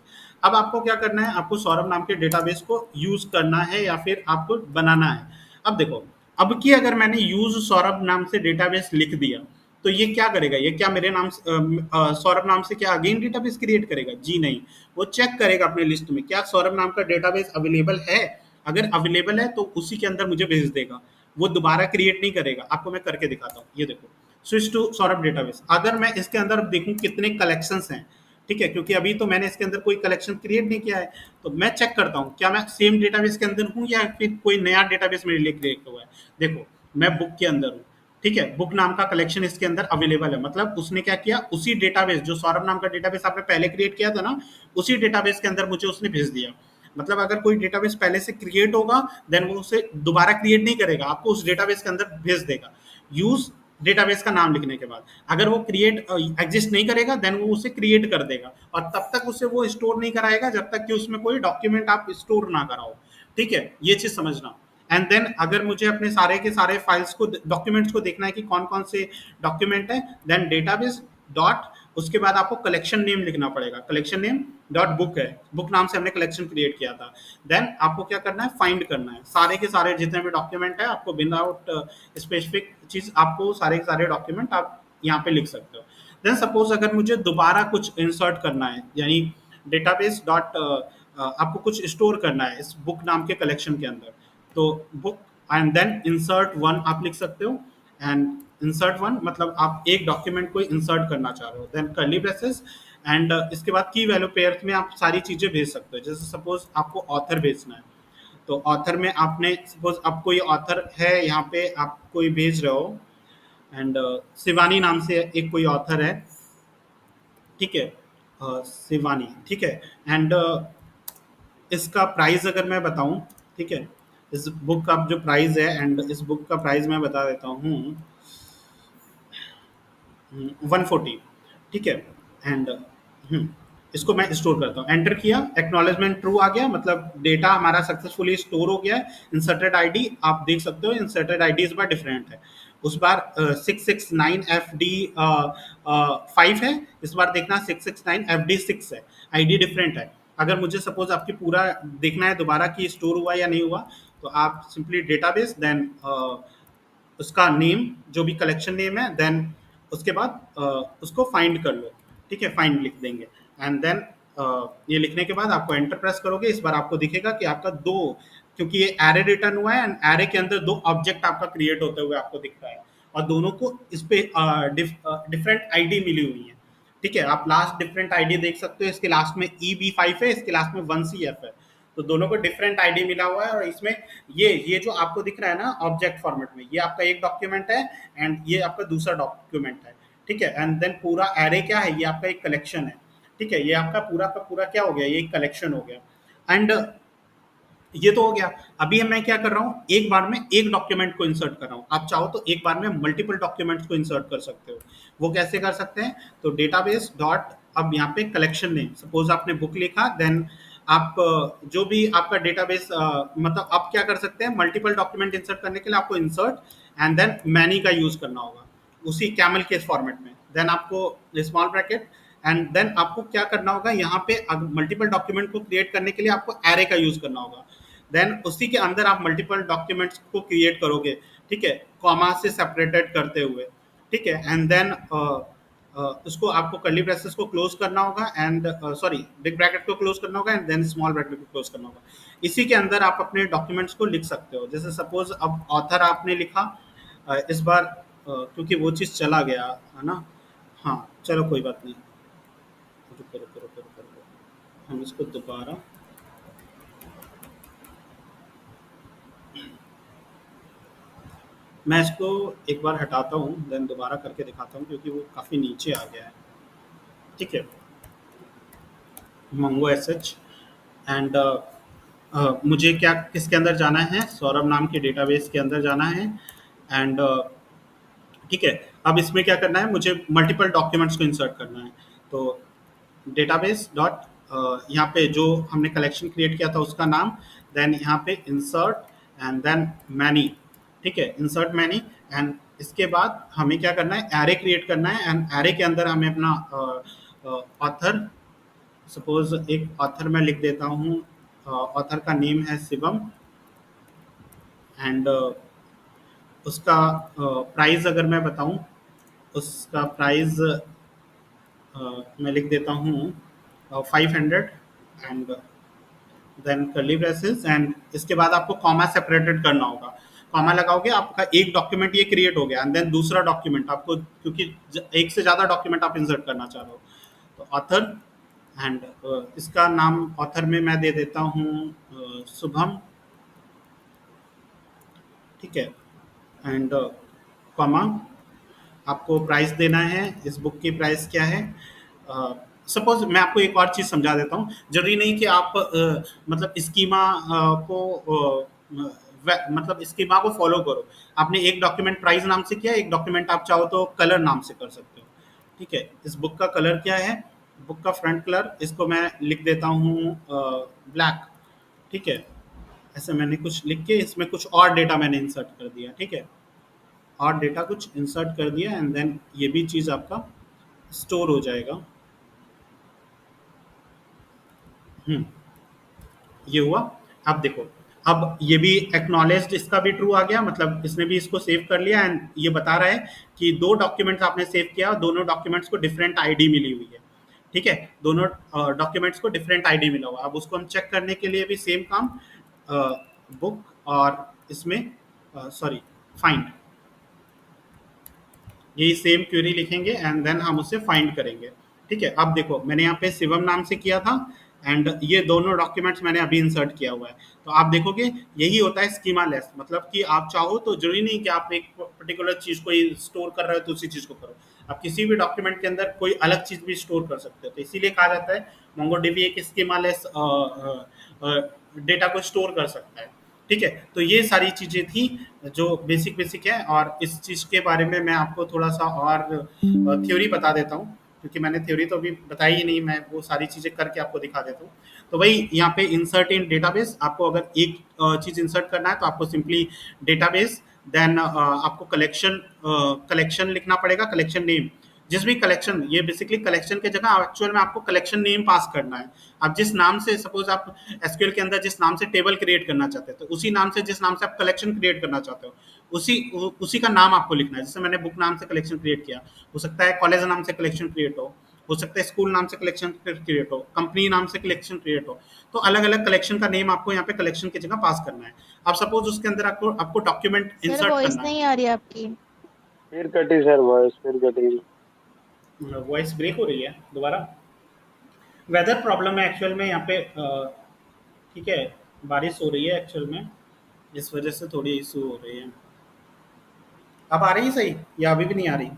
अब आपको क्या करना है, आपको सौरभ नाम के डेटाबेस को यूज करना है या फिर आपको बनाना है। अब देखो, अब की अगर मैंने यूज सौरभ नाम से डेटाबेस लिख दिया, तो ये क्या करेगा, ये क्या मेरे नाम सौरभ नाम से क्या अगेन डेटाबेस क्रिएट करेगा? जी नहीं, वो चेक करेगा अपने लिस्ट में क्या सौरभ नाम का डेटाबेस अवेलेबल है। अगर अवेलेबल है तो उसी के अंदर मुझे भेज देगा, वो दोबारा क्रिएट नहीं करेगा। आपको मैं करके दिखाता हूँ, ये देखो, स्विच टू सौरभ डेटाबेस। अगर मैं इसके अंदर देखूं कितने कलेक्शंस हैं, ठीक है, क्योंकि अभी तो मैंने इसके अंदर कोई कलेक्शन क्रिएट नहीं किया है, तो मैं चेक करता हूँ क्या मैं सेम डेटाबेस के अंदर हूँ या फिर कोई नया डेटाबेस मेरे लिए क्रिएट हुआ है। देखो मैं बुक के अंदर हूँ, ठीक है, बुक नाम का कलेक्शन इसके अंदर अवेलेबल है, मतलब उसने क्या किया, उसी डेटाबेस जो सौरभ नाम का डेटाबेस आपने पहले क्रिएट किया था ना, उसी डेटाबेस के अंदर मुझे उसने भेज दिया। मतलब अगर कोई डेटाबेस पहले से क्रिएट होगा देन वो उसे दोबारा क्रिएट नहीं करेगा, आपको उस डेटाबेस के अंदर भेज देगा यूज डेटाबेस का नाम लिखने के बाद। अगर वो क्रिएट एग्जिस्ट नहीं करेगा देन वो उसे क्रिएट कर देगा, और तब तक उसे वो स्टोर नहीं कराएगा जब तक कि उसमें कोई डॉक्यूमेंट आप स्टोर ना कराओ। ठीक है, ये चीज समझना। एंड देन अगर मुझे अपने सारे के सारे फाइल्स को, डॉक्यूमेंट्स को देखना है कि कौन कौन से डॉक्यूमेंट है, देन डेटाबेस डॉट, उसके बाद आपको कलेक्शन नेम लिखना पड़ेगा, कलेक्शन नेम डॉट बुक है, बुक नाम से हमने कलेक्शन क्रिएट किया था। देन आपको क्या करना है, फाइंड करना है सारे के सारे जितने भी डॉक्यूमेंट है, आपको विदाउट स्पेसिफिक चीज आपको सारे के सारे डॉक्यूमेंट आप यहाँ पे लिख सकते हो। देन सपोज अगर मुझे दोबारा कुछ इंसर्ट करना है, यानी डेटाबेस डॉट आपको कुछ स्टोर करना है इस बुक नाम के कलेक्शन के अंदर, तो book and then insert one आप लिख सकते हो। एंड इंसर्ट वन मतलब आप एक डॉक्यूमेंट को इंसर्ट करना चाह रहे हो, देन कर्ली ब्रेसेस एंड इसके बाद की वैल्यू पेयर में आप सारी चीजें भेज सकते हो। जैसे सपोज आपको ऑथर भेजना है, तो ऑथर में आपने सपोज अब कोई ऑथर है यहाँ पे आप कोई भेज रहे हो, एंड शिवानी नाम से एक कोई ऑथर है, ठीक है, शिवानी, ठीक है। एंड इसका प्राइस अगर मैं बताऊं, ठीक है, इस बुक का जो प्राइस है, एंड इस बुक का प्राइस मैं बता देता हूँ 140, ठीक है। एंड इसको मैं स्टोर करता हूँ, एंटर किया, एक्नॉलेजमेंट ट्रू आ गया, मतलब डेटा हमारा सक्सेसफुली स्टोर हो गया है। इंसर्टेड आईडी आप देख सकते हो, इंसर्टेड आईडी इस बार डिफरेंट है, उस बार 669FD 5 है, इस बार देखना 669FD 6 है, आईडी डिफरेंट है। अगर मुझे सपोज आपकी पूरा देखना है दोबारा कि स्टोर हुआ या नहीं हुआ, तो आप सिंपली डेटाबेस देन उसका नेम जो भी कलेक्शन नेम है, देन उसके बाद उसको फाइंड कर लो, ठीक है, फाइंड लिख देंगे। एंड देन ये लिखने के बाद आपको एंटर प्रेस करोगे, इस बार आपको दिखेगा कि आपका दो, क्योंकि ये एरे रिटर्न हुआ है एंड एरे के अंदर दो ऑब्जेक्ट आपका क्रिएट होते हुए आपको दिख रहा है, और दोनों को इस पे डिफरेंट आईडी मिली हुई है, ठीक है। आप लास्ट डिफरेंट आईडी देख सकते हो, इसके लास्ट में EB5 है, इसके लास्ट में 1CF है, तो दोनों को डिफरेंट आईडी मिला हुआ है। और इसमें ये जो आपको दिख रहा है ना ऑब्जेक्ट फॉर्मेट में, ये आपका एक डॉक्यूमेंट है एंड ये आपका दूसरा डॉक्यूमेंट है, ठीक है। एंड देन पूरा एरे क्या है, ये आपका एक कलेक्शन है, ठीक है, ये आपका पूरा का पूरा क्या हो गया, ये एक कलेक्शन हो गया। एंड ये तो हो गया। अभी मैं क्या कर रहा हूँ, एक बार में एक डॉक्यूमेंट को इंसर्ट कर रहा हूँ। आप चाहो तो एक बार में मल्टीपल डॉक्यूमेंट्स को इंसर्ट कर सकते हो। वो कैसे कर सकते हैं, तो डेटाबेस डॉट, अब यहाँ पे कलेक्शन नेम, सपोज आपने बुक लिखा, देन आप जो भी आपका डेटाबेस मतलब आप क्या कर सकते हैं, मल्टीपल डॉक्यूमेंट इंसर्ट करने के लिए आपको इंसर्ट एंड देन मैनी का यूज करना होगा उसी कैमल केस फॉर्मेट में। देन आपको स्मॉल ब्रैकेट एंड देन आपको क्या करना होगा, यहाँ पे मल्टीपल डॉक्यूमेंट को क्रिएट करने के लिए आपको एरे का यूज करना होगा। देन उसी के अंदर आप मल्टीपल डॉक्यूमेंट्स को क्रिएट करोगे, ठीक है, कॉमा से सेपरेटेड करते हुए, ठीक है। एंड देन उसको आपको कर्ली ब्रेसेस को क्लोज करना होगा एंड सॉरी बिग ब्रैकेट को क्लोज करना होगा एंड देन स्मॉल ब्रैकेट को क्लोज करना होगा। इसी के अंदर आप अपने डॉक्यूमेंट्स को लिख सकते हो। जैसे सपोज अब ऑथर आपने लिखा, इस बार क्योंकि वो चीज़ चला गया है ना, हाँ चलो कोई बात नहीं, रुको, हम इसको दोबारा मैं इसको एक बार हटाता हूँ देन दोबारा करके दिखाता हूँ, क्योंकि वो काफ़ी नीचे आ गया है, ठीक है। मंगो SH एंड मुझे क्या किसके अंदर जाना है, सौरभ नाम के डेटाबेस के अंदर जाना है एंड ठीक है। अब इसमें क्या करना है, मुझे मल्टीपल डॉक्यूमेंट्स को इंसर्ट करना है, तो डेटाबेस डॉट यहाँ पे जो हमने कलेक्शन क्रिएट किया था उसका नाम, देन यहाँ पे इंसर्ट एंड देन मैनी, ठीक है, इंसर्ट मैनी। एंड इसके बाद हमें क्या करना है, एरे क्रिएट करना है एंड एरे के अंदर हमें अपना ऑथर, सपोज एक ऑथर मैं लिख देता हूँ, ऑथर का नेम है शिवम एंड उसका प्राइस अगर मैं बताऊं, उसका प्राइस मैं लिख देता हूँ 500 and then curly braces and इसके बाद आपको कॉमा सेपरेटेड करना होगा। कॉमा लगाओगे, आपका एक डॉक्यूमेंट ये क्रिएट हो गया एंड देन दूसरा डॉक्यूमेंट आपको, क्योंकि एक से ज़्यादा डॉक्यूमेंट आप इंसर्ट करना चाह रहे हो, तो ऑथर एंड इसका नाम ऑथर में मैं दे देता हूँ शुभम, ठीक है। एंड कॉमा, आपको प्राइस देना है, इस बुक की प्राइस क्या है। सपोज मैं आपको एक और चीज़ समझा देता हूँ, जरूरी नहीं कि आप मतलब स्कीमा को मतलब स्कीमा को फॉलो करो। आपने एक डॉक्यूमेंट प्राइस नाम से किया, एक डॉक्यूमेंट आप चाहो तो कलर नाम से कर सकते हो, ठीक है। इस बुक का कलर क्या है, बुक का फ्रंट कलर, इसको मैं लिख देता हूँ ब्लैक, ठीक है। ऐसे मैंने कुछ लिख के इसमें कुछ और डेटा मैंने इंसर्ट कर दिया, ठीक है, और डेटा कुछ इंसर्ट कर दिया, एंड देन ये भी चीज़ आपका स्टोर हो जाएगा। ये हुआ। अब देखो, अब ये भी एक्नॉलेज्ड, इसका भी ट्रू आ गया, मतलब इसने भी इसको सेव कर लिया, एंड ये बता रहा है कि दो डॉक्यूमेंट्स आपने सेव किया, दोनों डॉक्यूमेंट्स को डिफरेंट आईडी मिली हुई है, ठीक है। दोनों डॉक्यूमेंट्स को डिफरेंट आईडी मिला हुआ। अब उसको हम चेक करने के लिए भी सेम काम, बुक और इसमें सॉरी फाइंड, यही सेम क्वेरी लिखेंगे एंड देन हम उसे फाइंड करेंगे, ठीक है। अब देखो, मैंने यहाँ पे शिवम नाम से किया था, एंड ये दोनों डॉक्यूमेंट्स मैंने अभी इंसर्ट किया हुआ है। तो आप देखोगे यही होता है स्कीमा लेस, मतलब कि आप चाहो तो जरूरी नहीं कि आप एक पर्टिकुलर चीज़ को ही स्टोर कर रहे हो तो उसी चीज़ को करो, आप किसी भी डॉक्यूमेंट के अंदर कोई अलग चीज़ भी स्टोर कर सकते हो। तो इसीलिए कहा जाता है मोंगोडीबी एक स्कीमा लेस डेटा को स्टोर कर सकता है, ठीक है। तो ये सारी चीज़ें थी जो बेसिक बेसिक है, और इस चीज़ के बारे में मैं आपको थोड़ा सा और थ्योरी बता देता हूँ, क्योंकि मैंने थ्योरी तो अभी बताई ही नहीं, मैं वो सारी चीज़ें करके आपको दिखा देता हूँ। तो वही यहाँ पे इंसर्ट इन डेटाबेस, आपको अगर एक चीज़ इंसर्ट करना है तो आपको सिंपली डेटाबेस, देन आपको कलेक्शन लिखना पड़ेगा, कलेक्शन नेम, जिस भी कलेक्शन, ये बेसिकली कलेक्शन के जगह एक्चुअल में आपको कलेक्शन नेम पास करना है। आप जिस नाम से, सपोज आप एसक्यूएल के अंदर जिस नाम से टेबल क्रिएट करना चाहते हैं, तो उसी नाम से, जिस नाम से आप कलेक्शन क्रिएट करना चाहते हो, उसी का नाम आपको लिखना है। जैसे मैंने बुक नाम से कलेक्शन क्रिएट किया, हो सकता है कॉलेज नाम से कलेक्शन क्रिएट हो सकता है स्कूल नाम से कलेक्शन क्रिएट हो, कंपनी नाम से कलेक्शन क्रिएट हो। तो अलग अलग कलेक्शन का नेम आपको यहाँ पे कलेक्शन की जगह पास करना है। अब सपोज उसके अंदर आपको आपको डॉक्यूमेंट सर इंसर्ट वॉइस करना नहीं आ रही आपकी। फिर कटी सर वॉइस, फिर कटी। है, वॉइस ब्रेक हो रही है दोबारा। वेदर प्रॉब्लम है एक्चुअल में यहाँ पे, ठीक है, बारिश हो रही है एक्चुअल में, इस वजह से थोड़ी इशू हो रही है। अब आ रही है सही या अभी भी नहीं आ रही?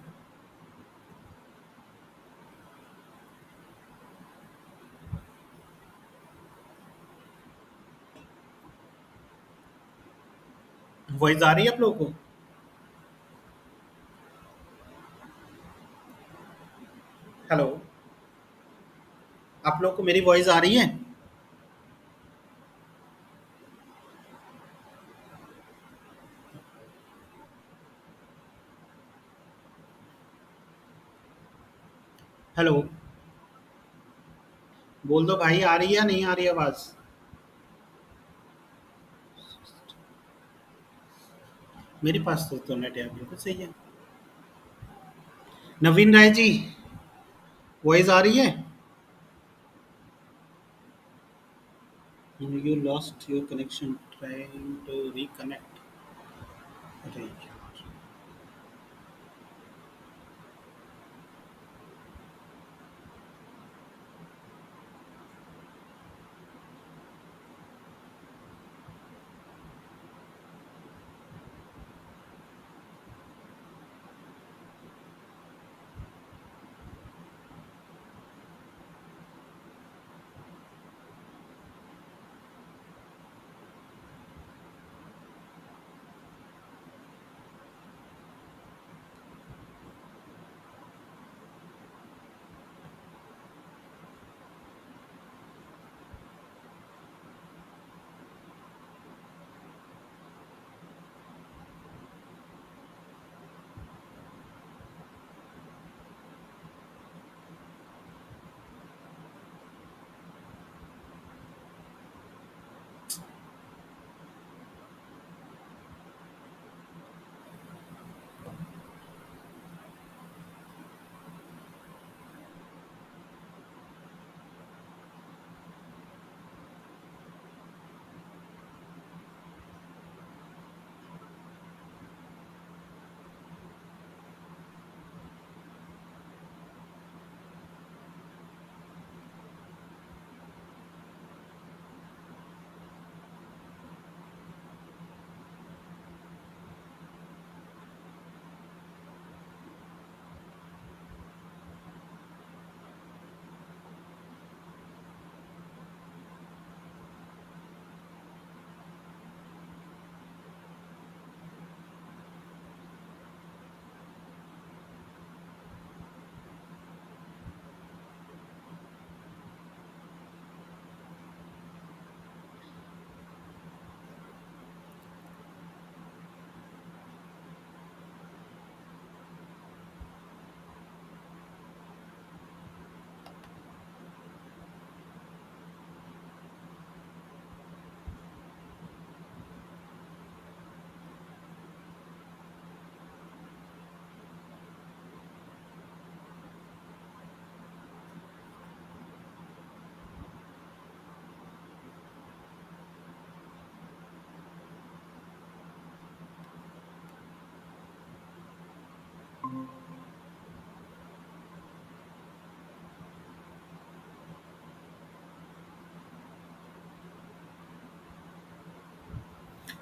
वॉइस आ रही है आप लोगों को? हेलो, आप लोगों को मेरी वॉइस आ रही है? हेलो, बोल दो भाई, आ रही है या नहीं आ रही आवाज? मेरे पास तो नेट है, बिल्कुल सही है। नवीन राय जी, वॉइस आ रही है? You lost your connection trying to reconnect. अरे यार।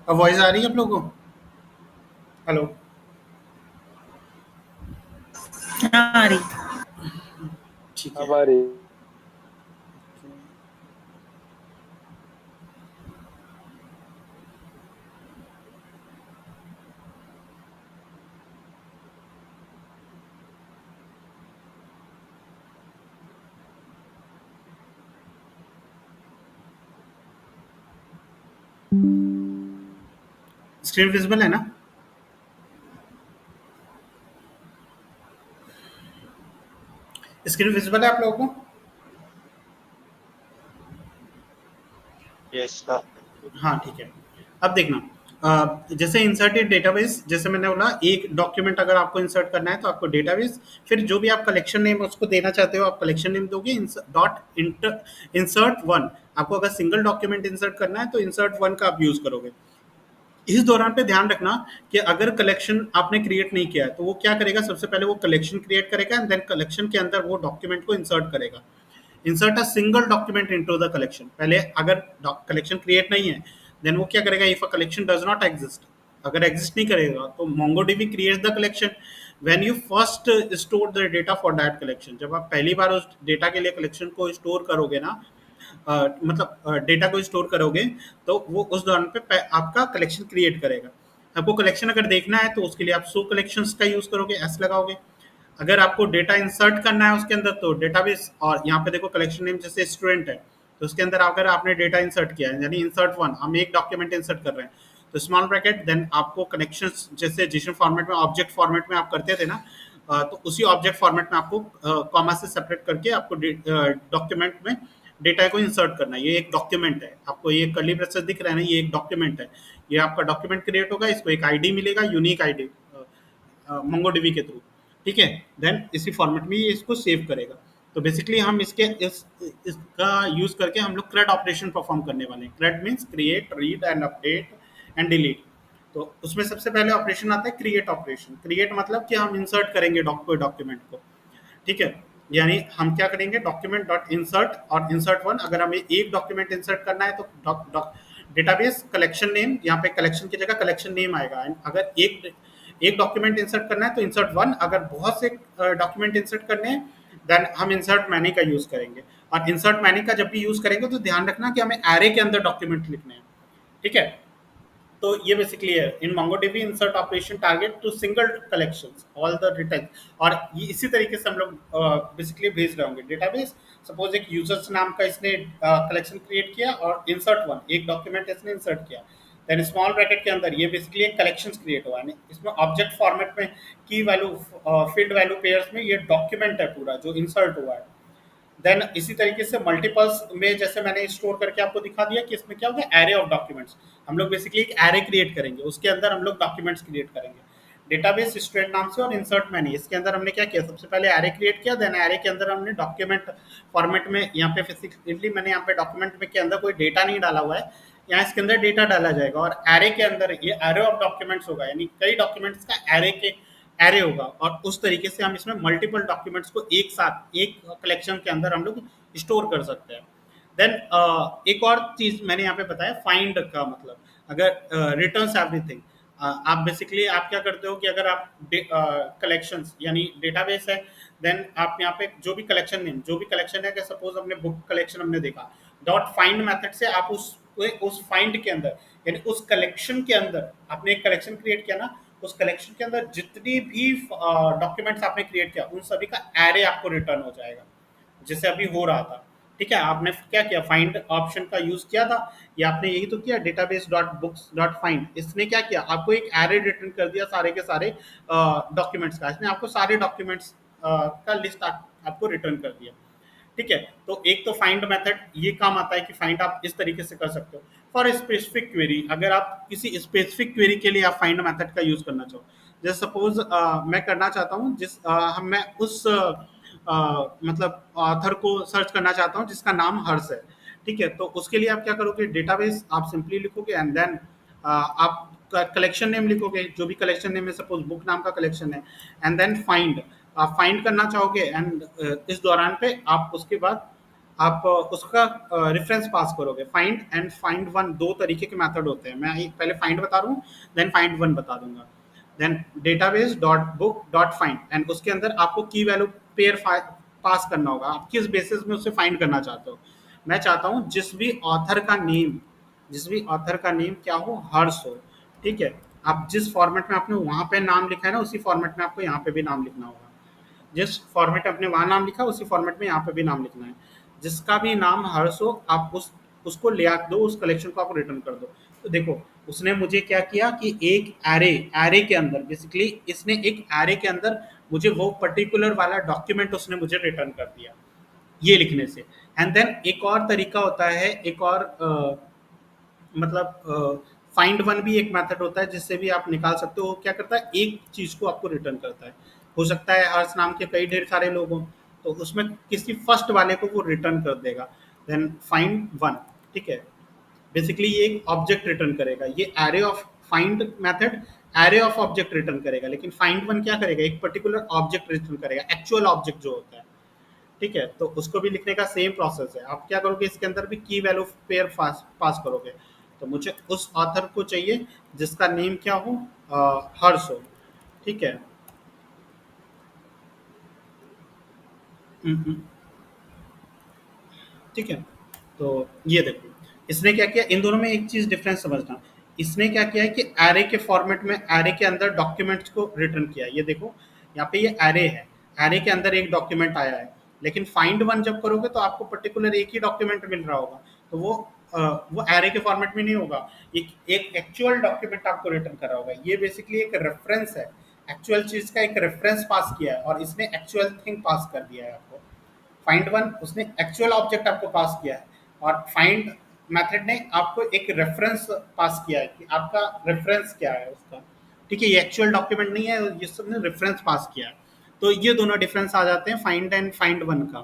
अब वॉइस आ रही है आप लोगों को? हेलो? हाँ आ रही। ठीक है। हमारी स्क्रीन विजिबल है ना? स्क्रीन विजिबल है आप लोगों को? Yes sir. हाँ, ठीक है। अब देखना, जैसे इंसर्टेड डेटाबेस, जैसे मैंने बोला एक डॉक्यूमेंट अगर आपको इंसर्ट करना है तो आपको डेटाबेस, फिर जो भी आप कलेक्शन नेम उसको देना चाहते हो आप कलेक्शन नेम दोगे, इंसर्ट वन। आपको अगर सिंगल डॉक्यूमेंट इंसर्ट करना है तो इंसर्ट वन का आप यूज करोगे। इस दौरान पे ध्यान रखना कि अगर कलेक्शन आपने क्रिएट नहीं किया है तो वो क्या करेगा, सबसे पहले वो कलेक्शन क्रिएट करेगा एंड देन कलेक्शन के अंदर वो डॉक्यूमेंट को इंसर्ट करेगा। Insert a single document into the collection. पहले अगर कलेक्शन क्रिएट नहीं है देन वो क्या करेगा, if a collection does not exist, अगर एग्जिस्ट नहीं करेगा तो MongoDB creates the collection when you first store the data for that collection. जब आप पहली बार उस डेटा के लिए कलेक्शन को स्टोर करोगे ना, मतलब डेटा को स्टोर करोगे तो वो उस दौरान पे आपका कलेक्शन क्रिएट करेगा। आपको कलेक्शन अगर देखना है तो उसके लिए आप शो कलेक्शंस का यूज करोगे, एस लगाओगे। अगर आपको डेटा इंसर्ट करना है उसके अंदर तो डेटाबेस, और यहाँ पे देखो कलेक्शन नेम जैसे स्टूडेंट है तो उसके अंदर अगर आपने डेटा इंसर्ट किया है यानी इंसर्ट वन, हम एक डॉक्यूमेंट इंसर्ट कर रहे हैं तो स्मॉल ब्रैकेट, देन आपको कनेक्शंस जैसे जिस फॉर्मेट में ऑब्जेक्ट फॉर्मेट में आप करते थे ना, तो उसी ऑब्जेक्ट फॉर्मेट में आपको कॉमा से सेपरेट करके आपको डॉक्यूमेंट में डेटा को इंसर्ट करना है। ये एक डॉक्यूमेंट है, आपको ये कर्ली ब्रेसेस दिख रहा है ना, ये एक डॉक्यूमेंट है। ये आपका डॉक्यूमेंट क्रिएट होगा, इसको एक आईडी मिलेगा, यूनिक आईडी MongoDB के थ्रू, ठीक है। देन इसी फॉर्मेट में ये इसको सेव करेगा। तो बेसिकली हम इसका यूज करके हम लोग CRUD ऑपरेशन परफॉर्म करने वाले हैं। CRUD means create, read and update and delete. तो उसमें सबसे पहले ऑपरेशन आता है क्रिएट ऑपरेशन। क्रिएट मतलब कि हम इंसर्ट करेंगे कोई डॉक्यूमेंट को, ठीक है। यानी हम क्या करेंगे, डॉक्यूमेंट डॉट इंसर्ट और इंसर्ट वन। अगर हमें एक डॉक्यूमेंट इंसर्ट करना है तो डेटाबेस कलेक्शन नेम, यहाँ पे कलेक्शन की जगह कलेक्शन नेम आएगा। अगर एक डॉक्यूमेंट इंसर्ट करना है तो इंसर्ट वन। अगर बहुत से डॉक्यूमेंट इंसर्ट करने हैं देन हम इंसर्ट मैनी का यूज करेंगे। और इंसर्ट मैनी का जब भी यूज करेंगे तो ध्यान रखना कि हमें एरे के अंदर डॉक्यूमेंट लिखने हैं, ठीक है। तो ये बेसिकली है in MongoDB insert operation target to single collections all the return. और ये इसी तरीके से हम लोग बेसिकली भेज रहे होंगे डेटाबेस। सपोज एक यूजर्स नाम का इसने कलेक्शन क्रिएट किया और इंसर्ट वन, एक डॉक्यूमेंट इसने इंसर्ट किया, देन स्मॉल ब्रैकेट के अंदर ये बेसिकली एक कलेक्शंस क्रिएट हुआ है। इसमें ऑब्जेक्ट फॉर्मेट में की वैल्यू, फील्ड वैल्यू पेयर्स में ये डॉक्यूमेंट है पूरा जो इंसर्ट हुआ है। देन इसी तरीके से मल्टीपल्स में जैसे मैंने स्टोर करके आपको दिखा दिया कि इसमें क्या होगा, एरे ऑफ डॉक्यूमेंट्स। हम लोग बेसिकली एक एरे क्रिएट करेंगे, उसके अंदर हम लोग डॉक्यूमेंट्स क्रिएट करेंगे डेटाबेस स्टूडेंट नाम से। और इंसर्ट मैनी, इसके अंदर हमने क्या किया, सबसे पहले एरे क्रिएट किया, देन एरे के अंदर हमने डॉक्यूमेंट फॉर्मेट में, यहाँ पे फिजिकली मैंने यहाँ पे डॉक्यूमेंट में के अंदर कोई डेटा नहीं डाला हुआ है, यहाँ इसके अंदर डेटा डाला जाएगा। और एरे के अंदर ये एरे ऑफ डॉक्यूमेंट्स होगा, यानी कई डॉक्यूमेंट्स का एरे होगा। और उस तरीके से हम इसमें मल्टीपल डॉक्यूमेंट्स को एक साथ एक कलेक्शन के अंदर हम लोग स्टोर कर सकते हैं। देन एक और चीज मैंने यहाँ पे बताया, फाइंड का मतलब अगर रिटर्न्स एवरीथिंग। आप बेसिकली आप क्या करते हो कि अगर आप कलेक्शंस यानी डेटाबेस है, देन आप यहाँ पे जो भी कलेक्शन नेम, जो भी कलेक्शन है, सपोज हमने बुक कलेक्शन हमने देखा, डॉट फाइंड मेथड से आप उस फाइंड के अंदर यानी उस कलेक्शन के अंदर आपने एक कलेक्शन क्रिएट किया ना, उस कलेक्शन के अंदर जितनी भी डॉक्यूमेंट्स आपने क्रिएट किया उन सभी का एरे आपको रिटर्न हो जाएगा, जैसे अभी हो रहा था, ठीक है। आपने क्या किया, फाइंड ऑप्शन का यूज किया था, या आपने यही तो किया database dot books dot find. इसने क्या किया, आपको एक एरे रिटर्न कर दिया सारे के सारे डॉक्यूमेंट्स का। इसने आपको सारे डॉक्यूमेंट्स का लिस्ट आपको रिटर्न कर दिया, ठीक है। तो एक तो फाइंड मेथड ये काम आता है कि फाइंड आप इस तरीके से कर सकते हो। फॉर स्पेसिफिक क्वेरी, अगर आप किसी स्पेसिफिक क्वेरी के लिए आप फाइंड मेथड का यूज करना चाहो, जैसे सपोज मैं करना चाहता हूँ मैं उस मतलब ऑथर को सर्च करना चाहता हूँ जिसका नाम हर्ष है, ठीक है। तो उसके लिए आप क्या करोगे, डेटाबेस आप सिंपली लिखोगे एंड देन आप कलेक्शन नेम लिखोगे, जो भी कलेक्शन नेम है, सपोज बुक नाम का कलेक्शन है, एंड देन फाइंड, आप फाइंड करना चाहोगे एंड इस दौरान पे आप उसके बाद आप उसका रेफरेंस पास करोगे। फाइंड एंड फाइंड वन 2 तरीके के मेथड होते हैं। मैं पहले फाइंड बता रहा हूँ, देन फाइंड वन बता दूंगा। Then database dot book dot find, and उसके अंदर आपको की वैल्यू पेयर पास करना होगा। आप किस बेसिस में उसे फाइंड करना चाहते हो। मैं चाहता हूँ जिस भी ऑथर का नेम क्या हो, हर्ष हो, ठीक है। आप जिस फॉर्मेट में आपने वहाँ पे नाम लिखा है ना, उसी फॉर्मेट में आपको यहाँ पे भी नाम लिखना होगा। जिस फॉर्मेट आपने वहाँ नाम लिखा उसी फॉर्मेट में यहाँ पे भी नाम लिखना है। जिसका भी नाम हर्ष हो, आप उसको ले आ दो, उस कलेक्शन को आप रिटर्न कर दो। तो देखो उसने मुझे क्या किया कि एक एरे के अंदर, बेसिकली इसने एक एरे के अंदर मुझे वो पर्टिकुलर वाला डॉक्यूमेंट उसने मुझे रिटर्न कर दिया ये लिखने से। एंड देन एक और तरीका होता है, एक और मतलब फाइंड वन भी एक मेथड होता है जिससे भी आप निकाल सकते हो। वो क्या करता है, एक चीज को आपको रिटर्न करता है। हो सकता है हर्ष नाम के कई ढेर सारे लोग हों, तो उसमें किसी फर्स्ट वाले को वो रिटर्न कर देगा। देन फाइंड वन, ठीक है, बेसिकली ये एक ऑब्जेक्ट रिटर्न करेगा। ये array of find method array of object return करेगा, लेकिन फाइंड वन क्या करेगा, एक पर्टिकुलर ऑब्जेक्ट रिटर्न करेगा, एक्चुअल ऑब्जेक्ट जो होता है, ठीक है। तो उसको भी लिखने का सेम प्रोसेस है। आप क्या करोगे, इसके अंदर भी की वैल्यू पेयर पास करोगे। तो मुझे उस ऑथर को चाहिए जिसका नेम क्या हो, हर्ष हो, ठीक है। ठीक है, तो ये देखो इसने क्या किया, इन दोनों में एक चीज डिफरेंस समझना। इसने क्या किया है कि एरे के फॉर्मेट में एरे के अंदर डॉक्यूमेंट्स को रिटर्न किया। ये देखो यहाँ पे ये एरे है, एरे के अंदर एक डॉक्यूमेंट आया है। लेकिन फाइंड वन जब करोगे तो आपको पर्टिकुलर एक ही डॉक्यूमेंट मिल रहा होगा, तो वो एरे के फॉर्मेट में नहीं होगा, एक एक्चुअल डॉक्यूमेंट आपको रिटर्न करा होगा। ये बेसिकली एक रेफरेंस है, एक्चुअल चीज का एक रेफरेंस पास किया है और इसने एक्चुअल थिंग पास कर दिया है आपको। फाइंड वन उसने एक्चुअल ऑब्जेक्ट आपको पास किया है और फाइंड मेथड ने आपको एक रेफरेंस पास किया है कि आपका रेफरेंस क्या है उसका, ठीक है। ये एक्चुअल डॉक्यूमेंट नहीं है, ये सबने रेफरेंस पास किया है। तो ये दोनों डिफरेंस आ जाते हैं फाइंड एंड फाइंड वन का,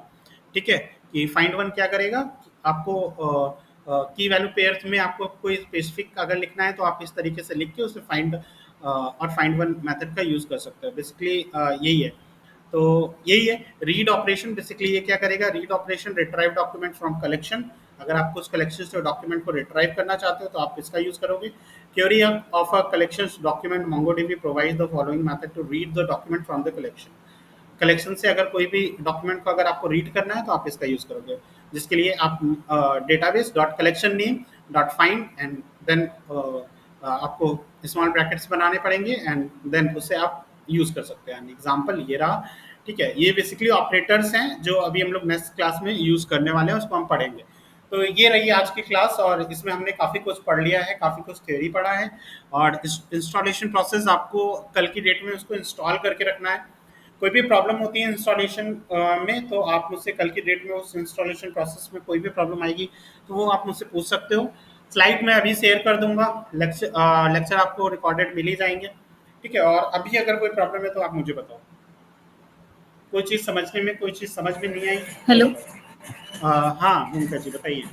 ठीक है। कि फाइंड वन क्या करेगा, आपको की वैल्यू पेयर्स में आपको कोई स्पेसिफिक अगर लिखना है तो आप इस तरीके से लिख के उसे फाइंड और फाइंड वन मेथड का यूज कर सकते हैं। बेसिकली यही है। तो यही है रीड ऑपरेशन। बेसिकली ये क्या करेगा, read operation, retrieve document from collection. अगर आपको उस कलेक्शन से डॉक्यूमेंट को रिट्राइव करना चाहते हो तो आप इसका यूज करोगे। Query of a collection document, MongoDB provide the following method to read the document from the collection. Collection से अगर कोई भी डॉक्यूमेंट को अगर आपको रीड करना है तो आप इसका यूज करोगे, जिसके लिए आप database dot collection name dot find and then आपको स्मॉल ब्रैकेट्स बनाने पड़ेंगे एंड देन उससे आप यूज कर सकते हैं। एग्जाम्पल ये रहा, ठीक है। ये बेसिकली ऑपरेटर्स हैं जो अभी हम लोग नेक्स्ट क्लास में यूज करने वाले हैं, उसको हम पढ़ेंगे। तो ये रही आज की क्लास और इसमें हमने काफ़ी कुछ पढ़ लिया है, काफ़ी कुछ थ्योरी पढ़ा है और इंस्टॉलेशन प्रोसेस आपको कल की डेट में उसको इंस्टॉल करके रखना है। कोई भी प्रॉब्लम होती है इंस्टॉलेशन में तो आप मुझसे कल की डेट में उस इंस्टॉलेशन प्रोसेस में कोई भी प्रॉब्लम आएगी तो वो आप मुझसे पूछ सकते हो। स्लाइड में अभी शेयर कर दूंगा, लेक्चर आपको रिकॉर्डेड मिल ही जाएंगे, ठीक है। और अभी अगर कोई प्रॉब्लम है तो आप मुझे बताओ, कोई चीज़ समझने में, कोई चीज़ समझ में नहीं आई। हेलो। हाँ भूमिका जी बताइए।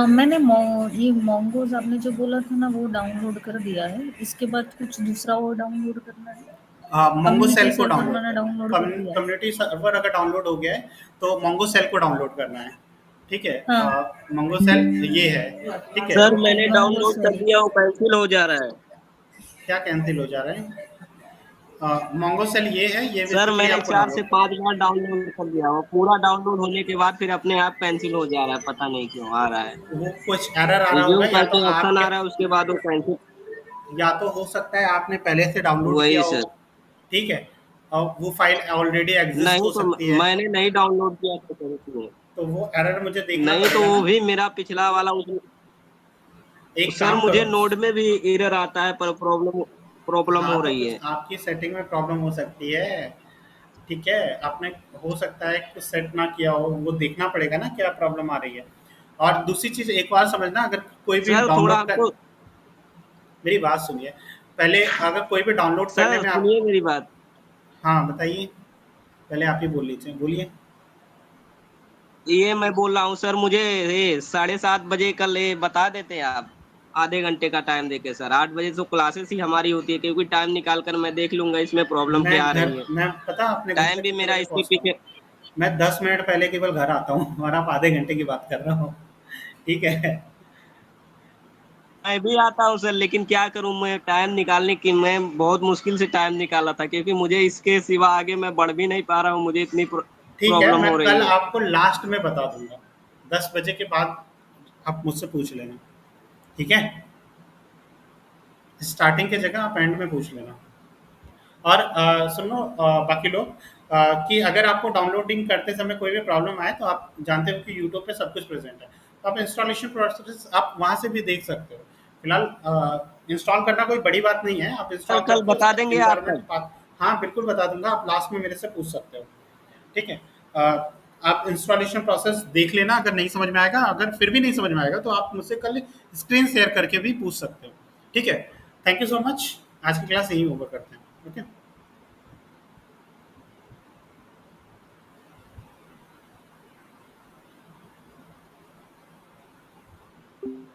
मैंने ये मोंगोज आपने जो बोला था ना वो डाउनलोड कर दिया है, इसके बाद कुछ दूसरा और डाउनलोड करना है। मोंगो सेल को डाउनलोड कम्युनिटी सर्वर अगर डाउनलोड हो गया है तो मोंगो सेल को डाउनलोड करना है, ठीक है। मोंगो सेल ये है, ठीक है। सर मैंने डाउनलोड कर दिया, वो कैंसिल हो जा रहा है। क्या कैंसिल हो जा रहा है? मोंगो सेल ये है, ये सर मैंने 4 से 5 बार डाउनलोड कर दिया, वो पूरा डाउनलोड होने के बाद फिर अपने आप कैंसिल हो जा रहा है, पता नहीं क्यों आ रहा है। वो कुछ एरर आ रहा होगा या तो ऑप्शन आ रहा है उसके बाद वो कैंसिल, या तो हो सकता है आपने पहले से डाउनलोड किया हो, ठीक है, और वो फाइल ऑलरेडी एग्जिस्ट हो सकती है। मैंने नहीं डाउनलोड किया तो वो एरर मुझे देखना नहीं, तो वो भी मेरा पिछला वाला एक सर मुझे नोड में भी एरर आता है पर प्रॉब्लम हो रही है। आपकी सेटिंग में प्रॉब्लम हो सकती है, ठीक है। आपने हो सकता है कुछ सेट ना किया हो, वो देखना पड़ेगा ना क्या प्रॉब्लम आ रही है। और दूसरी चीज एक बार समझना, अगर कोई भी डाउनलोड मेरी बात सुनिए पहले, अगर कोई भी डाउनलोड करने में सुनिए मेरी बात। हाँ बताइए, पहले आप ही बोल लीजिए, बोलिए। ये मैं बोल रहा हूँ सर, मुझे 7:30 बजे कल बता देते आप, आधे घंटे का टाइम देके सर। 8 बजे तो क्लासेस ही हमारी होती है, क्योंकि टाइम निकाल कर मैं देख लूंगा इसमें प्रॉब्लम क्या आ रही है। मैं पता आपने टाइम भी मेरा इसके पीछे मैं 10 मिनट पहले केवल घर आता हूँ और आप आधे घंटे की बात कर रहा हो। ठीक है। मैं भी आता हूँ सर, लेकिन क्या करूँ, मैं टाइम निकालने की मैं बहुत मुश्किल से टाइम निकाला था, क्योंकि मुझे इसके सिवा आगे मैं बढ़ भी नहीं पा रहा हूँ, मुझे इतनी ठीक है, प्रॉब्लम मैं हो कल रही है। आपको लास्ट में बता दूंगा, 10 बजे के बाद आप मुझसे पूछ लेना। ठीक है, स्टार्टिंग की जगह आप एंड में पूछ लेना। और सुनो बाकी लोग, कि अगर आपको डाउनलोडिंग करते समय कोई भी प्रॉब्लम आए तो आप जानते हो कि यूट्यूब पे सब कुछ प्रेजेंट है, तो आप इंस्टॉलेशन प्रोसेस आप वहाँ से भी देख सकते हो। फिलहाल इंस्टॉल करना कोई बड़ी बात नहीं है, आप सर इंस्टॉल कल करके बता उसका देंगे आप इन्वायरमेंट तक। पाथ। हाँ बिल्कुल बता दूंगा, आप लास्ट में मेरे से पूछ सकते हो। ठीक है, आप इंस्टॉलेशन प्रोसेस देख लेना, अगर नहीं समझ में आएगा, अगर फिर भी नहीं समझ में आएगा तो आप मुझसे कल स्क्रीन शेयर करके भी पूछ सकते हो। ठीक है, थैंक यू सो मच, आज की क्लास यहीं ओवर करते हैं।